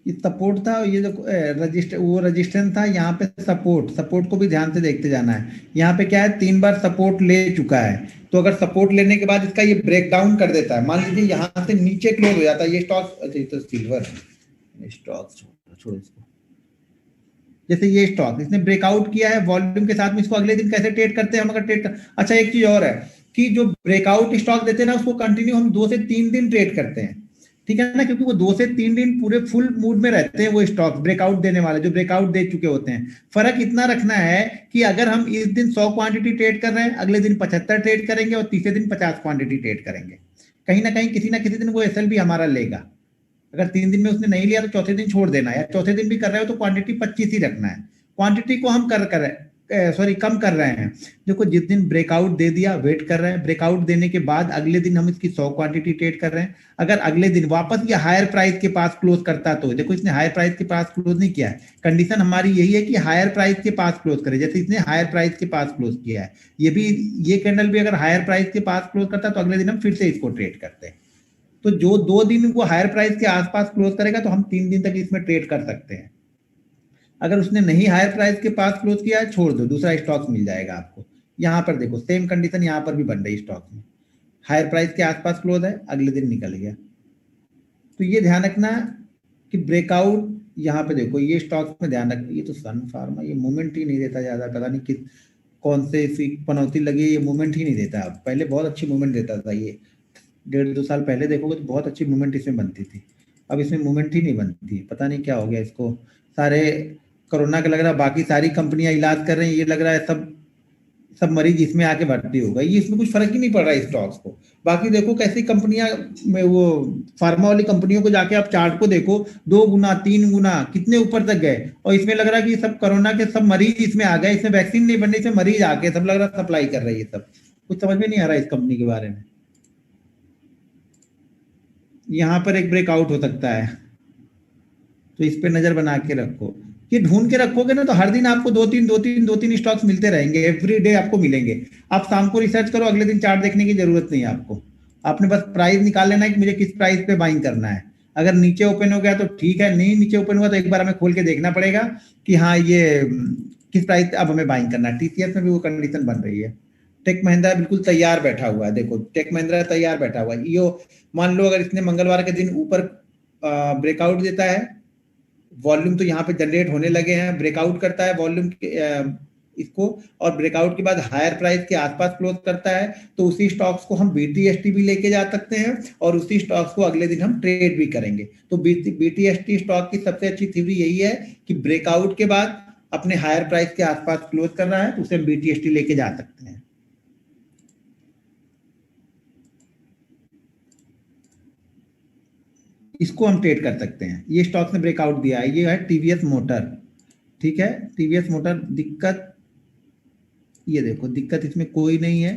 ये सपोर्ट था, ये जो रजिस्टर वो रजिस्टेंस था, यहाँ पे सपोर्ट, सपोर्ट को भी ध्यान से देखते जाना है। यहाँ पे क्या है, 3 बार सपोर्ट ले चुका है, तो अगर सपोर्ट लेने के बाद इसका ये ब्रेक डाउन कर देता है, मान लीजिए यहाँ से नीचे क्लोज हो जाता है ये स्टॉक। अच्छा ये तो सिल्वर स्टॉक, छोड़ो इसको। जैसे ये स्टॉक इसने ब्रेकआउट किया है वॉल्यूम के साथ में, इसको अगले दिन कैसे ट्रेड करते हैं हम? अगर ट्रेड कर, अच्छा एक चीज और है कि जो ब्रेकआउट स्टॉक देते हैं ना, उसको कंटिन्यू हम 2 से 3 दिन ट्रेड करते हैं, ठीक है ना, क्योंकि वो 2 से 3 दिन पूरे फुल मूड में रहते हैं वो स्टॉक ब्रेकआउट देने वाले, जो ब्रेकआउट दे चुके होते हैं। फर्क इतना रखना है कि अगर हम इस दिन 100 क्वांटिटी ट्रेड कर रहे हैं, अगले दिन 75 ट्रेड करेंगे, और तीसरे दिन 50 क्वांटिटी ट्रेड करेंगे, कहीं ना कहीं किसी ना किसी दिन वो एसएल भी हमारा लेगा। अगर 3 दिन में उसने नहीं लिया तो चौथे दिन छोड़ देना है, या चौथे दिन भी कर रहे हो तो क्वांटिटी 25 ही रखना है। क्वांटिटी को हम कम कर रहे हैं। देखो जिस दिन ब्रेकआउट दे दिया, वेट कर रहे हैं, ब्रेकआउट देने के बाद अगले दिन हम इसकी 100 क्वांटिटी ट्रेड कर रहे हैं। अगर अगले दिन वापस ये हायर प्राइस के पास क्लोज करता, तो देखो इसने हायर प्राइस के पास क्लोज नहीं किया है, कंडीशन हमारी यही है कि हायर प्राइस के पास क्लोज करे, जैसे इसने हायर प्राइस के पास क्लोज किया है। ये कैंडल भी अगर हायर प्राइस के पास क्लोज करता तो अगले दिन हम फिर से इसको ट्रेड करते हैं। तो जो 2 दिन वो हायर प्राइस के आसपास क्लोज करेगा तो हम 3 दिन तक इसमें ट्रेड कर सकते हैं। अगर उसने नहीं हायर प्राइस के पास क्लोज किया है, छोड़ दो, दूसरा स्टॉक मिल जाएगा आपको। यहाँ पर देखो सेम कंडीशन यहाँ पर भी बन रही स्टॉक में, हायर प्राइस के आसपास क्लोज है, अगले दिन निकल गया। तो ये ध्यान रखना कि ब्रेकआउट, यहाँ पे देखो ये स्टॉक्स में ध्यान रखना, ये तो सन फार्मा ये मूवमेंट ही नहीं देता ज्यादा, पता नहीं किस कौन से इसी पनौती लगी, ये मूवमेंट ही नहीं देता। अब पहले बहुत अच्छी मूवमेंट देता था ये, 1.5-2 साल पहले देखोगे तो बहुत अच्छी मूवमेंट इसमें बनती थी। अब इसमें मूवमेंट ही नहीं बनती, पता नहीं क्या हो गया इसको। सारे कोरोना का लग रहा है, बाकी सारी कंपनियां इलाज कर रही हैं, ये लग रहा है सब सब मरीज इसमें आके भर्ती हो गए, ये इसमें कुछ फर्क ही नहीं पड़ रहा है स्टॉक्स को। बाकी देखो कैसी कंपनियां में, वो फार्मा वाली कंपनियों को जाके आप चार्ट को देखो, 2 गुना 3 गुना कितने ऊपर तक गए, और इसमें लग रहा है कि सब कोरोना के सब मरीज इसमें आ गए, इसमें वैक्सीन नहीं बनने से मरीज आ गए, सब लग रहा है सप्लाई कर रही है सब। कुछ समझ में नहीं आ रहा है इस कंपनी के बारे में। यहाँ पर एक ब्रेकआउट हो सकता है, तो इस पे नजर बना के रखो। ये ढूंढ के रखोगे ना तो हर दिन आपको 2-3 स्टॉक्स मिलते रहेंगे, एवरी डे आपको मिलेंगे। आप शाम को रिसर्च करो, अगले दिन चार्ट देखने की जरूरत नहीं है आपको। आपने बस प्राइस निकाल लेना है कि मुझे किस प्राइस पे बाइंग करना है। अगर नीचे ओपन हो गया तो ठीक है, नहीं नीचे ओपन हुआ तो एक बार हमें खोल के देखना पड़ेगा कि हाँ ये किस प्राइस पे अब हमें बाइंग करना है। टीसीएस में भी वो कंडीशन बन रही है। टेक महिंद्रा बिल्कुल तैयार बैठा हुआ है, देखो टेक महिंद्रा तैयार बैठा हुआ है। यो मान लो अगर इसने मंगलवार के दिन ऊपर ब्रेकआउट देता है, वॉल्यूम तो यहाँ पे जनरेट होने लगे हैं, ब्रेकआउट करता है वॉल्यूम इसको, और ब्रेकआउट के बाद हायर प्राइस के आसपास क्लोज करता है, तो उसी स्टॉक्स को हम बीटीएसटी भी लेके जा सकते हैं, और उसी स्टॉक्स को अगले दिन हम ट्रेड भी करेंगे। तो बीटीएसटी स्टॉक की सबसे अच्छी थ्योरी यही है कि ब्रेकआउट के बाद अपने हायर प्राइस के आसपास क्लोज कर रहा है तो उसे हम बीटीएसटी लेके जा सकते हैं। इसको हम ट्रेड कर सकते हैं। ये स्टॉक ने ब्रेकआउट दिया है, ये है टीवीएस मोटर, ठीक है। टीवीएस मोटर दिक्कत, ये देखो दिक्कत इसमें कोई नहीं है,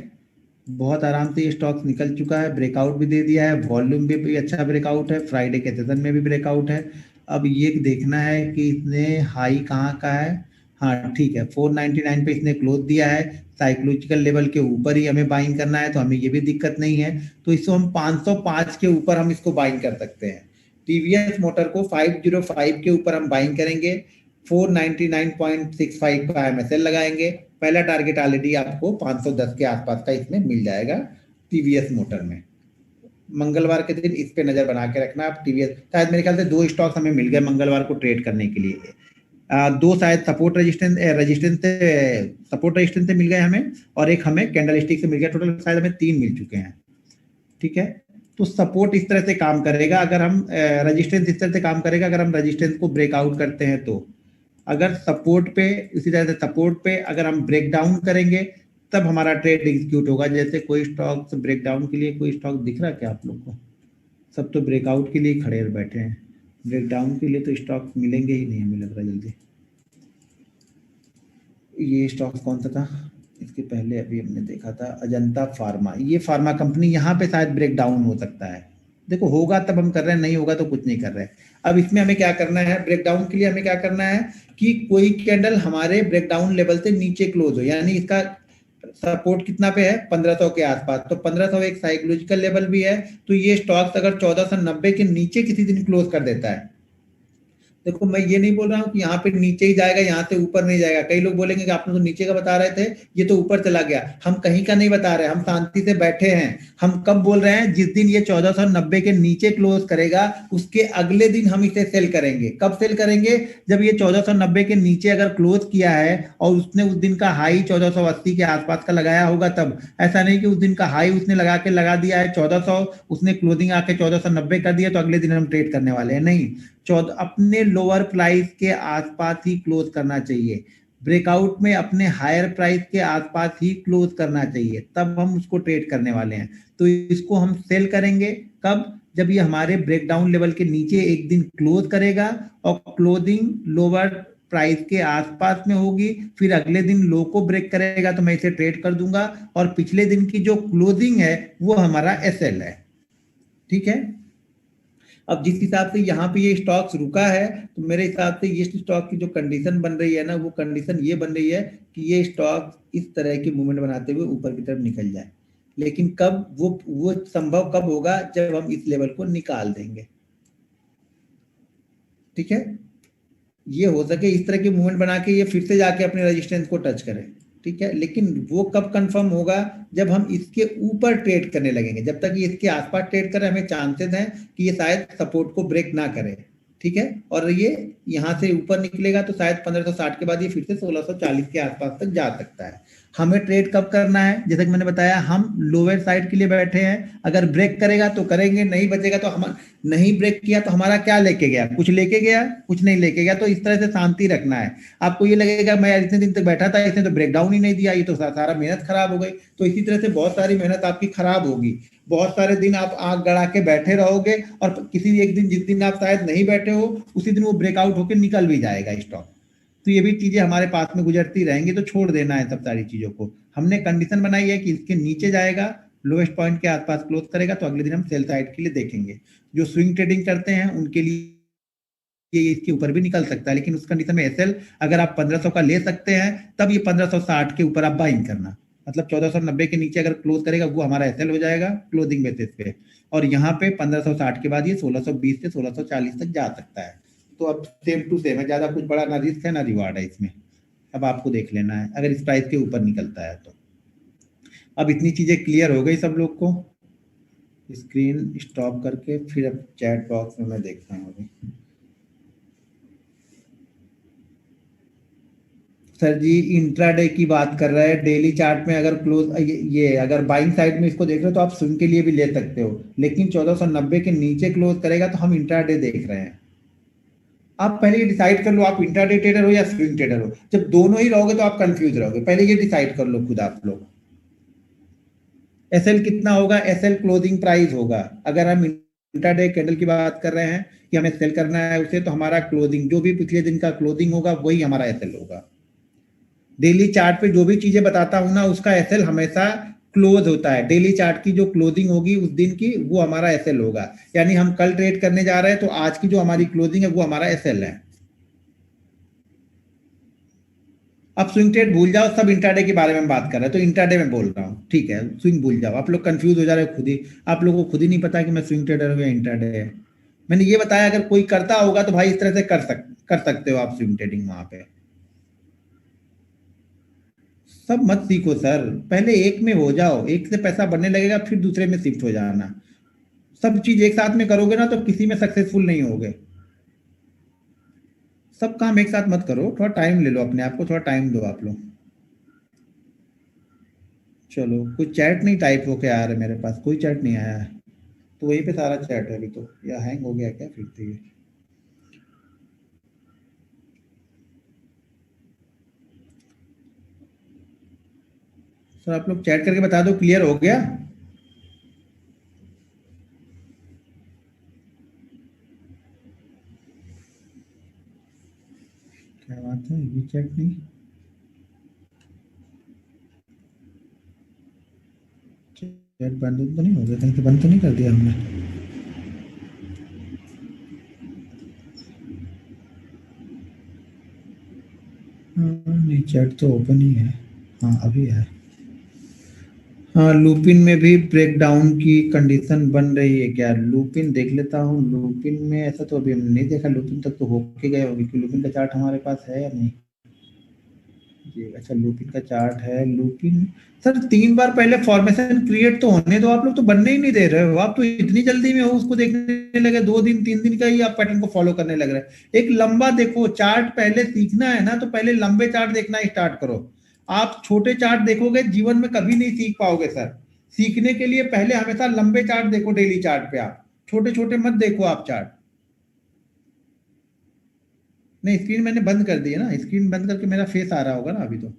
बहुत आराम से ये स्टॉक्स निकल चुका है, ब्रेकआउट भी दे दिया है, वॉल्यूम भी अच्छा ब्रेकआउट है, फ्राइडे के सेशन में भी ब्रेकआउट है। अब ये देखना है कि इसने हाई कहाँ का है। हाँ ठीक है, 499 पे इसने क्लोज दिया है, साइकोलॉजिकल लेवल के ऊपर ही हमें बाइंग करना है, तो हमें ये भी दिक्कत नहीं है। तो इसको हम 505 के ऊपर हम इसको बाइंग कर सकते हैं। टीवीएस मोटर को 505 के ऊपर हम बाइंग करेंगे, 499.65 का एमएसएल लगाएंगे। पहला टारगेट ऑलरेडी आपको 510 के आसपास का इसमें मिल जाएगा टीवीएस मोटर में। मंगलवार के दिन इस पे नजर बना के रखना आप। टीवीएस शायद मेरे ख्याल से 2 स्टॉक्स हमें मिल गए मंगलवार को ट्रेड करने के लिए। 2 शायद सपोर्ट रेजिस्टेंस से मिल गए हमें, और एक हमें कैंडल स्टिक से मिल गया। टोटल शायद हमें 3 मिल चुके हैं। ठीक है, तो सपोर्ट इस तरह से काम करेगा, अगर हम रेजिस्टेंस इस तरह से काम करेगा अगर हम रेजिस्टेंस को ब्रेकआउट करते हैं तो। अगर सपोर्ट पे इसी तरह से सपोर्ट पे अगर हम ब्रेक डाउन करेंगे तब हमारा ट्रेड एग्जीक्यूट होगा। जैसे कोई स्टॉक ब्रेक डाउन के लिए, कोई स्टॉक दिख रहा है क्या आप लोग को? सब तो ब्रेकआउट के लिए खड़े बैठे हैं, ब्रेक डाउन के लिए तो स्टॉक मिलेंगे ही नहीं, हमें लग रहा है जल्दी। ये स्टॉक कौन सा था इसके पहले अभी हमने देखा था? अजंता फार्मा, ये फार्मा कंपनी, यहाँ पे शायद ब्रेक डाउन हो सकता है। देखो होगा तब हम कर रहे हैं, नहीं होगा तो कुछ नहीं कर रहे हैं। अब इसमें हमें क्या करना है, ब्रेक डाउन के लिए हमें क्या करना है कि कोई कैंडल हमारे ब्रेक डाउन लेवल से नीचे क्लोज हो, यानी इसका सपोर्ट कितना पे है 1500 के आसपास, तो 1500 एक साइकोलॉजिकल लेवल भी है। तो ये स्टॉक्स अगर 1490 के नीचे किसी दिन क्लोज कर देता है, देखो मैं ये नहीं बोल रहा हूँ कि यहाँ पे नीचे ही जाएगा, यहाँ से ऊपर नहीं जाएगा। कई लोग बोलेंगे कि आपने तो नीचे का बता रहे थे, ये तो ऊपर चला गया। हम कहीं का नहीं बता रहे, हम शांति से बैठे हैं। हम कब बोल रहे हैं, जिस दिन ये 1490 के नीचे क्लोज करेगा उसके अगले दिन हम इसे सेल करेंगे। कब सेल करेंगे? जब ये 1490 के नीचे अगर क्लोज किया है और उसने उस दिन का हाई 1480 के आसपास का लगाया होगा तब। ऐसा नहीं कि उस दिन का हाई उसने लगा दिया है 1400, उसने क्लोजिंग आके 1490 कर दिया तो अगले दिन हम ट्रेड करने वाले हैं, नहीं। अपने लोअर प्राइस के आसपास ही क्लोज करना चाहिए, ब्रेकआउट में अपने हायर प्राइस के आसपास ही क्लोज करना चाहिए, तब हम उसको ट्रेड करने वाले हैं। तो इसको हम सेल करेंगे कब? जब ये हमारे ब्रेकडाउन लेवल के नीचे एक दिन क्लोज करेगा और क्लोजिंग लोअर प्राइस के आसपास में होगी, फिर अगले दिन लो को ब्रेक करेगा तो मैं इसे ट्रेड कर दूंगा, और पिछले दिन की जो क्लोजिंग है वो हमारा एसएल है। ठीक है, अब जिस हिसाब से यहाँ पे ये स्टॉक्स रुका है, तो मेरे हिसाब से ये स्टॉक की जो कंडीशन बन रही है ना, वो कंडीशन ये बन रही है कि ये स्टॉक इस तरह की मूवमेंट बनाते हुए ऊपर की तरफ निकल जाए। लेकिन कब वो संभव कब होगा? जब हम इस लेवल को निकाल देंगे। ठीक है, ये हो सके इस तरह की मूवमेंट बना के ये फिर से जाके अपने रेजिस्टेंस को टच करे। ठीक है, लेकिन वो कब कंफर्म होगा? जब हम इसके ऊपर ट्रेड करने लगेंगे। जब तक ये इसके आसपास ट्रेड करे, हमें चांसेस हैं कि ये शायद सपोर्ट को ब्रेक ना करे। ठीक है, और ये यहाँ से ऊपर निकलेगा तो शायद 1560 के बाद ये फिर से 1640 के आसपास तक जा सकता है। हमें ट्रेड कब करना है? जैसा कि मैंने बताया, हम लोअर साइड के लिए बैठे हैं। अगर ब्रेक करेगा तो करेंगे, नहीं बचेगा तो हम नहीं ब्रेक किया तो हमारा क्या लेके गया? कुछ लेके गया, कुछ नहीं लेके गया। तो इस तरह से शांति रखना है। आपको ये लगेगा मैं इतने दिन तक बैठा था, इसने तो ब्रेकडाउन ही नहीं दिया, ये तो सारा मेहनत खराब हो गई। तो इसी तरह से बहुत सारी मेहनत आपकी खराब होगी। बहुत सारे दिन आप आंख गड़ा के बैठे रहोगे और किसी एक दिन, जिस दिन आप शायद नहीं बैठे हो, उसी दिन वो ब्रेकआउट होकर निकल भी जाएगा स्टॉक। तो ये भी चीजें हमारे पास में गुजरती रहेंगी, तो छोड़ देना है सब सारी चीजों को। हमने कंडीशन बनाई है कि इसके नीचे जाएगा, लोएस्ट पॉइंट के आसपास क्लोज करेगा, तो अगले दिन हम सेल साइड के लिए देखेंगे। जो स्विंग ट्रेडिंग करते हैं उनके लिए ये इसके ऊपर भी निकल सकता है, लेकिन उस कंडीशन में एसएल अगर आप 1500 का ले सकते हैं तब ये 1560 के ऊपर आप बाइंग करना। मतलब 1490 के नीचे अगर क्लोज करेगा वो हमारा एसएल हो जाएगा क्लोजिंग बेसिस पे, और यहाँ पे 1560 के बाद ये 1620 से 1640 तक जा सकता है। तो अब सेम टू सेम है, ज्यादा कुछ बड़ा ना रिस्क है ना रिवार्ड है इसमें। अब आपको देख लेना है अगर इस प्राइस के ऊपर निकलता है तो। अब इतनी चीजें क्लियर हो गई सब लोग को। स्क्रीन स्टॉप करके फिर अब चैट बॉक्स में मैं देखता हूँ अभी। सर जी इंट्राडे की बात कर रहे हैं, डेली चार्ट में अगर क्लोज ये अगर बाइंग साइड में इसको देख रहे हो तो आप स्विंग के लिए भी ले सकते हो, लेकिन 1490 के नीचे क्लोज करेगा तो हम इंट्राडे देख रहे हैं। आप पहले ये डिसाइड कर लो आप इंट्राडे ट्रेडर हो या स्विंग ट्रेडर हो। जब दोनों ही रहोगे तो आप कंफ्यूज रहोगे, पहले ये डिसाइड कर लो खुद आप लोग। एसएल कितना होगा? एसएल क्लोजिंग प्राइस होगा। अगर हम इंट्राडे कैंडल की बात कर रहे हैं कि हमें सेल करना है उसे, तो हमारा क्लोजिंग जो भी पिछले दिन का क्लोजिंग होगा वही हमारा एसएल होगा। डेली चार्ट पे जो भी चीजें बताता हूं ना, उसका एसएल हमेशा क्लोज होता है, डेली चार्ट की जो क्लोजिंग होगी उस दिन की वो हमारा एसएल होगा। यानी हम कल ट्रेड करने जा रहे हैं तो आज की जो हमारी क्लोजिंग है वो हमारा एसएल है। अब स्विंग ट्रेड भूल जाओ, सब इंट्राडे के बारे में बात कर रहे हैं तो इंट्राडे में बोल रहा हूँ, ठीक है। स्विंग भूल जाओ, आप लोग कंफ्यूज हो जा रहे हो खुद ही, आप लोगों को खुद ही नहीं पता कि मैं स्विंग ट्रेडर हूँ या इंट्राडे है। मैंने ये बताया अगर कोई करता होगा तो भाई इस तरह से कर सकते हो आप स्विंग ट्रेडिंग वहां पे। सब मत सीखो सर, पहले एक में हो जाओ, एक से पैसा बनने लगेगा फिर दूसरे में शिफ्ट हो जाना। सब चीज एक साथ में करोगे ना तो किसी में सक्सेसफुल नहीं होगे। सब काम एक साथ मत करो, थोड़ा टाइम ले लो, अपने आप को थोड़ा टाइम दो आप लोग। चलो, कुछ चैट नहीं टाइप होके आ रहा है मेरे पास, कोई चैट नहीं आया है। तो वहीं पे सारा चैट है अभी तो, या हैंग हो गया क्या फिर से ये। सर आप लोग चैट करके बता दो क्लियर हो गया। क्या बात है, ये चैट नहीं। चैट बंद तो नहीं हो गया कहीं, तो बंद तो नहीं कर दिया हमने। नहीं, चैट तो ओपन ही है। हाँ अभी है। हाँ, लूपिन में भी ब्रेक डाउन की कंडीशन बन रही है क्या? लूपिन देख लेता हूँ, लूपिन में ऐसा तो अभी हमने नहीं देखा, लूपिन तक तो होके गए होगी कि लूपिन का चार्ट हमारे पास है या नहीं। ये अच्छा लूपिन का चार्ट है, लूपिन। सर 3 बार पहले फॉर्मेशन क्रिएट तो होने दो, आप लोग तो बनने ही नहीं दे रहे हो, आप तो इतनी जल्दी में हो उसको देखने लगे, 2 दिन 3 दिन का ही आप पैटर्न को फॉलो करने लग रहे हैं। एक लंबा देखो चार्ट, पहले सीखना है ना तो पहले लंबे चार्ट देखना स्टार्ट करो। आप छोटे चार्ट देखोगे जीवन में कभी नहीं सीख पाओगे सर। सीखने के लिए पहले हमेशा लंबे चार्ट देखो, डेली चार्ट पे आप छोटे छोटे मत देखो आप चार्ट। नहीं, स्क्रीन मैंने बंद कर दी है ना, स्क्रीन बंद करके मेरा फेस आ रहा होगा ना अभी तो।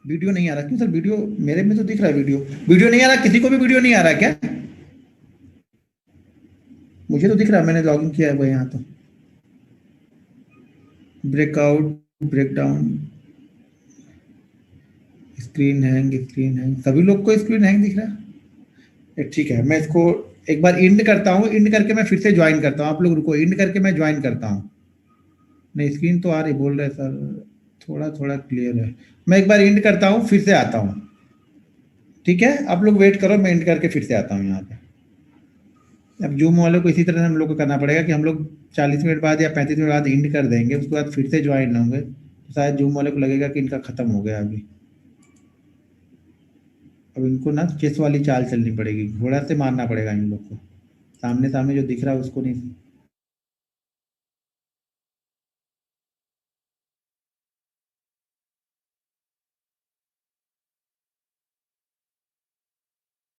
वीडियो नहीं आ रहा क्यों सर? वीडियो मेरे में तो दिख रहा है, वीडियो वीडियो नहीं आ रहा, किसी को भी वीडियो नहीं आ रहा क्या? मुझे तो दिख रहा है, मैंने लॉगिन किया है वो यहाँ तो। ब्रेकआउट, ब्रेकडाउन, स्क्रीन हैंग, सभी लोग को स्क्रीन हैंग दिख रहा है। ठीक है, मैं इसको एक बार इंड करता हूँ, इंड करके मैं फिर से ज्वाइन करता हूँ। आप लोग रुको, इंड करके मैं ज्वाइन करता हूँ। नहीं, स्क्रीन तो आ रही बोल रहे सर, थोड़ा थोड़ा क्लियर है। मैं एक बार इंड करता हूँ फिर से आता हूँ। ठीक है, आप लोग वेट करो, मैं इंड करके फिर से आता हूँ यहाँ पे। अब जूम वाले को इसी तरह से हम लोग को करना पड़ेगा कि हम लोग 40 मिनट बाद या 35 मिनट बाद इंड कर देंगे, उसके बाद फिर से ज्वाइन होंगे तो शायद जूम वाले को लगेगा कि इनका खत्म हो गया अभी। अब इनको ना चेस वाली चाल चलनी पड़ेगी, घोड़ा से मारना पड़ेगा इन लोग को, सामने सामने जो दिख रहा है उसको नहीं।